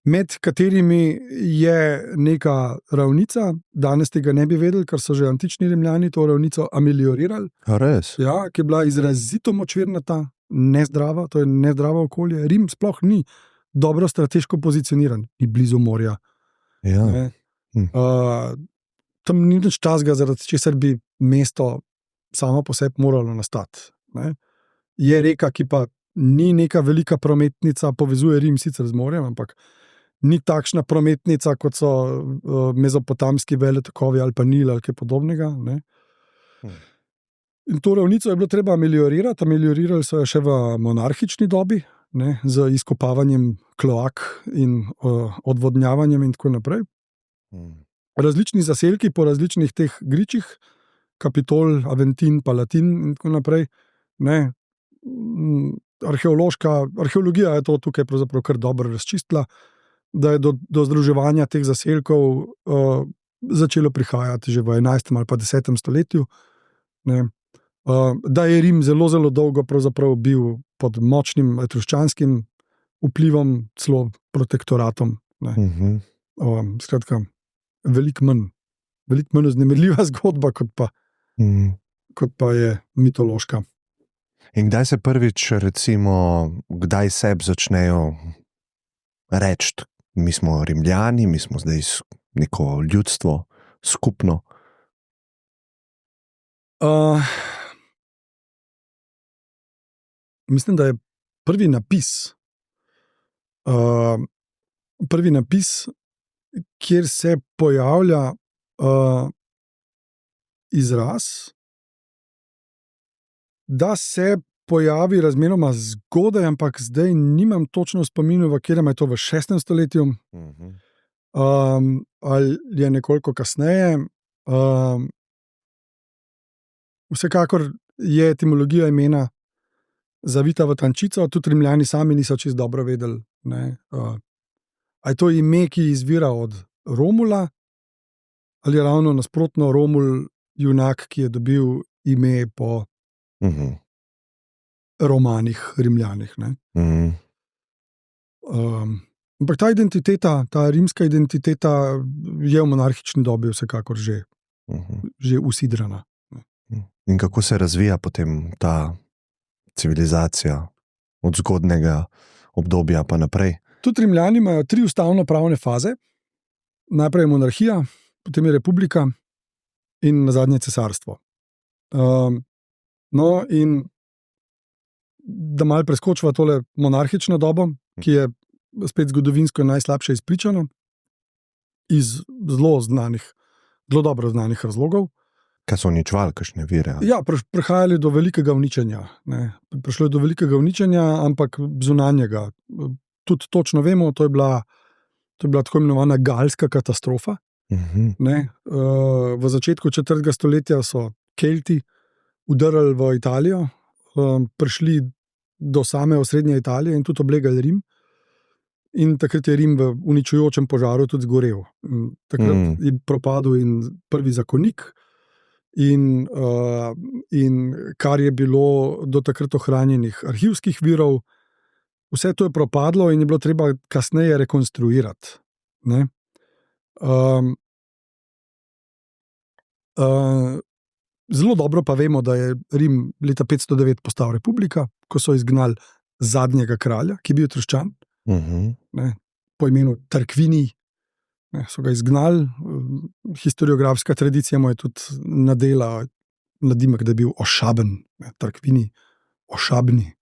med katerimi je neka ravnica, danes tega ne bi vedeli, ker so že antični Rimljani to ravnico ameliorirali. Res? Ja, ki je bila izrazito močvirnata, nezdrava, to je nezdravo okolje. Rim sploh ni dobro strateško pozicioniran, ni blizu morja. Ja. Tam ni nič časga, zaradi česar bi mesto samo po sebi moralo nastati. Je reka, ki pa ni neka velika prometnica, povezuje Rim sicer z morjem, ampak ni takšna prometnica, kot so mezopotamski veletokovi ali pa Nil ali kaj podobnega. In to ravnico je bilo treba ameliorirati. Ameliorirali so jo še v monarhični dobi, z izkopavanjem kloak in odvodnjavanjem in tako naprej. Različni zaselki po različnih teh gričih, Kapitol, Aventin, Palatin in tako naprej. Arheologija je to tukaj pravzaprav kar dobro razčistila, da je do združevanja teh zaselkov začelo prihajati že v 11. ali pa 10. stoletju. Da je Rim zelo, zelo dolgo pravzaprav bil pod močnim etruščanskim vplivom, celo protektoratom. Skratka, veliko manj vznemirljiva zgodba, kot pa je mitološka. In kdaj se prvič, recimo, kdaj sebi začnejo reči, mi smo Rimljani, mi smo zdaj neko ljudstvo, skupno? Mislim, da je prvi napis, kjer se pojavlja izraz, da se pojavi razmeroma zgodaj, ampak zdaj nimam točno spominu, v katerem je to v 6. stoletju, ali je nekoliko kasneje. Vsekakor je etimologija imena zavita v tančico, tudi Rimljani sami niso čisto dobro vedeli. A je to ime, ki izvira od Romula, ali je ravno nasprotno Romul junak, ki je dobil ime po romanih Rimljanih. Ampak ta identiteta, ta rimska identiteta je v monarhični dobi vsekakor že usidrana. In kako se razvija potem ta civilizacija od zgodnega obdobja pa naprej? Tudi Rimljani imajo 3 ustavno-pravne faze. Najprej je monarhija, potem je republika in nazadnje cesarstvo. No, in da malo preskočiva tole monarhično dobo, ki je spet zgodovinsko najslabše izpričano, iz zelo dobro znanih razlogov. Kaj so uničevali, kakšne vire? Ja, prihajali do velikega uničenja. Prišlo je do velikega uničenja, ampak zunanjega. Tudi točno vemo, to je bila tako imenovana galska katastrofa. V začetku 4. stoletja so Kelti udarili v Italijo, prišli do same osrednje Italije in tudi oblegali Rim. In takrat je Rim v uničujočem požaru tudi zgorel. Takrat je propadel in prvi zakonik. In kar je bilo do takrat ohranjenih arhivskih virov, vse to je propadlo in je bilo treba kasneje rekonstruirati. Zelo dobro pa vemo, da je Rim leta 509 postal republika, ko so izgnali zadnjega kralja, ki je bil Etruščan, po imenu Tarquinii. So ga izgnali, historiografska tradicija mu je tudi nadela nadimek, da je bil ošaben, Tarquinii, ošabni.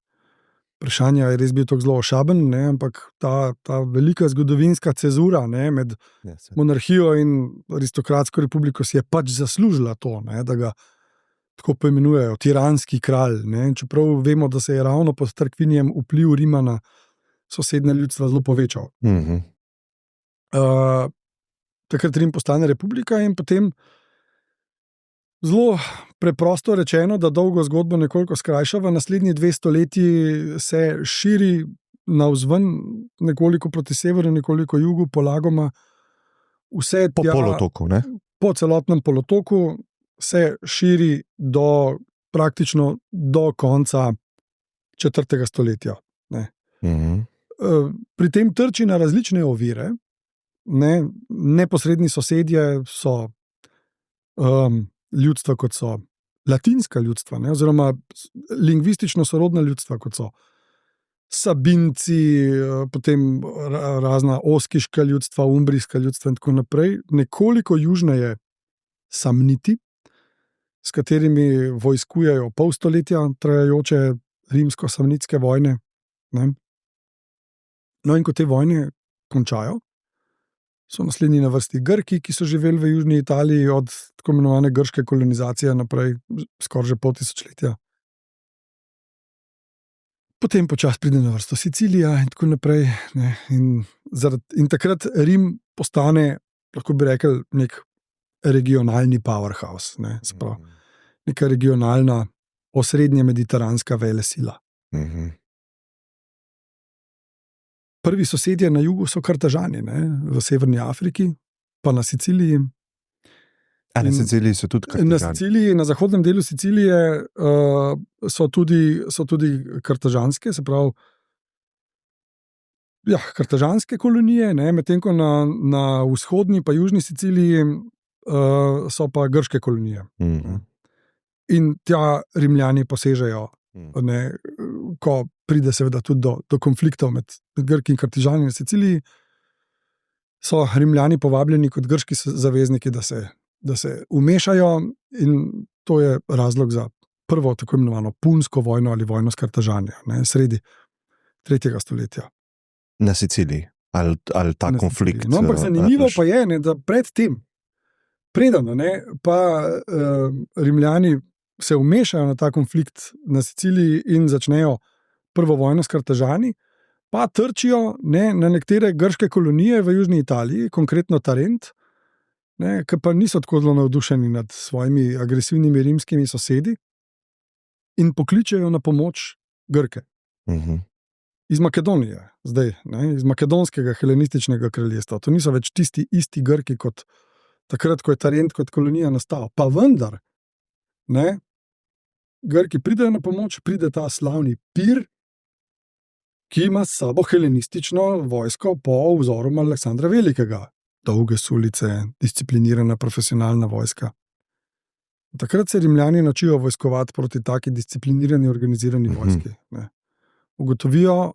Vprašanje je res bil tako zelo ošaben, ampak ta velika zgodovinska cezura med monarhijo in aristokratsko republiko si je pač zaslužila to, da ga tako poimenujejo, tiranski kralj. Čeprav vemo, da se je ravno pod Tarquinijem vpliv Rima na sosednja ljudstva zelo povečal. Takrat Rim postane republika in potem zelo preprosto rečeno, da dolgo zgodbo nekoliko skrajša, v naslednji 2 stoletji se širi navzven, nekoliko proti severu, nekoliko jugu, polagoma. Vse po polotoku, ne? Po celotnem polotoku se širi praktično do konca 4. stoletja. Ne. Pri tem trči na različne ovire. Neposredni sosedje so ljudstva, kot so latinska ljudstva, oziroma lingvistično sorodna ljudstva, kot so Sabinci, potem razna oskiška ljudstva, umbrijska ljudstva in tako naprej. Nekoliko južneje Samniti, s katerimi vojskujejo pol stoletja trajajoče rimsko-samnitske vojne. Ne? No, in ko te vojne končajo, so naslednji na vrsti Grki, ki so živeli v južni Italiji od tako imenovane grške kolonizacije naprej, skoraj že pol tisočletja. Potem počasi pride na vrsto Sicilija in tako naprej. Ne? In takrat Rim postane, lahko bi rekel, nek regionalni powerhouse. Ne? Neka regionalna, osrednja mediteranska velesila. Prvi sosedje na jugu so Kartažani, v severni Afriki, pa na Siciliji. Na Siciliji so tudi Kartažani? Na Siciliji, na zahodnem delu Sicilije so tudi kartažanske, se pravi, kartažanske kolonije, medtem ko na vzhodni pa južni Siciliji so pa grške kolonije. In tja Rimljani posežejo, ko pride seveda tudi do konfliktov med Grki in Kartažani na Siciliji, so Rimljani povabljeni kot grški zavezniki, da se vmešajo, in to je razlog za prvo tako imenovano punsko vojno ali vojno s Kartažani, sredi 3. stoletja. Na Siciliji? Ali ta konflikt? No, ampak zanimivo pa je, da predtem, preden pa Rimljani se vmešajo na ta konflikt na Siciliji in začnejo prvo vojno s Kartažani, pa trčijo na nekatere grške kolonije v južni Italiji, konkretno Tarent, ki pa niso tako zelo navdušeni nad svojimi agresivnimi rimskimi sosedi in pokličejo na pomoč Grke. Iz Makedonije, zdaj, iz makedonskega helenističnega kraljestva. To niso več tisti isti Grki kot takrat, ko je Tarent kot kolonija nastal. Pa vendar, Grki pridejo na pomoč, pride ta slavni Pir, ki ima s sabo helenistično vojsko po vzoru Aleksandra Velikega. Dolge sulice, disciplinirana profesionalna vojska. Takrat se Rimljani naučijo vojskovati proti taki disciplinirani, organizirani vojski. Ugotovijo,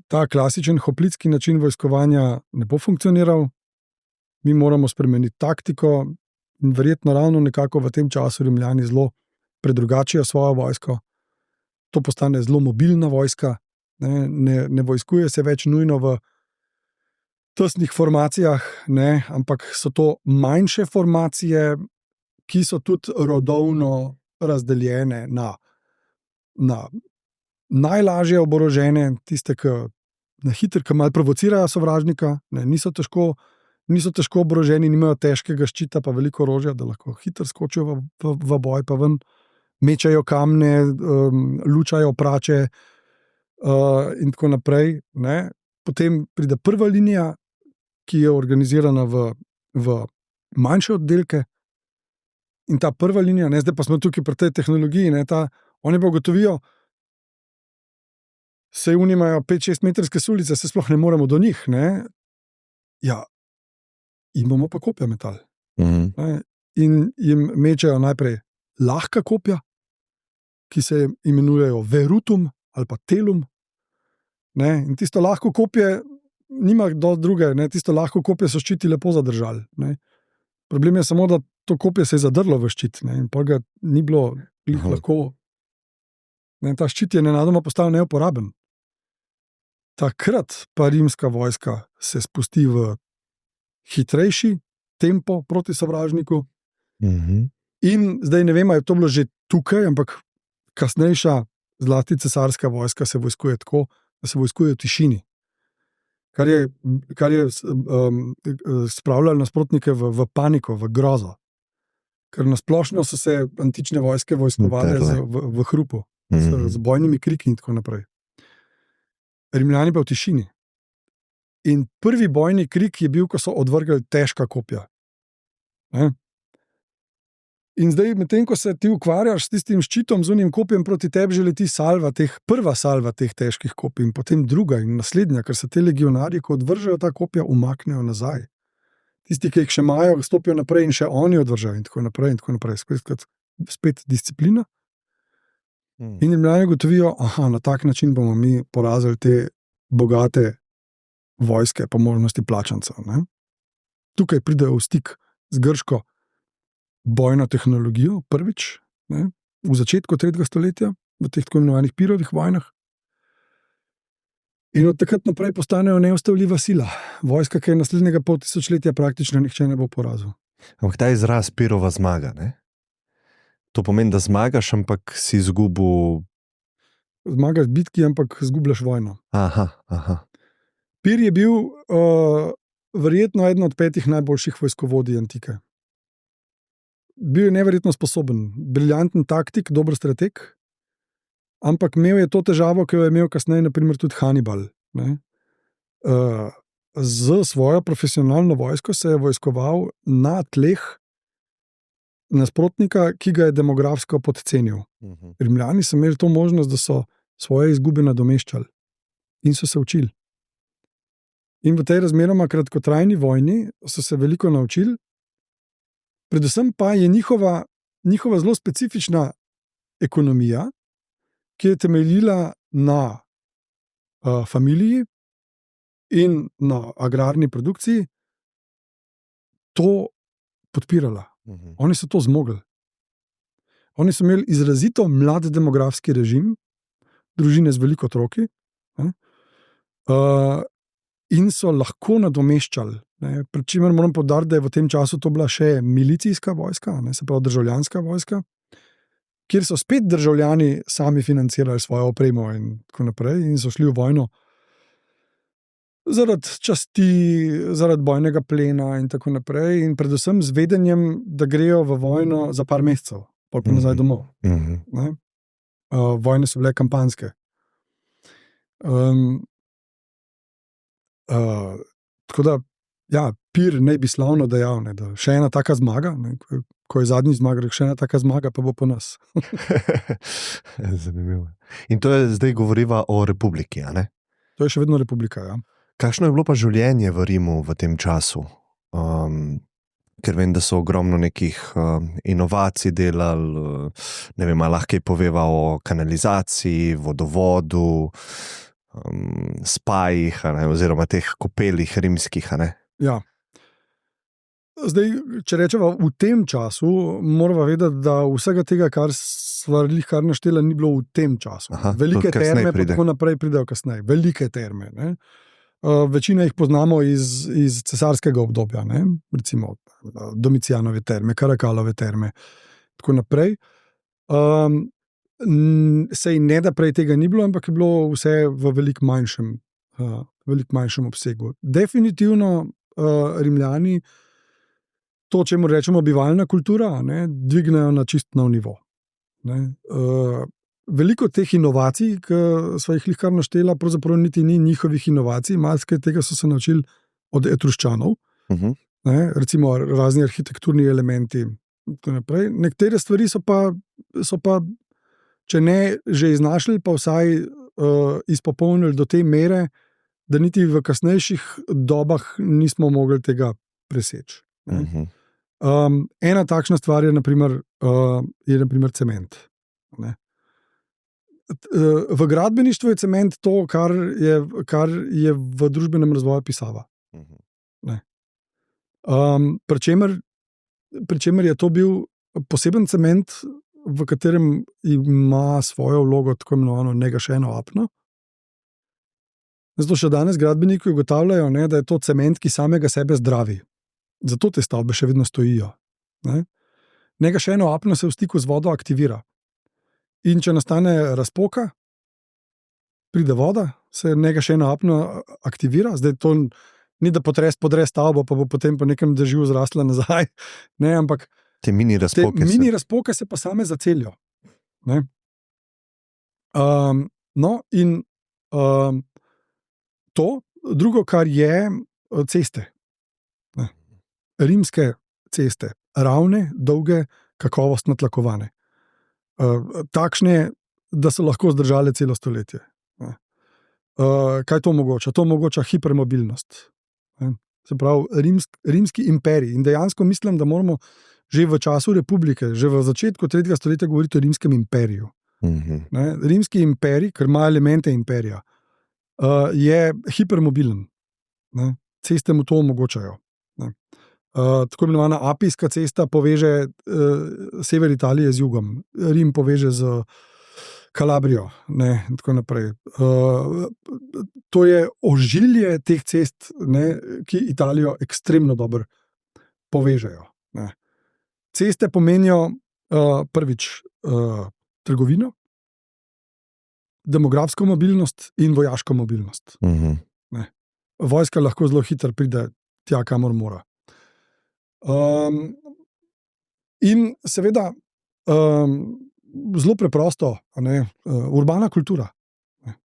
ta klasičen hoplitski način vojskovanja ne bo funkcioniral, mi moramo spremeniti taktiko in verjetno ravno nekako v tem času Rimljani zelo predrugačijo svojo vojsko. To postane zelo mobilna vojska, ne vojskuje se več nujno v tesnih formacijah, ampak so to manjše formacije, ki so tudi rodovno razdeljene na najlažje oborožene, tiste, ki na hitro, ki malo provocirajo sovražnika, niso težko oboroženi, nimajo težkega ščita, pa veliko orožja, da lahko hitro skočijo v boj, pa ven mečajo kamne, lučajo prače in tako naprej. Potem pride prva linija, ki je organizirana v manjše oddelke, in ta prva linija, zdaj pa smo tukaj pri tej tehnologiji, oni pa ugotovijo, se unimajo 5-6 metrske sulice, se sploh ne moremo do njih. In bomo pa kopja metali. In jim mečajo najprej lahka kopja, ki se imenujejo verutum ali pa telum. In tisto lahko kopje nima dosti druge, tisto lahko kopje so ščiti lepo zadržali. Problem je samo, da to kopje se je zadrlo v ščit, in pa ga ni bilo lahko. Ta ščit je nenadoma postal neuporaben. Takrat pa rimska vojska se spusti v hitrejši tempo proti sovražniku. In zdaj ne vem, ali je to bilo že tukaj, ampak kasnejša zlasti cesarska vojska se vojskuje tako, da se vojskuje v tišini. Kar je spravljalo nasprotnike v paniko, v grozo. Ker nasplošno so se antične vojske vojskovale v hrupu, z bojnimi kriki in tako naprej. Rimljani pa v tišini. In prvi bojni krik je bil, ko so odvrgli težka kopja. In zdaj, medtem ko se ti ukvarjaš s tistim ščitom, z unim kopjem proti tebi, že leti prva salva teh težkih kopij, in potem druga in naslednja, ker se te legionarji, ko odvržejo ta kopja, umaknejo nazaj. Tisti, ki jih še imajo, stopijo naprej in še oni odvržejo in tako naprej. Spet disciplina. In Rimljani gotovijo, na tak način bomo mi porazili te bogate vojske po možnosti plačancev. Ne? Tukaj pridejo v stik z grško bojno tehnologijo, prvič, ne, v začetku 3. stoletja, v teh tako imenovanih Pirovih vojnah. In od takrat naprej postanejo neustavljiva sila. Vojska, ki je naslednjega pol tisočletja praktično nihče ne bo porazil. Ampak ta izraz Pirova zmaga, ne? To pomeni, da zmagaš, ampak si izgubil... Zmagaš bitki, ampak izgubljaš vojno. Aha. Pir je bil verjetno eden od 5 najboljših vojskovodij antike. Bil je neverjetno sposoben, briljanten taktik, dober strateg, ampak imel je to težavo, ki jo je imel kasneje naprimer tudi Hannibal. Z svojo profesionalno vojsko se je vojskoval na tleh nasprotnika, ki ga je demografsko podcenil. Rimljani so imeli to možnost, da so svoje izgube nadomeščali in so se učili. In v tej razmeroma kratkotrajni vojni so se veliko naučili. Predvsem pa je njihova zelo specifična ekonomija, ki je temeljila na familiji in na agrarni produkciji, to podpirala. Oni so to zmogli. Oni so imeli izrazito mlad demografski režim, družine z veliko otroki, in so lahko nadomeščali. Pri čemer moram poudariti, da je v tem času to bila še milicijska vojska, se pravi državljanska vojska, kjer so spet državljani sami financirali svojo opremo in tako naprej in so šli v vojno zaradi časti, zaradi bojnega plena in tako naprej in predvsem z vedenjem, da grejo v vojno za par mesecev, pa nazaj domov. Vojne so bile kampanjske. Tako da Pir ne bi slavno dejal, da še ena taka zmaga, ko je zadnji zmaga, še ena taka zmaga, pa bo po nas. Zanimivo. In to je zdaj govoriva o republiki, a ne? To je še vedno republika, ja. Kakšno je bilo pa življenje v Rimu v tem času? Ker vem, da so ogromno nekih inovacij delali, ne vem, lahko poveva o kanalizaciji, vodovodu, spajih, oziroma teh kopelih rimskih, a ne? Ja. Zdaj, če rečeva v tem času, moramo vedeti, da vsega tega, kar sva kar naštela, ni bilo v tem času. Velike terme pa tako naprej pridejo kasneje. Velike terme, ne? Večina jih poznamo iz cesarskega obdobja, ne? Recimo Domicijanove terme, Karakalove terme, tako naprej. Sej ne, da prej tega ni bilo, ampak je bilo vse v veliko manjšem obsegu. Definitivno Rimljani to, čemu rečemo bivalna kultura, ne, dvignejo na čist nov nivo. Veliko teh inovacij, ki sva jih kar naštela, pravzaprav niti ni njihovih inovacij, malce tega so se naučili od Etruščanov, recimo razni arhitekturni elementi. Nekatere stvari so pa če ne že iznašli, pa vsaj izpopolnili do te mere, da niti v kasnejših dobah nismo mogli tega preseči. Ena takšna stvar je na primer cement. V gradbeništvu je cement to, kar je v družbenem razvoju pisava. Pri čemer je to bil poseben cement, v katerem ima svojo vlogo tako imenovano negašeno apno. Zato še danes gradbeniki ugotavljajo, da je to cement, ki samega sebe zdravi. Zato te stavbe še vedno stojijo. Negašeno apno se v stiku z vodo aktivira. in če nastane razpoka, pride voda, se njega še ena apna aktivira. Zdaj to ni, da podre stavbo, pa bo potem po nekem dežju zrasla nazaj. Ne, ampak te mini razpoke se pa same zacelijo. Ne? No, in to, drugo, kar je ceste. Ne? Rimske ceste, ravne, dolge, kakovostno tlakovane. Takšne, da so lahko zdržale celo stoletje. Ne? Kaj to omogoča? To omogoča hipermobilnost. Ne? Se pravi, rimski imperij. In dejansko mislim, da moramo že v času republike, že v začetku 3. stoletja govoriti o rimskem imperiju. Ne? Rimski imperij, ker ima elemente imperija, je hipermobilen. Ne? Ceste mu to omogočajo. Ne? Tako imenovana Apijska cesta poveže sever Italije z jugom, Rim poveže z Kalabrijo, ne? In tako naprej. To je ožilje teh cest, ne? Ki Italijo ekstremno dobro povežejo. Ne? Ceste pomenijo prvič trgovino, demografsko mobilnost in vojaško mobilnost. Ne? Vojska lahko zelo hitro pride tja, kamor mora. In seveda zelo preprosto, ne? Urbana kultura. Ne?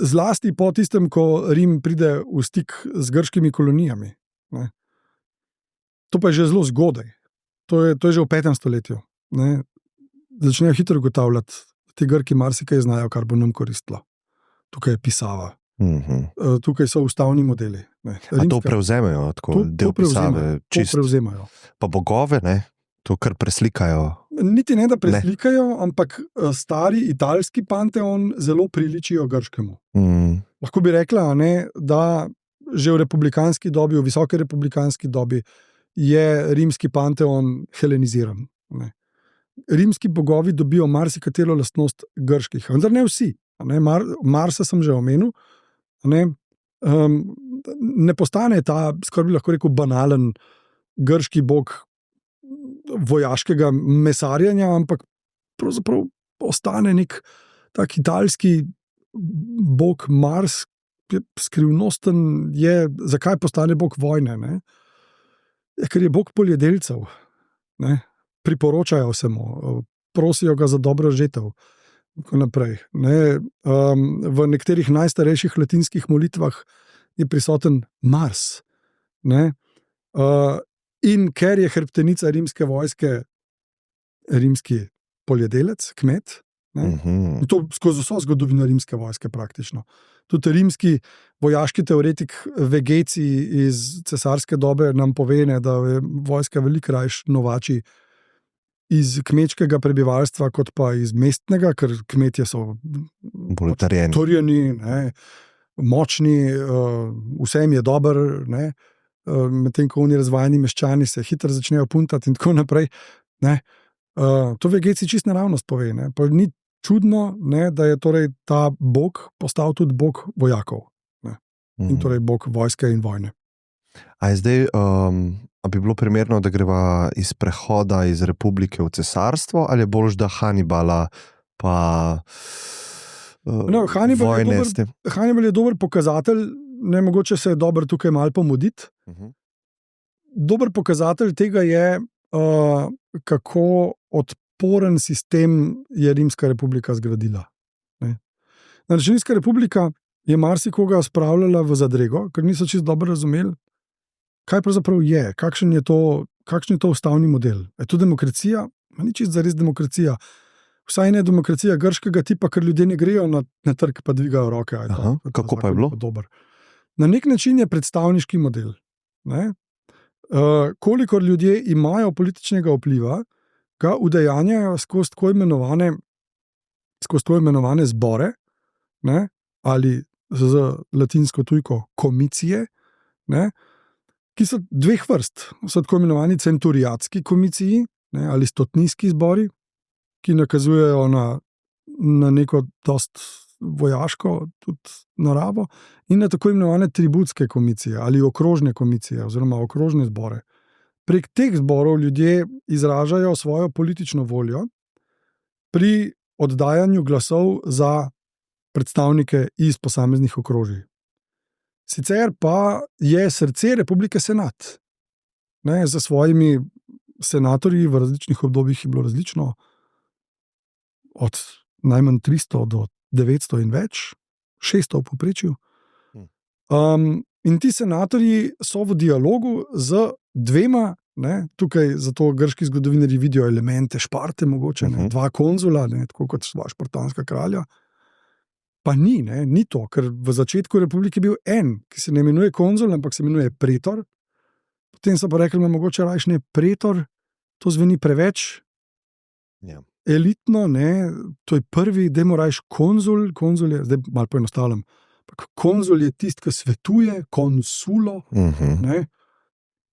Zlasti po tistem, ko Rim pride v stik z grškimi kolonijami. Ne? To pa je že zelo zgodaj. To je že v 5. stoletju. Ne? Začnejo hitro ugotavljati, ti Grki marsikaj znajo, kar bo nam koristilo. Tukaj je pisava. Tukaj so ustavni modeli. Ne? A to prevzemajo, tako del pisave? To prevzemajo. Pa bogove, ne? To kar preslikajo? Niti ne, da preslikajo, ampak stari italski panteon zelo priličijo grškemu. Lahko bi rekla, ne, da že v republikanski dobi, v visoki republikanski dobi, je rimski panteon heleniziran. Ne. Rimski bogovi dobijo marsikatero lastnost grških, vendar ne vsi. Ne. Marsa sem že omenil. Ne postane ta, skoraj bi lahko rekel, banalen grški bog vojaškega mesarjanja, ampak pravzaprav ostane nek tak italski bog Mars, skrivnosten je, zakaj postane bog vojne, ne? Ker je bog poljedelcev, ne? Priporočajo se mu, prosijo ga za dobro žetev, tako naprej. Ne? V nekaterih najstarejših latinskih molitvah je prisoten Mars. Ne? In ker je hrbtenica rimske vojske rimski poljedelec, kmet, in to skozi vso zgodovino rimske vojske praktično. Tudi rimski vojaški teoretik Vegecij iz cesarske dobe nam pove, da je vojska veliko rajš novači iz kmečkega prebivalstva, kot pa iz mestnega, ker kmetje so torjeni, močni, vsem je dober, medtem ko oni razvajeni meščani se hitro začnejo puntati in tako naprej. Ne? To Vegecij čisto naravnost pove. Ne? Pa ni čudno, ne, da je torej ta bog postal tudi bog vojakov. Ne? In torej bog vojske in vojne. A je zdaj, a bi bilo primerno, da greva iz prehoda iz republike v cesarstvo, ali je bolj, da Hannibala pa vojne s tem? Hannibal je dober pokazatelj, ne, mogoče se je dobro tukaj malo pomoditi. Dober pokazatelj tega je, kako odporen sistem je Rimska republika zgradila. Rimska republika je marsikoga spravljala v zadrego, ker niso čisto dobro razumeli, kaj pravzaprav je, kakšen je to ustavni model. Je to demokracija? Ni čisto zares demokracija. Vsaj ne demokracija grškega tipa, ker ljudje ne grejo na trg pa dvigajo roke. Kako pa je bilo? Dober. Na nek način je predstavniški model. Ne? Kolikor ljudje imajo političnega vpliva, ga udejanjajo skozi tako imenovane zbore, ne? Ali z latinsko tujko komicije, ne? Ki so dveh vrst. So tako imenovani centuriatski komiciji, ne? Ali stotnijski zbori, ki nakazujejo na neko dost vojaško tudi naravo, in na tako imenovane tributske komicije ali okrožne komicije oziroma okrožne zbore. Prek teh zborov ljudje izražajo svojo politično voljo pri oddajanju glasov za predstavnike iz posameznih okrožij. Sicer pa je srce republike senat. Ne, za svojimi senatorji v različnih obdobjih je bilo različno, od najmanj 300 do 900 in več, 600 v povprečju. In ti senatorji so v dialogu z dvema, ne, tukaj zato grški zgodovinarji vidijo elemente Šparte, mogoče, ne, dva konzula, ne, tako kot sva špartanska kralja. Pa ni to, ker v začetku republike je bil en, ki se ne imenuje konzul, ampak se imenuje pretor. Potem so pa rekli, da mogoče rajš ne pretor, to zveni preveč elitno, ne, to je prvi, dajmo rajš konzul je, zdaj malo poenostavljam, konzul je tisti, ki svetuje, konsulo, ne.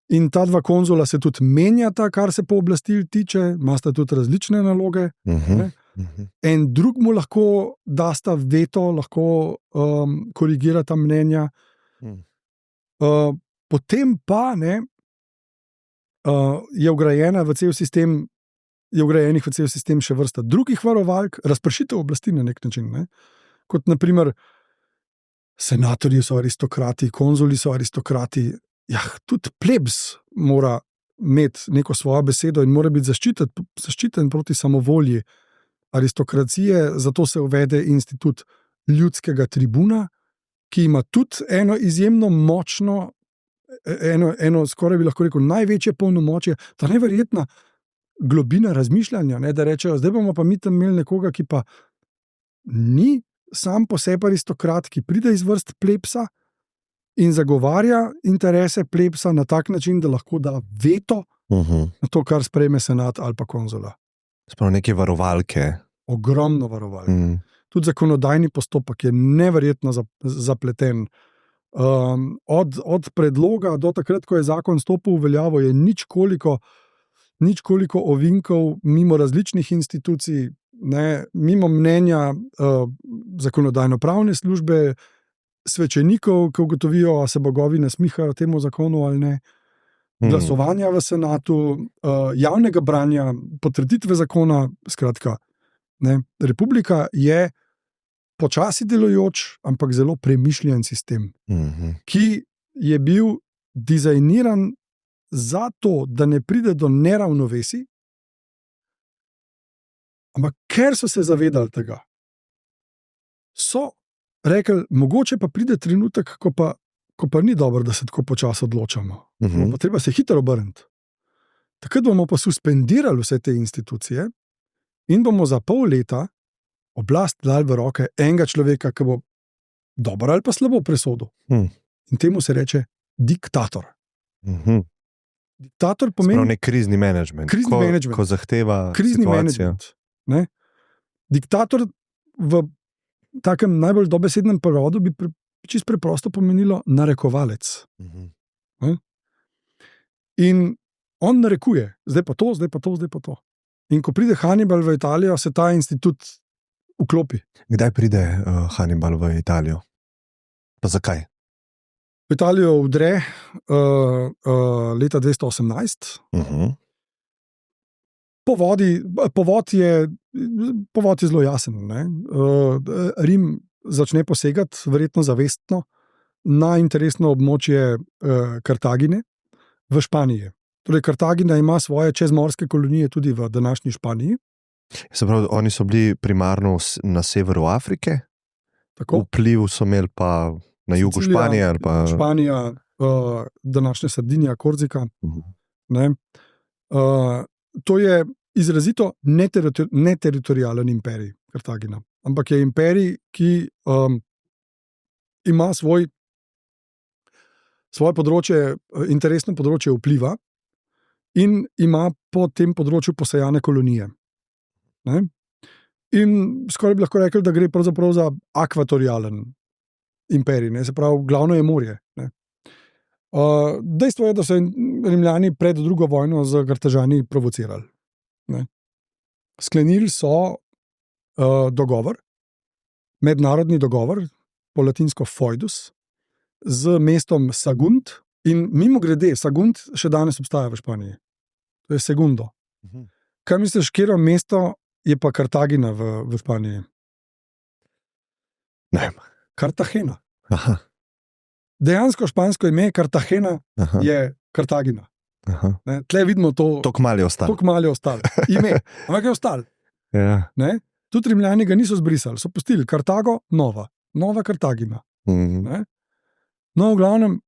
In ta dva konzula se tudi menjata, kar se pooblastil tiče, imata tudi različne naloge. En drug mu lahko dasta veto, lahko korigirata mnenja. Potem pa je vgrajenih v cel sistem še vrsta drugih varovalk, razpršitev oblasti na nek način. Ne? Kot naprimer, senatorji so aristokrati, konzuli so aristokrati. Tudi plebs mora imeti neko svojo besedo in mora biti zaščiten proti samovolji aristokracije, zato se uvede institut ljudskega tribuna, ki ima tudi eno izjemno močno, eno skoraj bi lahko rekel največje polnomočje, ta neverjetna globina razmišljanja, ne, da rečejo, zdaj bomo pa mi tam imeli nekoga, ki pa ni sam po sebi aristokrat, ki pride iz vrst plebsa in zagovarja interese plebsa na tak način, da lahko da veto na to, kar sprejme senat ali pa konzula. Sprav neke varovalke. Ogromno varovalke. Tudi zakonodajni postopek je neverjetno zapleten. Od predloga do takrat, ko je zakon stopil v veljavo, je nič koliko ovinkov mimo različnih institucij, ne, mimo mnenja zakonodajno-pravne službe, svečenikov, ki ugotovijo, a se bogovi nasmihajo temu zakonu ali ne, glasovanja v senatu, javnega branja, potrditve zakona, skratka. Ne, republika je počasi delujoč, ampak zelo premišljen sistem, ki je bil dizajniran za to, da ne pride do neravnovesij, ampak ker so se zavedali tega, so rekli, mogoče pa pride trenutek, ko pa ni dobro, da se tako počasi odločamo. Pa treba se hitro obrniti. Takrat bomo pa suspendirali vse te institucije in bomo za pol leta oblast dali v roke enega človeka, ki bo dobro ali pa slabo presodil. In temu se reče diktator. Diktator pomeni... Sprav nek krizni menedžment. Ko zahteva situacijo. Ne? Diktator v takem najbolj dobesednem prevodu bi čisto preprosto pomenilo narekovalec. In on narekuje, zdaj pa to, zdaj pa to, zdaj pa to. In ko pride Hannibal v Italijo, se ta institut vklopi. Kdaj pride Hannibal v Italijo? Pa zakaj? V Italijo vdre leta 218. Povod je zelo jasen. Ne? Rim začne posegati, verjetno zavestno, na interesno območje Kartagine v Španiji. Torej, Kartagina ima svoje čezmorske kolonije tudi v današnji Španiji. Se pravi, oni so bili primarno na severu Afrike, tako? Vpliv so imeli pa na jugu Španije. Ali pa... Španija, današnja Sardinija, Korzika. Ne? To je izrazito neteritorialen imperij, Kartagina. Ampak je imperij, ki ima svoje področje, interesno področje vpliva in ima po tem področju posejane kolonije. Ne? In skoraj bi lahko rekli, da gre pravzaprav za akvatorialen imperij, ne? Se pravi, glavno je morje. Ne? Dejstvo je, da so Rimljani pred drugo vojno z Kartažani provocirali. Ne? Sklenili so dogovor, mednarodni dogovor, po latinsko foidus, z mestom Sagunt. In mimogrede, Sagunt še danes obstaja v Španiji. To je Segundo. Kaj misliš, katero mesto je pa Kartagina v Španiji? Ne vem. Kartagena. Aha. Dejansko špansko ime Kartagena Aha. je Kartagina. Aha. Ne? Tle vidimo to. Tok mal je ostal. Tok mal je ostal. Ime, ampak je ostal. Ja. Ne? Tudi Rimljani ga niso zbrisali, so pustili Kartago, nova Kartagina. Mhm. No, v glavnem,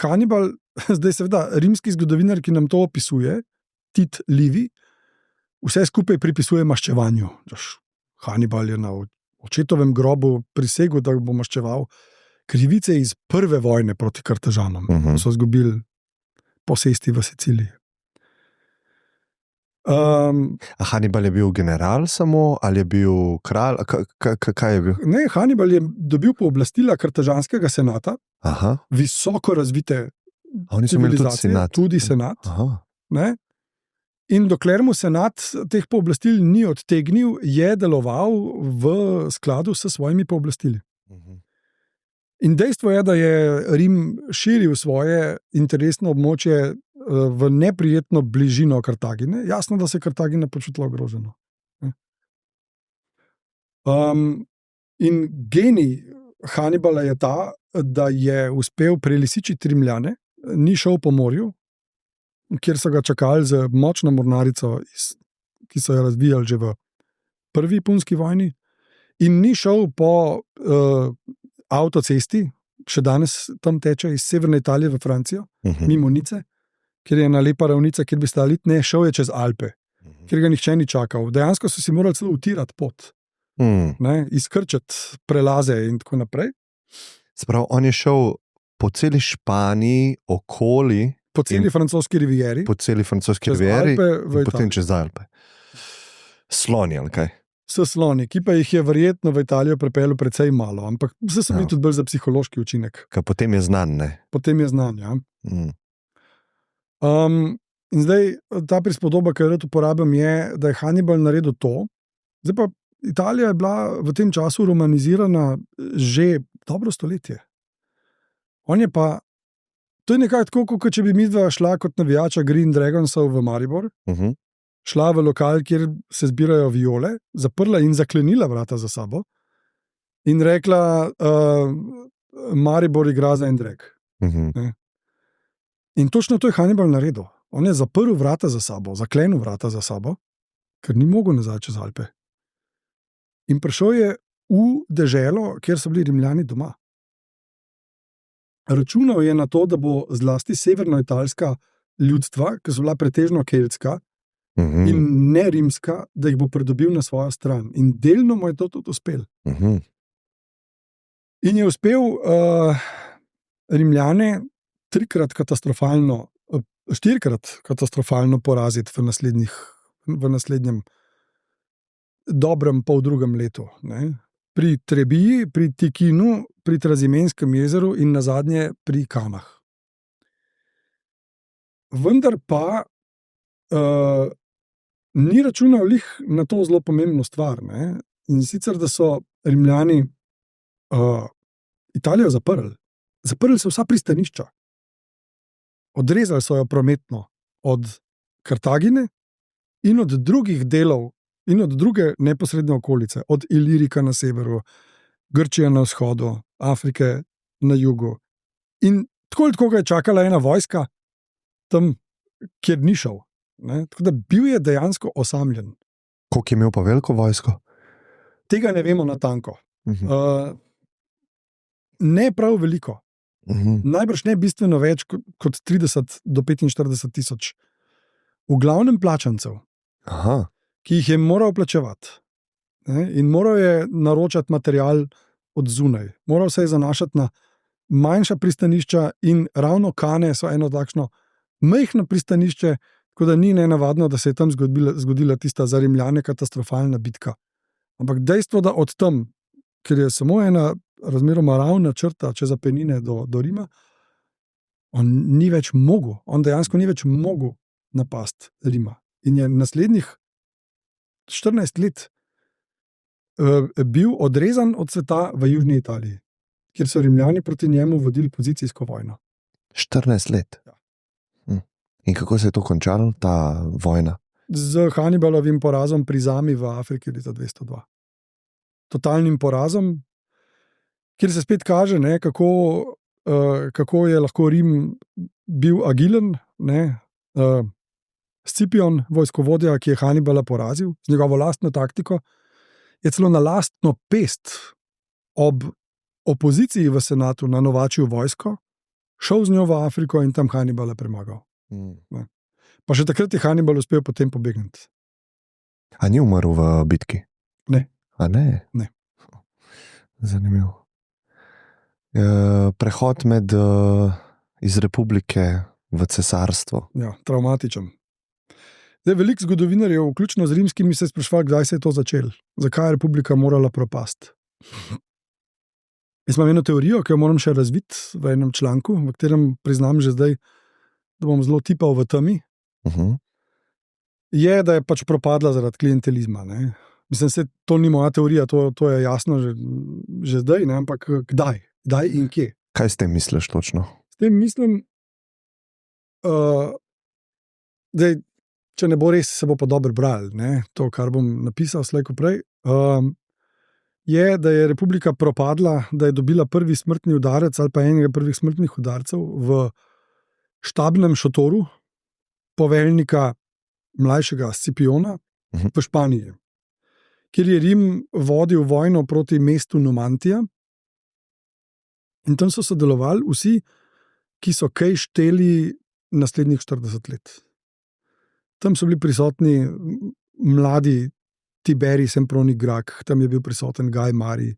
Hannibal, zdaj seveda rimski zgodovinar, ki nam to opisuje, Tit Livy, vse skupaj pripisuje maščevanju. Hannibal je na očetovem grobu prisegel, da bo maščeval krivice iz prve vojne proti Kartažanom. So izgubili posesti v Siciliji. Hannibal je bil general samo, ali je bil kralj? Kaj je bil? Ne, Hannibal je dobil pooblastila Kartažanskega senata, Aha. visoko razvite Oni so imeli tudi civilizacije, senat. tudi senat. Aha. Ne? In dokler mu senat teh pooblastil ni odtegnil, je deloval v skladu s svojimi pooblastili. In dejstvo je, da je Rim širil svoje interesno območje v neprijetno bližino Kartagine. Jasno, da se je Kartagina počutila ogroženo. In genij Hannibala je ta, da je uspel prelisičiti Rimljane, ni šel po morju, kjer so ga čakali z močno mornarico, ki so jo razvijali že v prvi punski vojni, in ni šel po avtocesti, še danes tam teče iz severne Italije v Francijo, mimo Nice, kjer je ena lepa ravnica, kjer bi stali, ne, šel je čez Alpe, kjer ga nihče ni čakal. Dejansko so si morali celo utirati pot, izkrčati prelaze in tako naprej. Sprav, on je šel po celi Španiji, okoli, po celi francoski rivieri, in potem čez Alpe. Sloni, ali kaj? S sloni, ki pa jih je verjetno v Italijo pripeljal precej malo, ampak vse so bili tudi bolj za psihološki učinek. Kaj potem je znan, ne? Potem je znan, ja. In zdaj ta prispodoba, ki jo rad uporabljam, je, da je Hannibal naredil to. Zdaj pa Italija je bila v tem času romanizirana že dobro stoletje. On je pa, to je nekako tako, kot če bi midva šla kot navijača Green Dragonsov v Maribor, šla v lokal, kjer se zbirajo viole, zaprla in zaklenila vrata za sabo in rekla, Maribor igra za en drag. In točno to je Hannibal naredil. On je zaprl vrata za sabo, zaklenil vrata za sabo, ker ni mogel nazaj čez Alpe. In prišel je v deželo, kjer so bili Rimljani doma. Računal je na to, da bo zlasti severnoitalska ljudstva, ki so bila pretežno keltska in ne rimska, da jih bo pridobil na svojo stran. In delno mu je to tudi uspel. In je uspel Rimljane štirikrat katastrofalno poraziti v naslednjem dobrem poldrugem letu. Ne? Pri Trebiji, pri Tikinu, pri Trazimenskem jezeru in nazadnje pri Kanah. Vendar pa ni računal lih na to zelo pomembno stvar. Ne? In sicer, da so Rimljani Italijo zaprli. Zaprli so vsa pristanišča. Odrezali so jo prometno od Kartagine in od drugih delov in od druge neposredne okolice, od Ilirika na severu, Grčije na vzhodu, Afrike na jugu. In tako ga je čakala ena vojska tam, kjer ni šel. Ne? Tako da bil je dejansko osamljen. Koliko je imel pa veliko vojsko? Tega ne vemo natanko. Ne prav veliko. Najbrž ne bistveno več kot 30 do 45 tisoč. V glavnem plačancev. Aha. Ki jih je moral plačevati. In moral je naročati material od zunaj. Moral se je zanašati na manjša pristanišča in ravno Kane so eno takšno majhno pristanišče, tako da ni nenavadno, da se je tam zgodila tista za Rimljane katastrofalna bitka. Ampak dejstvo, da od tam, ker je samo ena razmeroma ravna črta čez Apenine do Rima, on ni več mogel, on dejansko ni več mogel napasti Rima. In je naslednjih 14 let bil odrezan od sveta v južni Italiji, kjer so Rimljani proti njemu vodili pozicijsko vojno. 14 let? Ja. In kako se je to končalo, ta vojna? Z Hannibalovim porazom pri Zami v Afriki leta 202. Totalnim porazom, kjer se spet kaže, ne, kako je lahko Rim bil agilen. Scipion, vojskovodja, ki je Hannibala porazil z njegovo lastno taktiko, je celo na lastno pest ob opoziciji v senatu nanovačil vojsko, šel z njo v Afriko in tam Hannibala premagal. Pa še takrat je Hannibal uspel potem pobegniti. A ni umrl v bitki? Ne. A ne? Ne. Zanimivo. Prehod iz republike v cesarstvo. Ja, traumatičen. Zdaj, veliko zgodovinarjev, vključno z rimskimi, se sprašuje, kdaj se je to začelo. Zakaj je republika morala propasti? Jaz imam eno teorijo, ki jo moram še razviti v enem članku, v katerem priznam že zdaj, da bom zelo tipal v temi. Je, da je pač propadla zaradi klientelizma. Ne? Mislim, da to ni moja teorija, to je jasno že zdaj, ne? Ampak kdaj? Kdaj in kje? Kaj s tem misliš točno? S tem mislim, da če ne bo res, se bo pa dobro brali, ne? To, kar bom napisal slej ko prej, je, da je republika propadla, da je dobila prvi smrtni udarec ali pa enega prvih smrtnih udarcev v štabnem šotoru poveljnika mlajšega Scipiona v Španiji, kjer je Rim vodil vojno proti mestu Numantija in tam so sodelovali vsi, ki so kaj šteli naslednjih 40 let. Tam so bili prisotni mladi Tiberij Semproni Gracch, tam je bil prisoten Gaj Mari,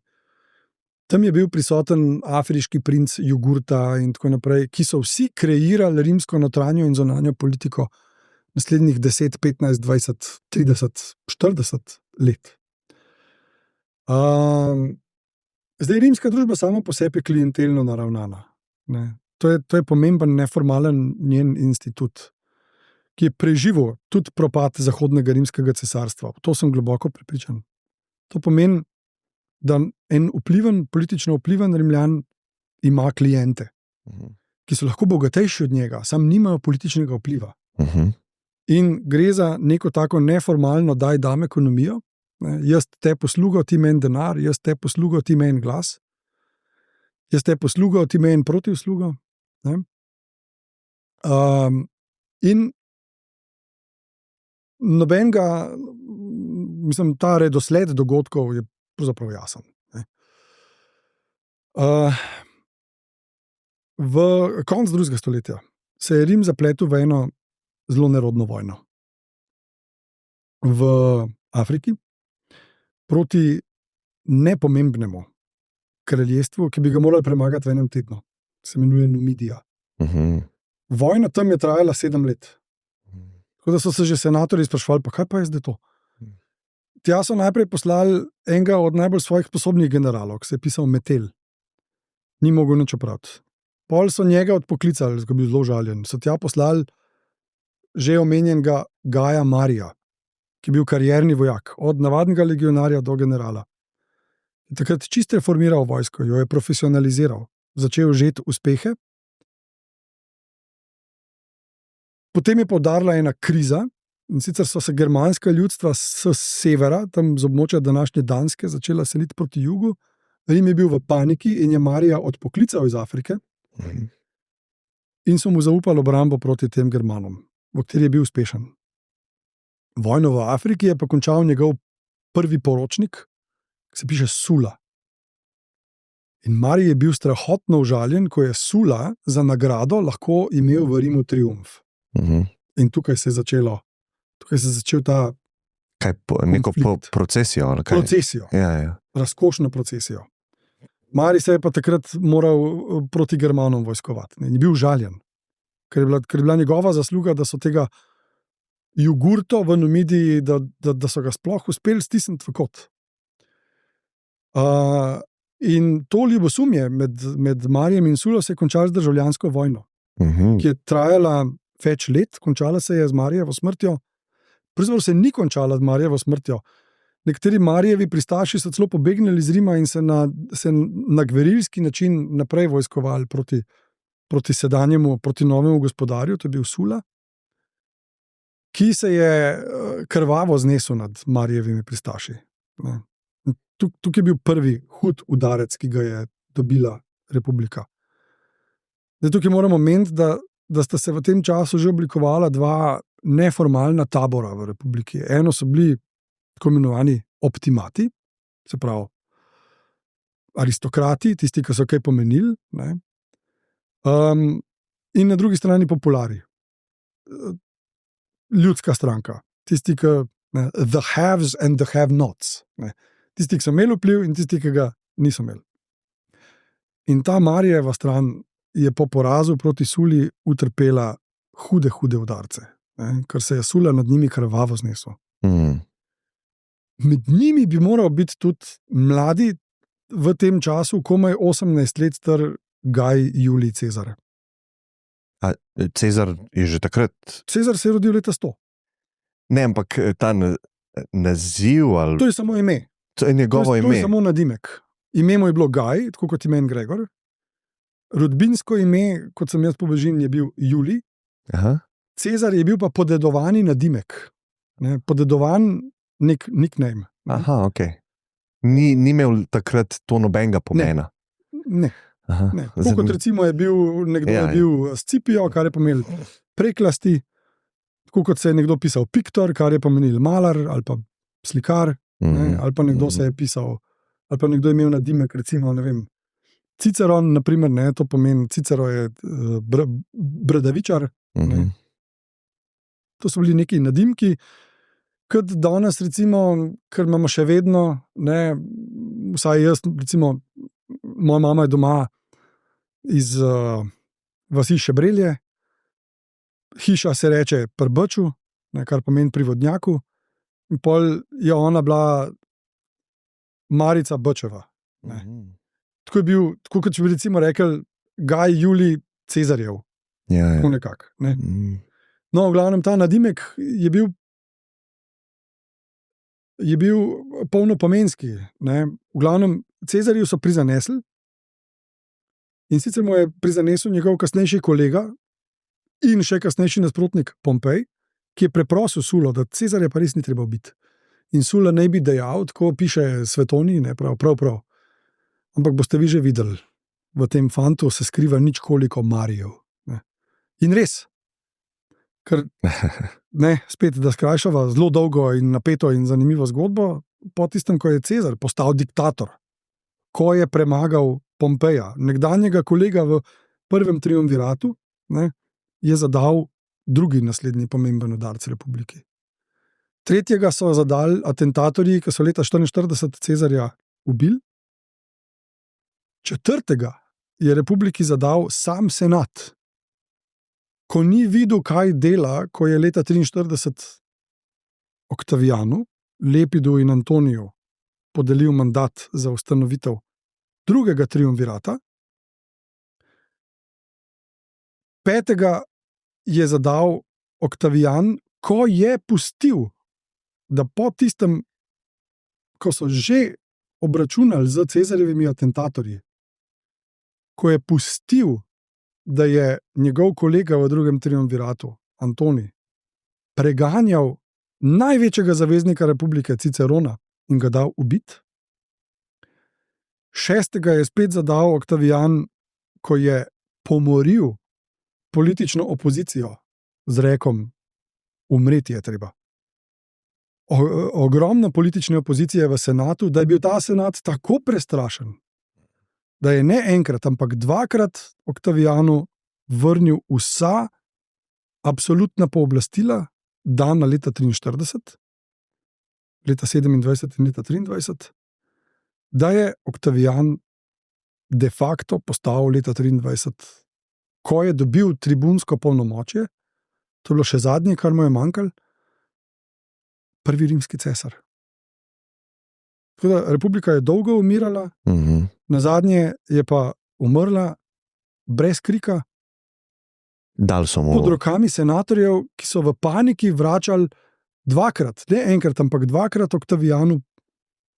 tam je bil prisoten afriški princ Jugurta in tako naprej, ki so vsi kreirali rimsko notranjo in zunanjo politiko naslednjih 10, 15, 20, 30, 40 let. Zdaj, rimska družba sama po sebi je klientelno naravnana. Ne? To je pomemben neformalen njen institut, ki je preživel tudi propad zahodnega rimskega cesarstva. To sem globoko prepričan. To pomeni, da en politično vpliven Rimljan ima kliente, ki so lahko bogatejši od njega, sam nimajo političnega vpliva. In gre za neko tako neformalno daj-dam ekonomijo. Jaz te poslugo, ti meni denar, jaz te poslugo, ti meni glas, jaz te poslugo, ti meni protiuslugo. In nobenega, mislim, ta redosled dogodkov je pravzaprav jasen. V koncu 2. stoletja se je Rim zapletel v eno zelo nerodno vojno. V Afriki proti nepomembnemu kraljestvu, ki bi ga morali premagati v enem tednu. Se imenuje Numidija. Vojna tam je trajala 7 let. Tako da so se že senatorji sprašvali, pa kaj pa je zdaj to? Tja so najprej poslali enega od najbolj svojih sposobnih generalov, ki se je pisal Metel. Ni mogel nič opraviti. Pol so njega odpoklicali, ko je bil zelo žaljen. So tja poslali že omenjenega Gaja Marija, ki je bil karierni vojak, od navadnega legionarja do generala. In takrat čisto reformiral vojsko, jo je profesionaliziral, začel žeti uspehe. Potem je poudarila ena kriza, in sicer so se germanska ljudstva s severa, tam z območja današnje Danske, začela seliti proti jugu. Rim je bil v paniki in je Marija odpoklical iz Afrike in so mu zaupali obrambo proti tem Germanom, v kateri je bil uspešen. Vojno v Afriki je pa končal njegov prvi poročnik, ki se piše Sula. In Marij je bil strahotno užaljen, ko je Sula za nagrado lahko imel v Rimu triumf. In tukaj se je začel ta neko procesijo. Procesijo. Ja. Razkošno procesijo. Marij se je pa takrat moral proti Germanom vojskovati. Ni bil užaljen, ker je bila njegova zasluga, da so tega Jugurto v Numidiji, da so ga sploh uspeli stisniti v kot. In to ljubosumje med Marijem in Sulo se je končalo z državljansko vojno, ki je trajala več let, končala se je z Marijevo smrtjo. Pravzaprav se ni končala z Marijevo smrtjo. Nekateri Marijevi pristaši so celo pobegnili iz Rima in se na gverilski način naprej vojskovali proti sedanjemu, proti novemu gospodarju, to je bil Sula. ki se je krvavo znesel nad Marijevimi pristaši. Tukaj je bil prvi hud udarec, ki ga je dobila republika. Zdaj, tukaj moramo omeniti, da sta se v tem času že oblikovala dva neformalna tabora v republiki. Eno so bili tako imenovani optimati, se pravi aristokrati, tisti, ki so kaj pomenili, ne? In na drugi strani populari. Ljudska stranka, tisti, ki the haves and the have-nots. Tisti, ki so imeli vpliv in tisti, ki ga niso imeli. In ta Marijeva stran je po porazu proti Suli utrpela hude udarce, ker se je Sula nad njimi krvavo znesel. Med njimi bi moral biti tudi mladi v tem času, komaj 18 let star Gaj Julij Cezar. Cezar je že takrat? Cezar se je rodil leta 100. Ne, ampak ta naziv ali... To je samo ime. To je njegovo ime. To je samo nadimek. Ime mu je bilo Gaj, tako kot ime Gregor. Rodbinsko ime, kot sem jaz pobežin, je bil Julij. Aha. Cezar je bil pa podedovani nadimek. Podedovan nickname. Aha, ok. Ni imel takrat to nobenega pomena. Ne. Tako kot recimo je bil nekdo je bil Scipijo, kar je pomenil preklasti, tako kot se je nekdo pisal Piktor, kar je pomenil malar ali pa slikar, ali pa nekdo se je pisal, ali pa nekdo je imel nadimek, recimo, ne vem, Ciceron, naprimer, to pomeni, Cicero je bradavičar. To so bili neki nadimki, kot danes, recimo, ker imamo še vedno, vsaj jaz, recimo, moja mama je doma iz vasi Šebrelje, hiša se reče pri Bču, kar pomeni pri vodnjaku, in pol je ona bila Marica Bčeva. Tako je bil, tako kot če bi recimo rekel Gaj Julij Cezarjev. Tako nekako. No, v glavnem ta nadimek je bil polnopomenski. V glavnem Cezarju so prizanesli in sicer mu je prizanesel njegov kasnejši kolega in še kasnejši nasprotnik Pompej, ki je preprosil Sulo, da Cezarja pa res ni treba biti. In Sula naj bi dejal, tako piše Svetovni, prav. Ampak boste vi že videli, v tem fantu se skriva nič koliko Marijev. In res, ker spet, da skrajšava zelo dolgo in napeto in zanimivo zgodbo, po tistem, ko je Cezar postal diktator, ko je premagal Pompeja, nekdanjega kolega v prvem triumviratu, je zadal drugi naslednji pomemben udarec republiki. Tretjega so zadali atentatorji, ki so leta 1944 Cezarja ubili. Četrtega je republiki zadal sam senat, ko ni videl, kaj dela, ko je leta 1943 Oktavijanu, Lepidu in Antoniju podelil mandat za ustanovitev drugega triumvirata. Petega je zadal Oktavijan, ko je pustil, da po tistem, ko so že obračunali z Cezarjevimi atentatorji, ko je pustil, da je njegov kolega v drugem triumviratu, Antonij, preganjal največjega zaveznika republike Cicerona in ga dal ubiti. Šestega je spet zadal Oktavijan, ko je pomoril politično opozicijo z rekom: umreti je treba. Ogromno politične opozicije v senatu, da je bil ta senat tako prestrašen, da je ne enkrat, ampak dvakrat Oktavijanu vrnil vsa absolutna pooblastila dana leta 1943, leta 1927 in leta 1923, da je Oktavijan de facto postal leta 1923, ko je dobil tribunsko polnomočje, to je bilo še zadnje, kar mu je manjkalo, prvi rimski cesar. Tako da republika je dolgo umirala, nazadnje je pa umrla brez krika, pod rokami senatorjev, ki so v paniki vračali dvakrat, ne enkrat, ampak dvakrat Oktavijanu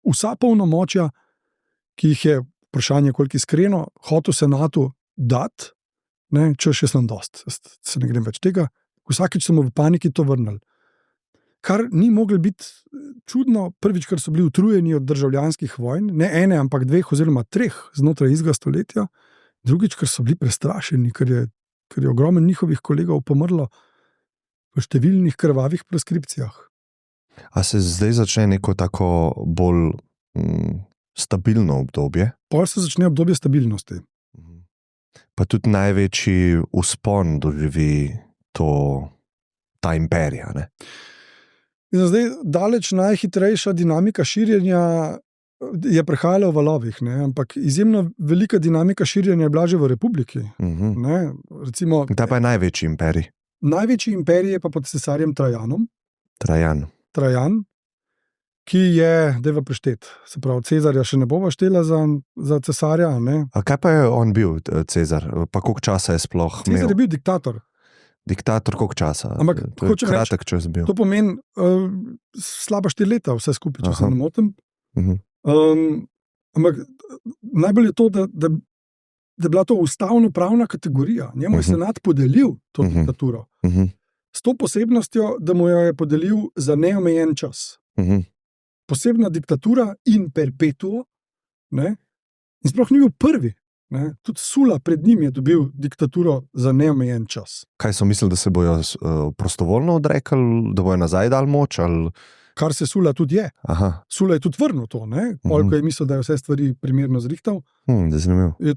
vsa polnomočja, ki jih je, vprašanje koliko iskreno, hotel senatu dati, če še sem dost, se ne grem več tega, vsakič so mu v paniki to vrnili. kar ni moglo biti čudno, prvič, ker so bili utrujeni od državljanskih vojn, ne ene, ampak 2 oziroma 3 znotraj istega stoletja, drugič, ker so bili prestrašeni, ker je ogromno njihovih kolegov pomrlo v številnih krvavih preskripcijah. A se zdaj začne neko tako bolj stabilno obdobje? Pol se začne obdobje stabilnosti. Pa tudi največji vzpon doživi ta imperija, ne? In zdaj daleč najhitrejša dinamika širjenja je prehajala v valovih, ne? Ampak izjemno velika dinamika širjenja je bila že v republiki. Ne? Recimo, Ta pa je največji imperij. Največji imperij je pa pod cesarjem Trajanom. Trajan, ki je, dajva preštet, se pravi, Cezarja še ne bova štela za cesarja. Ne? A kaj pa je on bil, Cezar? Pa koliko časa je sploh imel? Cezar je bil diktator. Diktator koliko časa? Ampak, kratek čas bil. To pomeni slaba 4 leta, vse skupaj, če se ne motim. Ampak najbolj je to, da je bila to ustavno-pravna kategorija. Njemu je senat podelil to diktaturo. S to posebnostjo, da mu jo je podelil za neomejen čas. Posebna diktatura in perpetuo, ne? In sploh ni bil prvi. Ne? Tudi Sula pred njim je dobil diktaturo za neomejen čas. Kaj so mislili, da se bojo prostovoljno odrekali, da bojo nazaj dali moč? Ali... Kar se Sula tudi je. Aha. Sula je tudi vrnil to, koliko je mislil, da je vse stvari primerno zrihtal. Je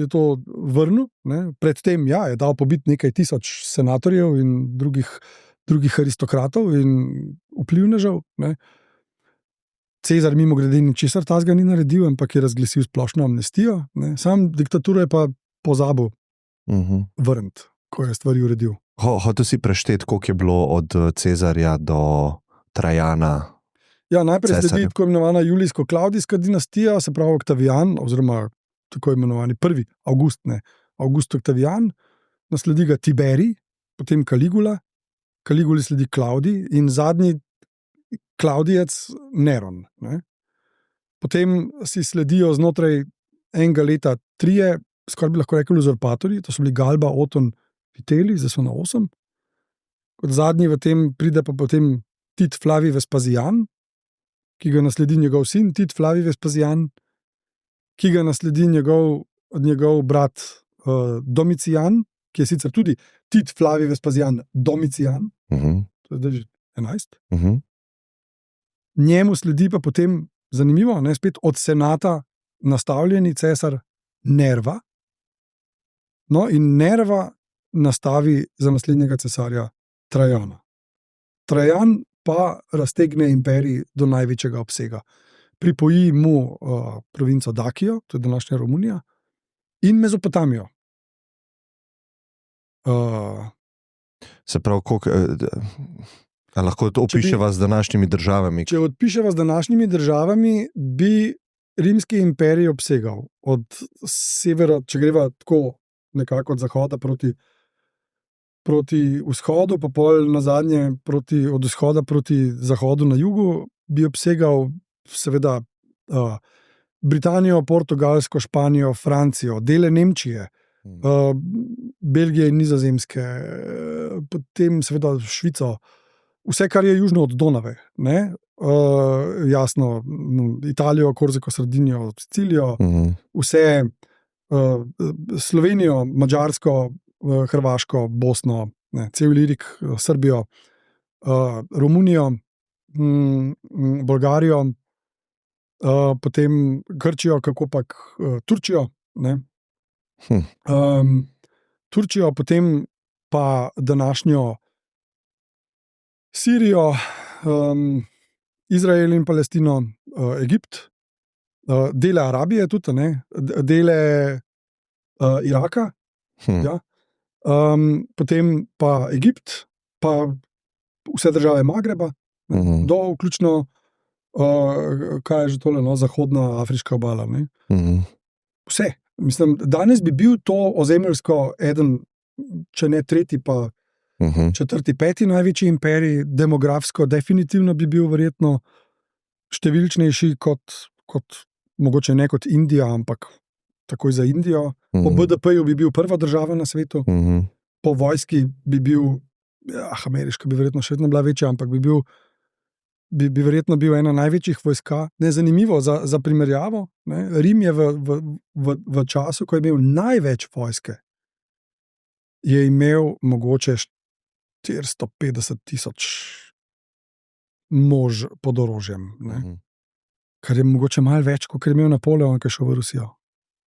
to vrnil. Ne? Predtem je dal pobiti nekaj tisoč senatorjev in drugih aristokratov in vplivnežev. Ne? Cezar mimo grede ničesar tazga ni naredil, ampak je razglasil splošno amnestijo. Ne? Sam diktaturo je pa pozabil vrniti, ko je stvari uredil. Hotel si prešteti, koliko je bilo od Cezarja do Trajana. Ja, najprej sledi tako imenovana Julijsko-Klavdijska dinastija, se pravi Oktavijan, oziroma tako imenovani 1. Avgust, Avgust Oktavijan, nasledi ga Tiberij, potem Kaligula, Kaliguli sledi Klavdij in zadnji Klavdijec Neron. Ne? Potem si sledijo znotraj enega leta 3, skoraj bi lahko rekli uzurpatorji, to so bili Galba, Oton, Viteli, zdaj so na 8. Kot zadnji v tem pride pa potem Tit Flavij Vespazijan, ki ga nasledi njegov sin Tit Flavij Vespazijan, ki ga nasledi njegov brat Domicijan, ki je sicer tudi Tit Flavij Vespazijan Domicijan, to je zdaj že 11. Njemu sledi pa potem, zanimivo, spet od senata nastavljeni cesar Nerva. No, in Nerva nastavi za naslednjega cesarja Trajana. Trajan pa raztegne imperij do največjega obsega. Pripoji mu provinco Dakijo, to je današnja Romunija, in Mezopotamijo. Se pravi, lahko to opiševa z današnjimi državami? Če odpiševa z današnjimi državami, bi rimski imperij obsegal od severa, če greva tako nekako od zahoda proti vzhodu, pa pol nazadnje od vzhoda proti zahodu na jugu, bi obsegal seveda Britanijo, Portugalsko, Španijo, Francijo, dele Nemčije, Belgije in Nizozemske, potem seveda Švico, vse, kar je južno od Donave, ne? Jasno, Italijo, Korziko, Sardinijo, Sicilijo, vse Slovenijo, Madžarsko, Hrvaško, Bosno, cel Ilirik, Srbijo, Romunijo, Bolgarijo, potem Grčijo, kakopak Turčijo, ne? Turčijo, potem pa današnjo Sirijo, Izrael in Palestino, Egipt, dele Arabije tudi, ne? Dele Iraka, ja? Potem pa Egipt, pa vse države Magreba, do vključno, kaj je že tole, zahodna afriška obala. Ne? Vse. Mislim, danes bi bil to ozemeljsko eden, če ne tretji, pa 4., 5. največji imperij, demografsko definitivno bi bil verjetno številčnejši kot mogoče ne kot Indija, ampak takoj za Indijo. Po BDP-ju bi bil prva država na svetu, po vojski bi bil ameriška bi verjetno še vedno bila večja, ampak bi verjetno bil ena največjih vojska. Zanimivo za primerjavo. Ne? Rim je v času, ko je imel največ vojske, je imel mogoče 450,000 mož pod orožjem. Kar je mogoče malo več, kot je imel Napoleon, ki je šel v Rusijo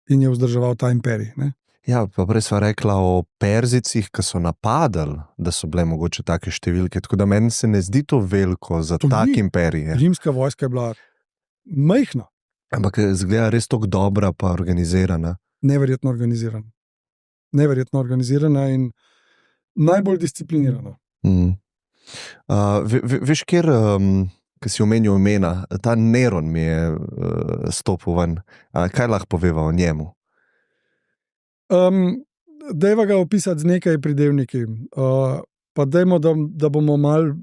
in je vzdrževal ta imperij. Ne? Ja, pa prej sva rekla o Perzicih, ki so napadali, da so bile mogoče take številke, tako da meni se ne zdi to veliko za tak imperij. Rimska vojska je bila majhna. Ampak izgleda res tako dobra pa organizirana. Neverjetno organizirana in najbolj disciplinirana. Veš, kjer, ki si omenil imena, ta Neron mi je stopil ven. Kaj lahko poveva o njemu? Dajva ga opisati z nekaj pridevniki. Pa dajmo, da bomo malo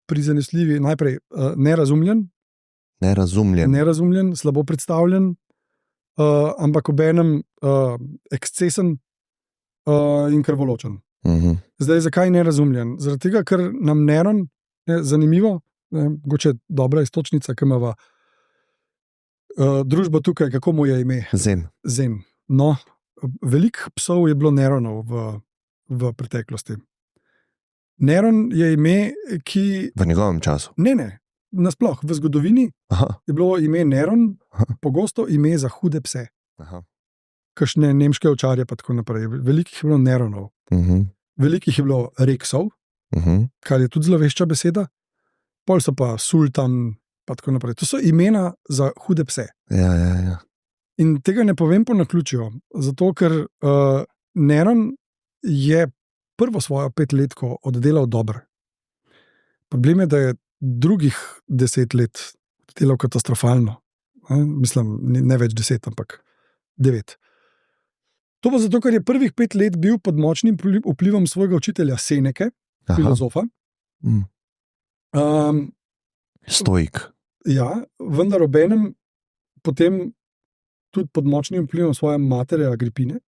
prizanesljivi. Najprej nerazumljen, slabo predstavljen, ampak obenem ekscesen in krvoločen. Zdaj, zakaj nerazumljen? Zaradi tega, ker nam Neron, zanimivo, mogoče dobra istočnica, ki imava družbo tukaj, kako mu je ime? Zen. No, veliko psov je bilo Neronov v preteklosti. Neron je ime, ki... V njegovem času? Ne. Nasploh, v zgodovini je bilo ime Neron pogosto ime za hude pse. Kakšne nemške ovčarje pa tako naprej. Velikih je bilo Neronov. Velikih je bilo Reksov, kar je tudi zlovešča beseda. Pol so pa sultan pa tako naprej. To so imena za hude pse. Ja. In tega ne povem po naključju, zato ker Neron je prvo svojo 5-letko oddelal dobro. Problem je, da je drugih 10 let delal katastrofalno. Mislim, ne več 10, ampak 9. To pa zato, ker je prvih 5 let bil pod močnim vplivom svojega učitelja Seneke, filozofa. Stoik. Ja, vendar obenem potem tudi pod močnim vplivom svoje matere Agripine,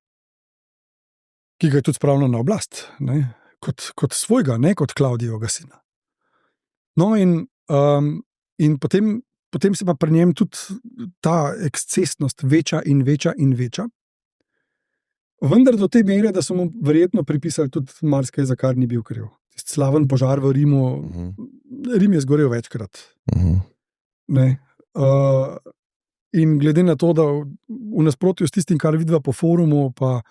ki ga je tudi spravila na oblast, ne? Kot svojega, ne kot Klavdijevega sina. No in potem se pa pri njem tudi ta ekscesnost veča in veča in veča. Vendar do te mere, da so mu verjetno pripisali tudi marsikaj, za kar ni bil kriv. Slaven požar v Rimu, Rim je zgorel večkrat. Ne? In glede na to, da v nasprotju s tistim, kar vidva po forumu, pa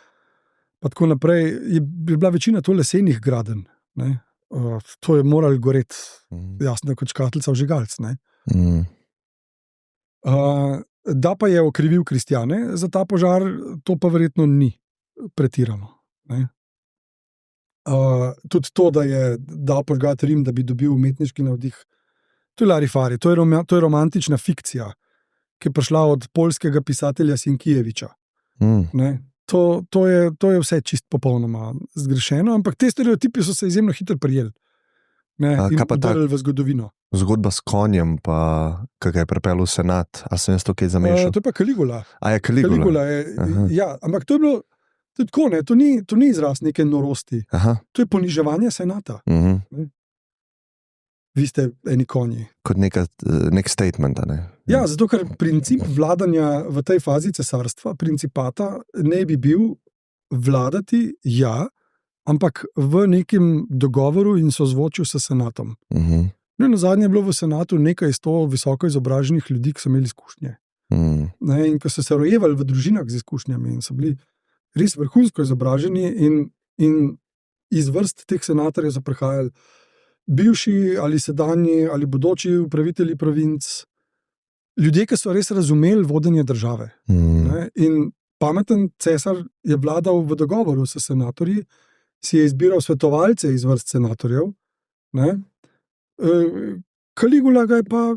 tako naprej, je bila večina to lesenih gradenj. To je moral goreti, jasno, kot škatlica vžigalc. Da pa je okrivil kristjane za ta požar, to pa verjetno ni pretirano. Tudi to, da je dal požgati Rim, da bi dobil umetniški navdih, to je larifari, to je romantična fikcija, ki je prišla od poljskega pisatelja Sienkiewicza. To je vse čist popolnoma zgrešeno, ampak te stereotipi so se izjemno hitro prijeli. In udarili v zgodovino. Zgodba s konjem, pa kaj je pripeljal v senat, a sem jaz to kaj zamešal? To je pa Caligula. A je Caligula? Ja, ampak to je bilo tako, ne, to ni izraz neke norosti. To je poniževanje senata. Vi ste eni konji. Kot nek statement, ne? Ja, zato ker princip vladanja v tej fazi cesarstva, principata, ne bi bil vladati, ampak v nekem dogovoru in sozvočju s senatom. Na zadnje je bilo v senatu nekaj 100 visoko izobraženih ljudi, ki so imeli izkušnje. In ko so se rojevali v družinah z izkušnjami in so bili res vrhunsko izobraženi in iz vrst teh senatorjev so prihajali bivši ali sedanji ali bodoči upravitelji provinc, ljudje, ki so res razumeli vodenje države. In pameten cesar je vladal v dogovoru s senatorji, si je izbiral svetovalce iz vrst senatorjev, Caligula ga je pa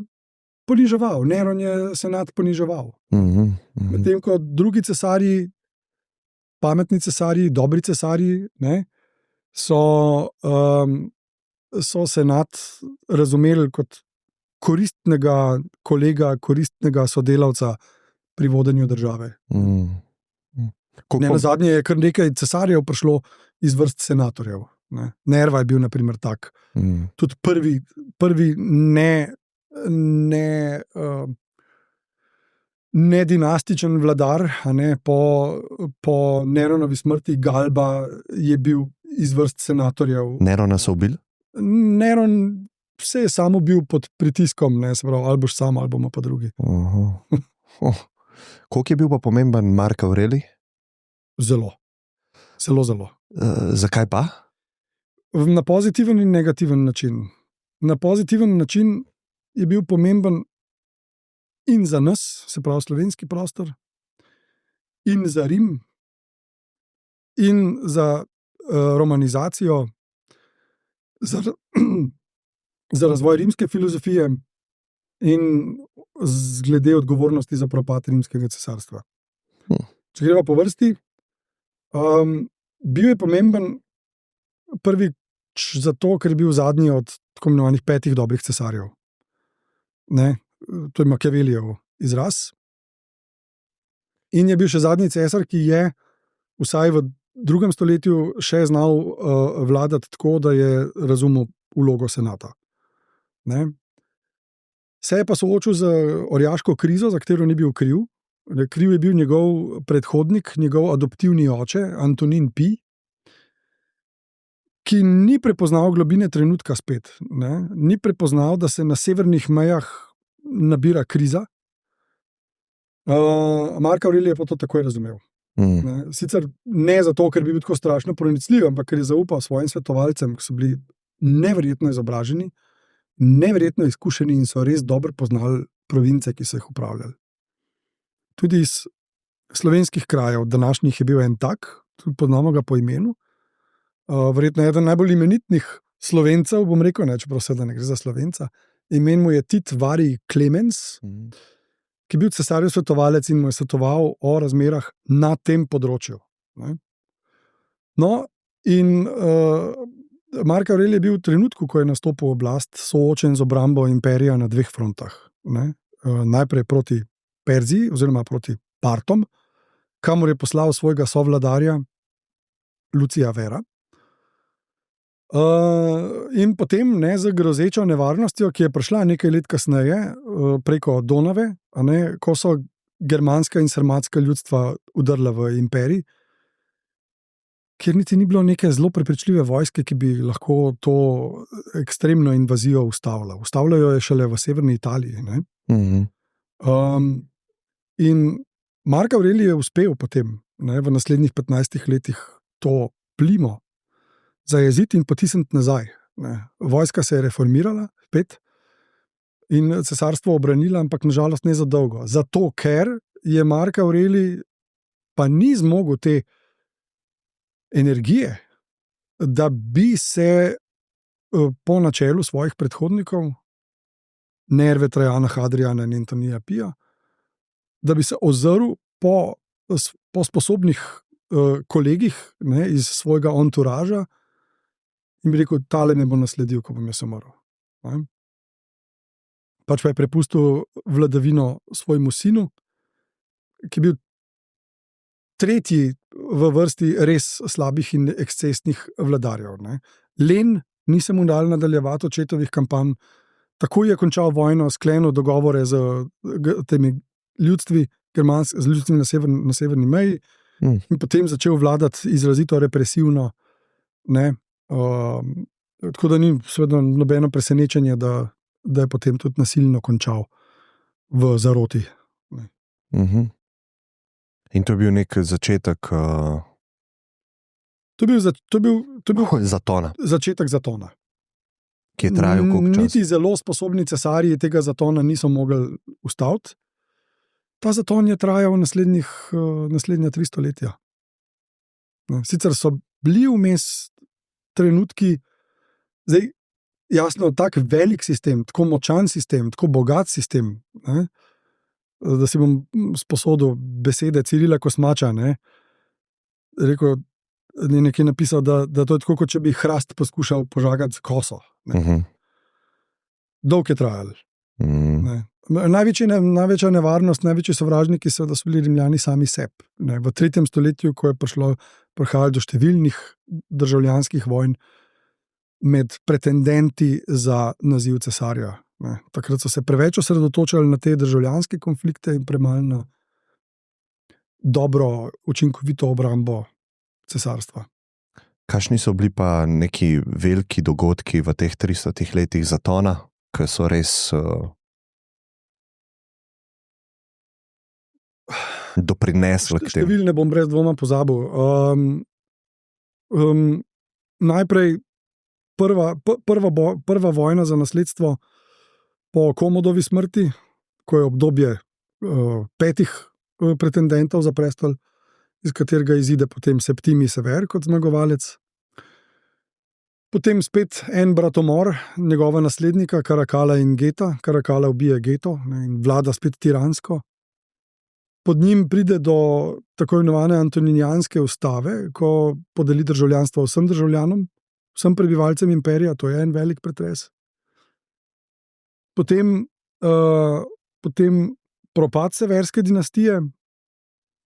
poniževal, Neron je senat poniževal. Medtem ko drugi cesarji, pametni cesarji, dobri cesarji, so senat razumeli kot koristnega kolega, koristnega sodelavca pri vodenju države. Na zadnje je kar nekaj cesarjev prišlo iz vrst senatorjev. Ne. Nerva je bil, na primer, tak. Tudi prvi nedinastičen vladar, po Neronovi smrti, Galba, je bil iz vrst senatorjev. Nerona so ubili? Neron se je samo bil pod pritiskom, ne, se pravi, ali boš sam, ali bomo pa drugi. Koliko je bil pa pomemben Mark Aurelij? Zelo. Zakaj pa? Na pozitiven in negativen način. Na pozitiven način je bil pomemben in za nas, se pravi slovenski prostor, in za Rim, in za romanizacijo, za razvoj rimske filozofije in glede odgovornosti za propad rimskega cesarstva. Če greva po vrsti, bil je pomemben prvi zato, ker je bil zadnji od tako imenovanih 5 dobrih cesarjev. Ne? To je Machiavellijev izraz. In je bil še zadnji cesar, ki je vsaj v 2. stoletju še znal vladati tako, da je razumel vlogo senata. Ne? Se je pa soočil z orjaško krizo, za katero ni bil kriv. Kriv je bil njegov predhodnik, njegov adoptivni oče, Antonin Pi, ki ni prepoznal globine trenutka spet. Ne? Ni prepoznal, da se na severnih mejah nabira kriza. Mark Aurelij je pa to takoj razumel. Sicer ne zato, ker bi bil tako strašno pronicljiv, ampak ker je zaupal svojim svetovalcem, ki so bili neverjetno izobraženi, neverjetno izkušeni in so res dobro poznali province, ki so jih upravljali. Tudi iz slovenskih krajev, današnjih je bil en tak, tudi poznamo ga po imenu. Verjetno je eden najbolj imenitnih Slovencev, bom rekel, ne, čeprav seveda ne gre za Slovenca. Imen mu je Tit Varij Klemens, ki je bil cesarjev svetovalec in mu je svetoval o razmerah na tem področju. Ne. No, in Mark Aurelij je bil v trenutku, ko je nastopil oblast, soočen z obrambo imperija na 2 frontah. Ne. Najprej proti Perziji oziroma proti Partom, kamor je poslal svojega sovladarja Lucija Vera. In potem z grozečo nevarnostjo, ki je prišla nekaj let kasneje preko Donave, ko so germanska in sarmatska ljudstva udrla v imperij, kjer niti ni bilo neke zelo prepričljive vojske, ki bi lahko to ekstremno invazijo ustavila. Ustavljajo je šele v severni Italiji. Ne? In Mark Aurelij je uspel potem, v naslednjih 15 letih to plimo zajeziti in potisniti nazaj. Ne. Vojska se je reformirala spet in cesarstvo obranila, ampak nažalost ne za dolgo. Zato, ker je Mark Aurelij pa ni zmogel te energije, da bi se po načelu svojih predhodnikov, Nerve, Trajana, Hadriana in Antonija Pija, da bi se ozrl po sposobnih kolegih, ne, iz svojega anturaža in bi rekel, tale me bo nasledil, ko bom jaz umrl. Ne. Pač pa je prepustil vladavino svojemu sinu, ki je bil 3. v vrsti res slabih in ekscesnih vladarjev. Ne. Len ni se mu dal nadaljevati očetovih kampanj, takoj je končal vojno, sklenil dogovore z temi ljudstvi, z ljudstvi na severni meji, in potem začel vladati izrazito represivno. Ne. Tako da ni seveda nobeno presenečenje, da je potem tudi nasilno končal v zaroti. Ne. In to je bil nek začetek To je bil zatona. Začetek zatona. Ki je trajal koliko časa? Niti zelo sposobni cesarji tega zatona niso mogli ustaviti. Ta zaton je trajal naslednja 3 stoletja. Sicer so bili vmes trenutki, zdaj jasno, tak velik sistem, tako močan sistem, tako bogat sistem, ne, da si bom sposodil besede Cirila Kosmača, ne, rekel, je nekaj napisal, da to je tako, kot če bi hrast poskušal požagati z koso. Dolgo je trajalo. Največja nevarnost, največji sovražniki so bili Rimljani sami sebi. V 3. stoletju, ko je prihajalo do številnih državljanskih vojn, med pretendenti za naziv cesarja. Ne. Takrat so se preveč osredotočali na te državljanske konflikte in premalo na dobro, učinkovito obrambo cesarstva. Kakšni so bili pa neki veliki dogodki v teh 300 letih zatona, ki so res doprinesli k temu? Številne bom brez dvoma pozabil. Najprej prva vojna za nasledstvo po Komodovi smrti, ko je obdobje 5 pretendentov za prestol, iz katerega izide potem Septimij Sever kot zmagovalec. Potem spet en bratomor, njegova naslednika, Karakala in Geta. Karakala ubije Geto in vlada spet tiransko. Pod njim pride do tako imenovane antoninijanske ustave, ko podeli državljanstvo vsem državljanom, vsem prebivalcem imperija, to je en velik pretres. Potem propad severske dinastije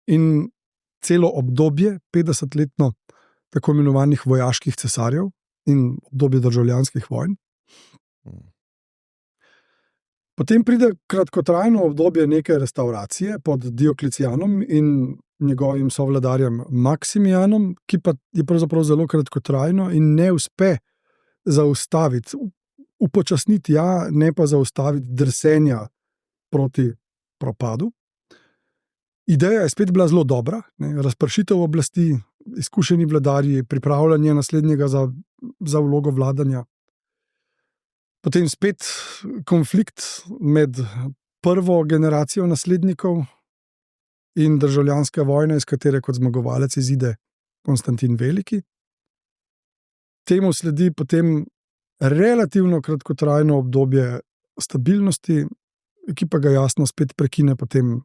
in celo obdobje, 50-letno tako imenovanih vojaških cesarjev in obdobje državljanskih vojn. Potem pride kratkotrajno obdobje neke restauracije pod Dioklecianom in njegovim sovladarjem Maksimijanom, ki pa je pravzaprav zelo kratkotrajno in ne uspe zaustaviti, upočasniti, ne pa zaustaviti drsenja proti propadu. Ideja je spet bila zelo dobra, razpršitev oblasti, izkušeni vladarji, pripravljanje naslednjega za vlogo vladanja. Potem spet konflikt med prvo generacijo naslednikov in državljanska vojna, iz katere kot zmagovalec izide Konstantin Veliki. Temu sledi potem relativno kratkotrajno obdobje stabilnosti, ki pa ga jasno spet prekine potem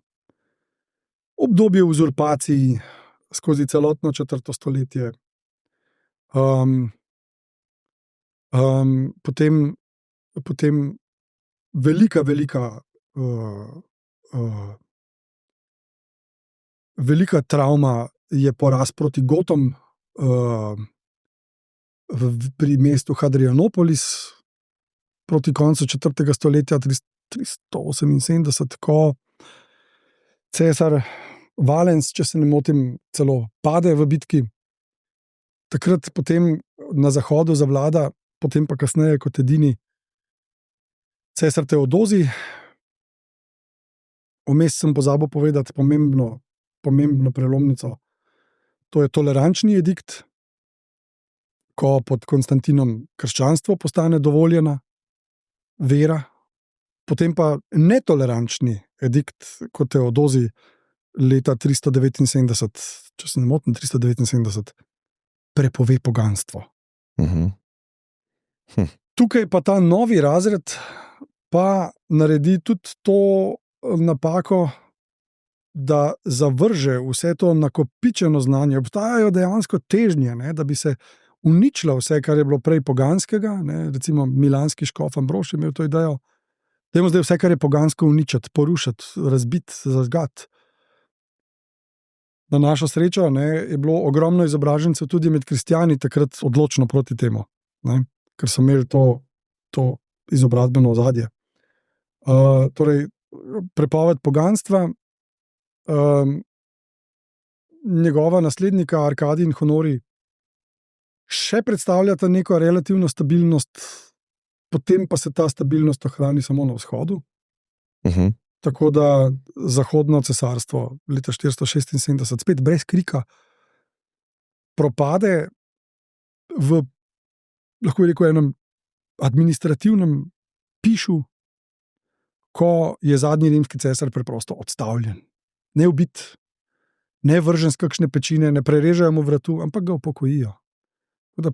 obdobje uzurpacij skozi celotno 4. stoletje. Potem velika travma je poraz proti Gotom pri mestu Hadrianopolis proti koncu 4. stoletja 378, ko cesar Valens, če se ne motim, celo pade v bitki. Takrat potem na zahodu zavlada, potem pa kasneje kot edini cesar Teodozij. Vmes sem pozabil povedati pomembno prelomnico. To je tolerančni edikt, ko pod Konstantinom krščanstvo postane dovoljena vera, potem pa netolerančni edikt kot Teodozij leta 379, če se ne motim, 379, prepove poganstvo. Tukaj pa ta novi razred pa naredi tudi to napako, da zavrže vse to nakopičeno znanje. Obstajajo dejansko težnje, da bi se uničilo vse, kar je bilo prej poganskega, recimo milanski škof Ambrož je imel to idejo, dajmo zdaj vse, kar je pogansko, uničiti, porušiti, razbiti, zažgati. Na našo srečo je bilo ogromno izobražencev tudi med kristjani takrat odločno proti temu, ker so imeli to izobrazbeno ozadje. Torej, prepoved poganstva, njegova naslednika Arkadij in Honorij še predstavljata neko relativno stabilnost, potem pa se ta stabilnost ohrani samo na vzhodu. Tako da zahodno cesarstvo leta 476 spet brez krika propade v, lahko bi rekel, enem administrativnem pišu, ko je zadnji rimski cesar preprosto odstavljen. Ne ubit, ne vržen s kakšne pečine, ne prerežejo mu vratu, ampak ga upokojijo. Da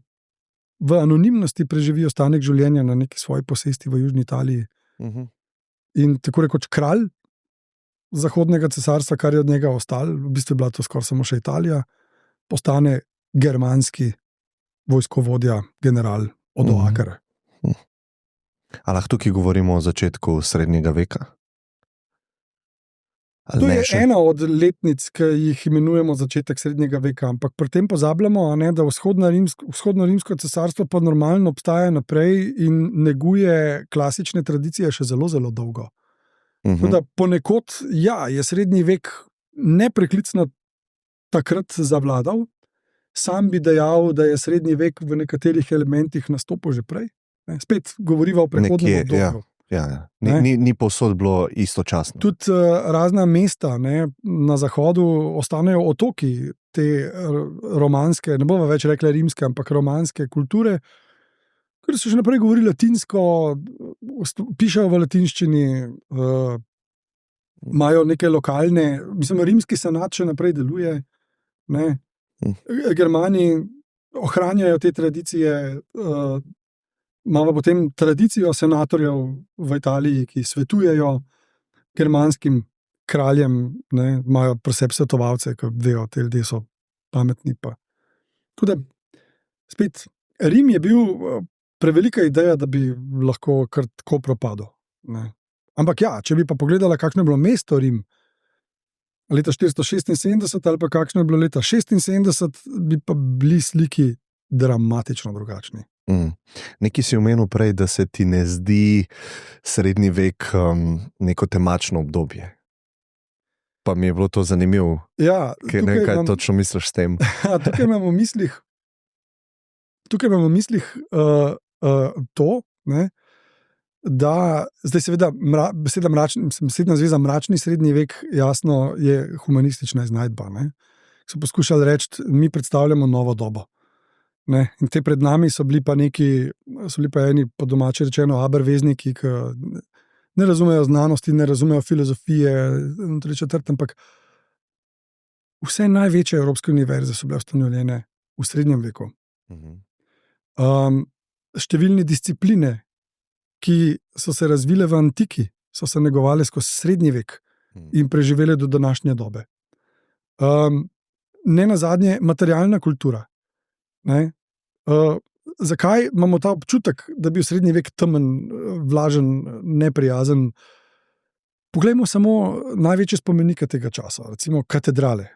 v anonimnosti preživi ostanek življenja na neki svoji posesti v Južni Italiji. In tako rekoč kralj zahodnega cesarstva, kar je od njega ostalo, v bistvu je bila to skoraj samo še Italija, postane germanski vojskovodja, general Odoaker. A lahko tukaj govorimo o začetku srednjega veka? Ali To ne je še? ena od letnic, ki jih imenujemo začetek srednjega veka, ampak pri tem pozabljamo, da vzhodno-rimsko cesarstvo pa normalno obstaja naprej in neguje klasične tradicije še zelo, zelo dolgo. Tako da ponekod, je srednji vek nepreklicno takrat zavladal, sam bi dejal, da je srednji vek v nekaterih elementih nastopil že prej. Spet govoriva o prehodnem obdobju. Ja. Ni povsod bilo istočasno. Tudi razna mesta na zahodu ostanejo otoki te romanske, ne bomo več rekli rimske, ampak romanske kulture, ker so še naprej govorili latinsko, pišejo v latinščini, imajo neke lokalne, mislim, rimski senat še naprej deluje. Germani ohranjajo te tradicije, imamo potem tradicijo senatorjev v Italiji, ki svetujejo germanskim kraljem, imajo pri sebi svetovalce, ki vejo, te ljudje so pametni. Tako da, spet, Rim je bil prevelika ideja, da bi lahko kar tako propadel. Ampak če bi pa pogledala, kakšno je bilo mesto Rim leta 476 ali pa kakšno je bilo leta 76, bi pa bili sliki dramatično drugačni. Nekaj si omenil prej, da se ti ne zdi srednji vek neko temačno obdobje. Pa mi je bilo to zanimivo. Ne vem, kaj točno misliš s tem. Tukaj imamo v mislih to, da zdaj seveda besedna zveza mračni srednji vek jasno je humanistična iznajdba. So poskušali reči, mi predstavljamo novo dobo. In te pred nami so bili pa eni, po domače rečeno, abervezniki, ki ne razumejo znanosti, ne razumejo filozofije, ampak vse največje evropske univerze so bile ustanovljene v srednjem veku. Številne discipline, ki so se razvile v antiki, so se negovale skozi srednji vek in preživele do današnje dobe. Ne nazadnje materialna kultura. Zakaj imamo ta občutek, da bi v srednji vek temen, vlažen, neprijazen? Poglejmo samo največje spomenike tega časa, recimo katedrale.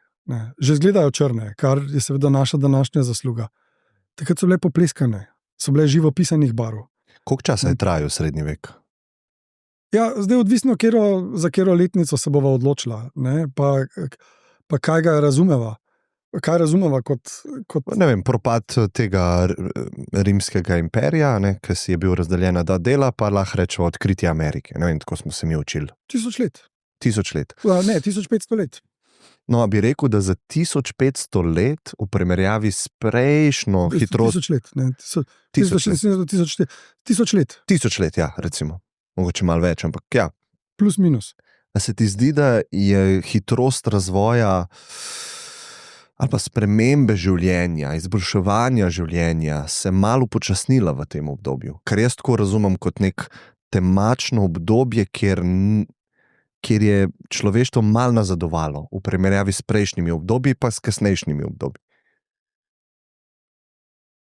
Že izgledajo črne, kar je seveda naša današnja zasluga. Takrat so bile popleskane, so bile živopisanih barv. Koliko časa je trajal srednji vek? Zdaj odvisno, za katero letnico se bova odločila, pa kaj ga razumeva. Kaj razumeva kot... Ne vem, propad tega rimskega imperija, ki si je bil razdeljen na dva dela, pa lahko rečemo odkritje Amerike. Ne vem, tako smo se mi učili. 1000 let. 1000 let. Ne, 1500 let. No, bi rekel, da za 1500 let v primerjavi s prejšnjo hitrost... 1000 let, ne. 1000 let. 1000 let, recimo. Mogoče malo več, ampak Plus minus. A se ti zdi, da je hitrost razvoja ali pa spremembe življenja, izboljševanja življenja se malo upočasnila v tem obdobju? Kar jaz tako razumem kot nek temačno obdobje, kjer je človeštvo malo nazadovalo v primerjavi s prejšnjimi obdobji, pa s kasnejšnjimi obdobji.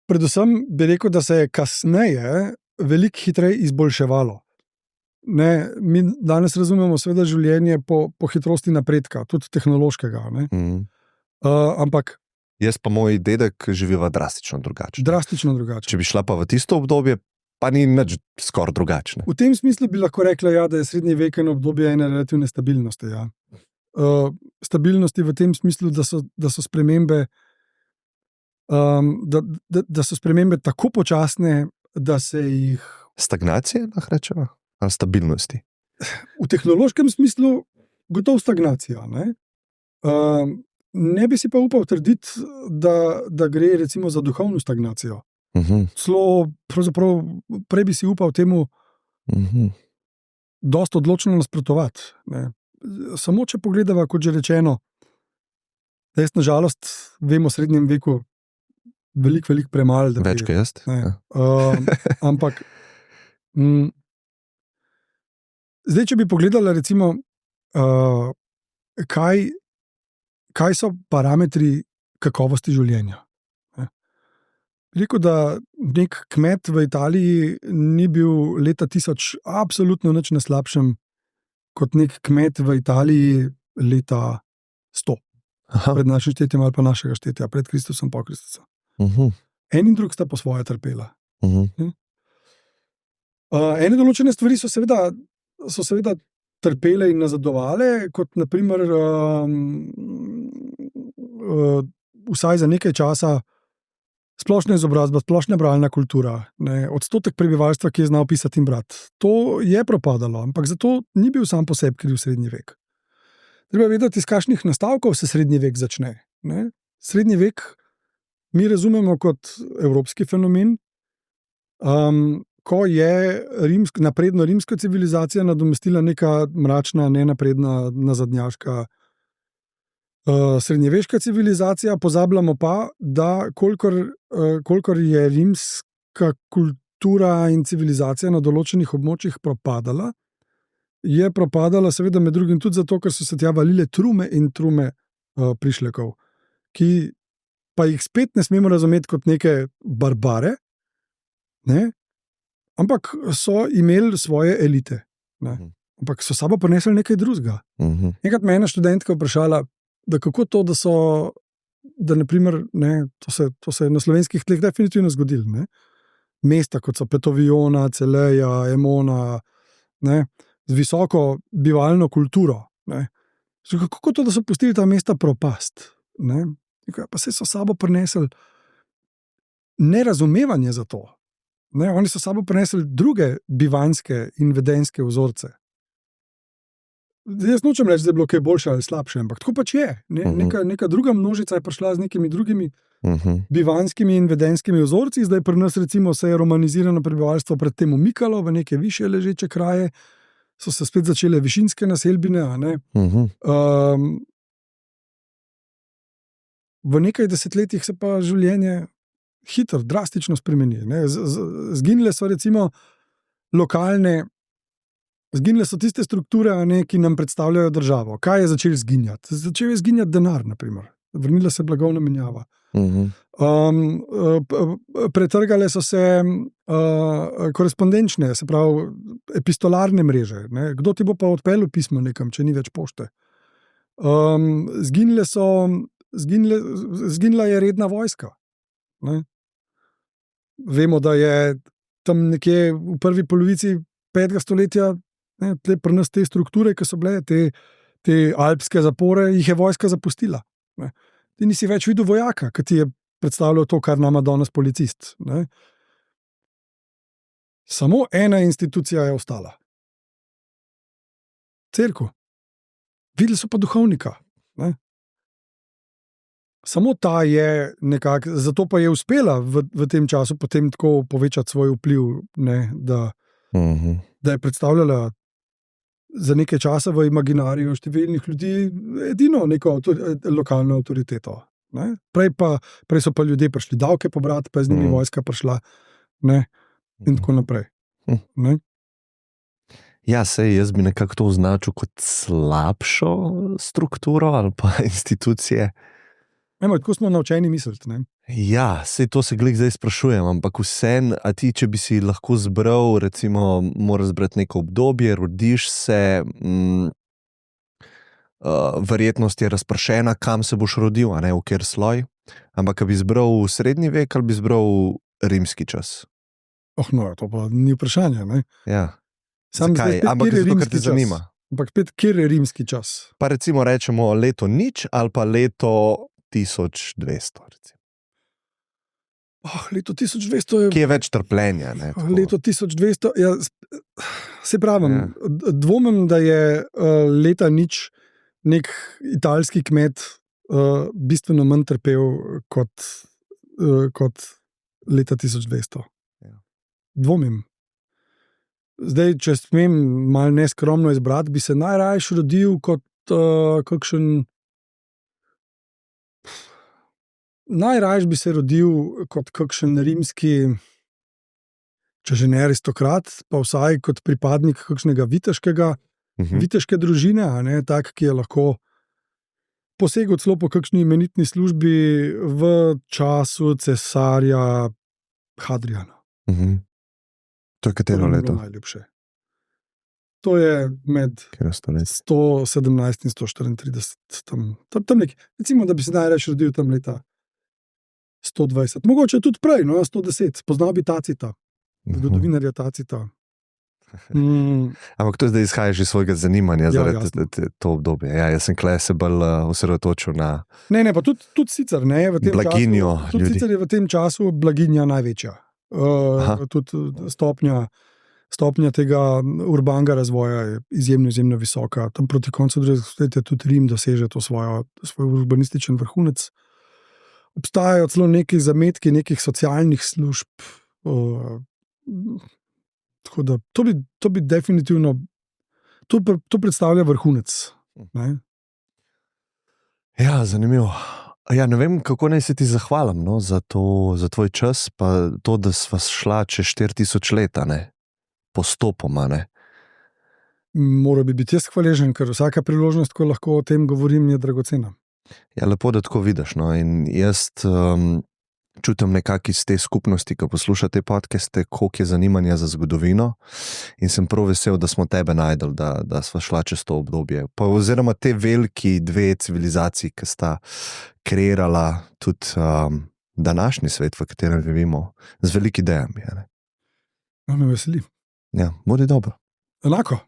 Predvsem bi rekel, da se je kasneje veliko hitreje izboljševalo. Mi danes razumemo seveda življenje po hitrosti napredka, tudi tehnološkega. Ampak jaz pa moj dedek živiva drastično drugače. Drastično drugače. Če bi šla pa v tisto obdobje, pa ni nič skoraj drugačne. V tem smislu bi lahko rekla, da je srednji vek eno obdobje ene relativne stabilnosti. Stabilnosti v tem smislu, da so spremembe da so spremembe tako počasne, da se jih... Stagnacije, lahko rečemo? Ali stabilnosti? V tehnološkem smislu gotovo stagnacija. Ne bi si pa upal trditi, da gre recimo za duhovno stagnacijo. Celo, pravzaprav, prej bi si upal temu dosti odločno nasprotovati. Samo če pogledava, kot že rečeno, da jaz nažalost vem o srednjem veku veliko premalo. Več kot jaz. Ampak zdaj, če bi pogledala recimo, kaj so parametri kakovosti življenja. Rekel, da nek kmet v Italiji ni bil leta 1000 absolutno nič na slabšem kot nek kmet v Italiji leta 100. Aha. Pred našim štetjem ali pa našega štetja, pred Kristusom, po Kristusu. En in drug sta po svoje trpela. Ene določene stvari so seveda trpele in nazadovale, kot naprimer vsaj za nekaj časa splošna izobrazba, splošna bralna kultura, ne, odstotek prebivalstva, ki je znal pisati in brati. To je propadalo, ampak zato ni bil sam po sebi kriv srednji vek. Treba vedeti, iz kakšnih nastavkov se srednji vek začne. Ne. Srednji vek mi razumemo kot evropski fenomen, ko je napredno rimska civilizacija nadomestila neka mračna, nenapredna, nazadnjaška srednjeveška civilizacija, pozabljamo pa, da kolikor je rimska kultura in civilizacija na določenih območjih propadala, je propadala seveda med drugim tudi zato, ker so se tja valile trume in trume prišlekov, ki pa jih spet ne smemo razumeti kot neke barbare, ne? Ampak so imeli svoje elite. Ne? Ampak so sabo prinesli nekaj drugega. Enkrat me ena študentka vprašala, da kako to, da naprimer, ne, to se je na slovenskih tleh definitivno zgodilo. Ne? Mesta, kot so Petoviona, Celeja, Emona, ne, z visoko bivalno kulturo. Ne? Kako to, da so pustili ta mesta propast? Ne? Pa se so sabo prinesli nerazumevanje za to. Ne? Oni so sabo prinesli druge bivanske in vedenske vzorce. Jaz nočem reči, da je bilo kaj boljše ali slabše, ampak tako pač je. Neka druga množica je prišla z nekimi drugimi bivanskimi in vedenskimi vzorci, zdaj pri nas recimo se je romanizirano prebivalstvo predtem umikalo v neke višje ležeče kraje, so se spet začele višinske naselbine. Ne? V nekaj desetletjih se pa življenje hitro, drastično spremeni. Zginile so recimo zginile so tiste strukture, ne, ki nam predstavljajo državo. Kaj je začelo zginjati? Začel je zginjati denar, naprimer. Vrnila se blagovna menjava. Pretrgale so se korespondenčne, se pravi epistolarne mreže. Ne? Kdo ti bo pa odpeljal pismo nekam, če ni več pošte? Zginila je redna vojska. Ne? Vemo, da je tam nekje v prvi polovici 5. stoletja pri nas te strukture, ki so bile, te alpske zapore, jih je vojska zapustila. Ne? Ti nisi več videl vojaka, ki ti je predstavljal to, kar nama danes policist. Ne? Samo ena institucija je ostala. Cerkev. Videli so pa duhovnika. Ne? Samo ta je nekako, zato pa je uspela v tem času potem tako povečati svoj vpliv, ne, da je predstavljala za nekaj časa v imaginariju številnih ljudi edino neko lokalno avtoriteto. Ne. Prej so pa ljudje prišli davke pobrati, pa je z njimi vojska prišla, ne, in tako naprej. Ne. Ja, sej jaz bi nekako to označil kot slabšo strukturo ali pa institucije. Tako smo naučeni misliti. Ne? Ja, sej to se glih zdaj sprašujem, ampak vseeno, a ti, če bi si lahko zbral, recimo, moraš zbrati neko obdobje, rodiš se, verjetnost je razpršena, kam se boš rodil, a ne, v kjer sloj, ampak a bi zbral srednji vek ali bi zbral rimski čas? No, to pa ni vprašanje, ne? Ja. Zakaj? Ampak zato, ker te zanima. Ampak spet, kjer je rimski čas? Pa recimo rečemo leto nič ali pa leto 1200, recimo. Leto 1200 je... Kje je več trpljenja, ne? Tako. Leto 1200, ja, se pravim, dvomim, da je leta nič nek italski kmet bistveno manj trpel kot leta 1200. Ja. Dvomim. Zdaj, če smem malo neskromno izbrati, bi se najraješ rodil kot kakšen... Najraješ bi se rodil kot kakšen rimski, če že ne aristokrat, pa vsaj kot pripadnik kakšnega viteške družine, a ne, tak, ki je lahko posegel celo po kakšni imenitni službi v času cesarja Hadriana. To je katero leto? Najljubše. To je med Katero stoletje? 117 in 134, tam nekje. Recimo, da bi se najraje rodil tam leta 120, mogoče tudi prej, no, 110, poznal bi Tacita, zgodovinarja Tacita. Ampak to zdaj izhajaš iz svojega zanimanja zaradi jasno. to obdobje. Ja, jaz sem se bolj osredotočil na Ne, pa tudi sicer ne, v tem blaginjo času, tudi ljudi. sicer je v tem času blaginja največja. Tudi stopnja tega urbanega razvoja je izjemno visoka. Tam proti koncu drugega stoletja tudi Rim doseže to svoj urbanističen vrhunec. Obstajajo celo neki zametki nekih socialnih služb. Tako da to bi definitivno, to predstavlja vrhunec. Ne? Ja, zanimivo. Ja, ne vem, kako naj se ti zahvalim, no, za tvoj čas, pa to, da sva šla čez 4000 let, ne, postopoma. Ne. Moral bi biti jaz hvaležen, ker vsaka priložnost, ko lahko o tem govorim, je dragocena. Ja, lepo, da tako vidiš. No. In jaz čutim nekako iz te skupnosti, ko posluša te podcaste, koliko je zanimanja za zgodovino, in sem prav vesel, da smo tebe najdel, da sva šla čez to obdobje. Pa oziroma te veliki dve civilizaciji, ki sta kreirala tudi današnji svet, v katerem živimo, z veliki idejami. Me veseli. Ja, bodi dobro. Enako.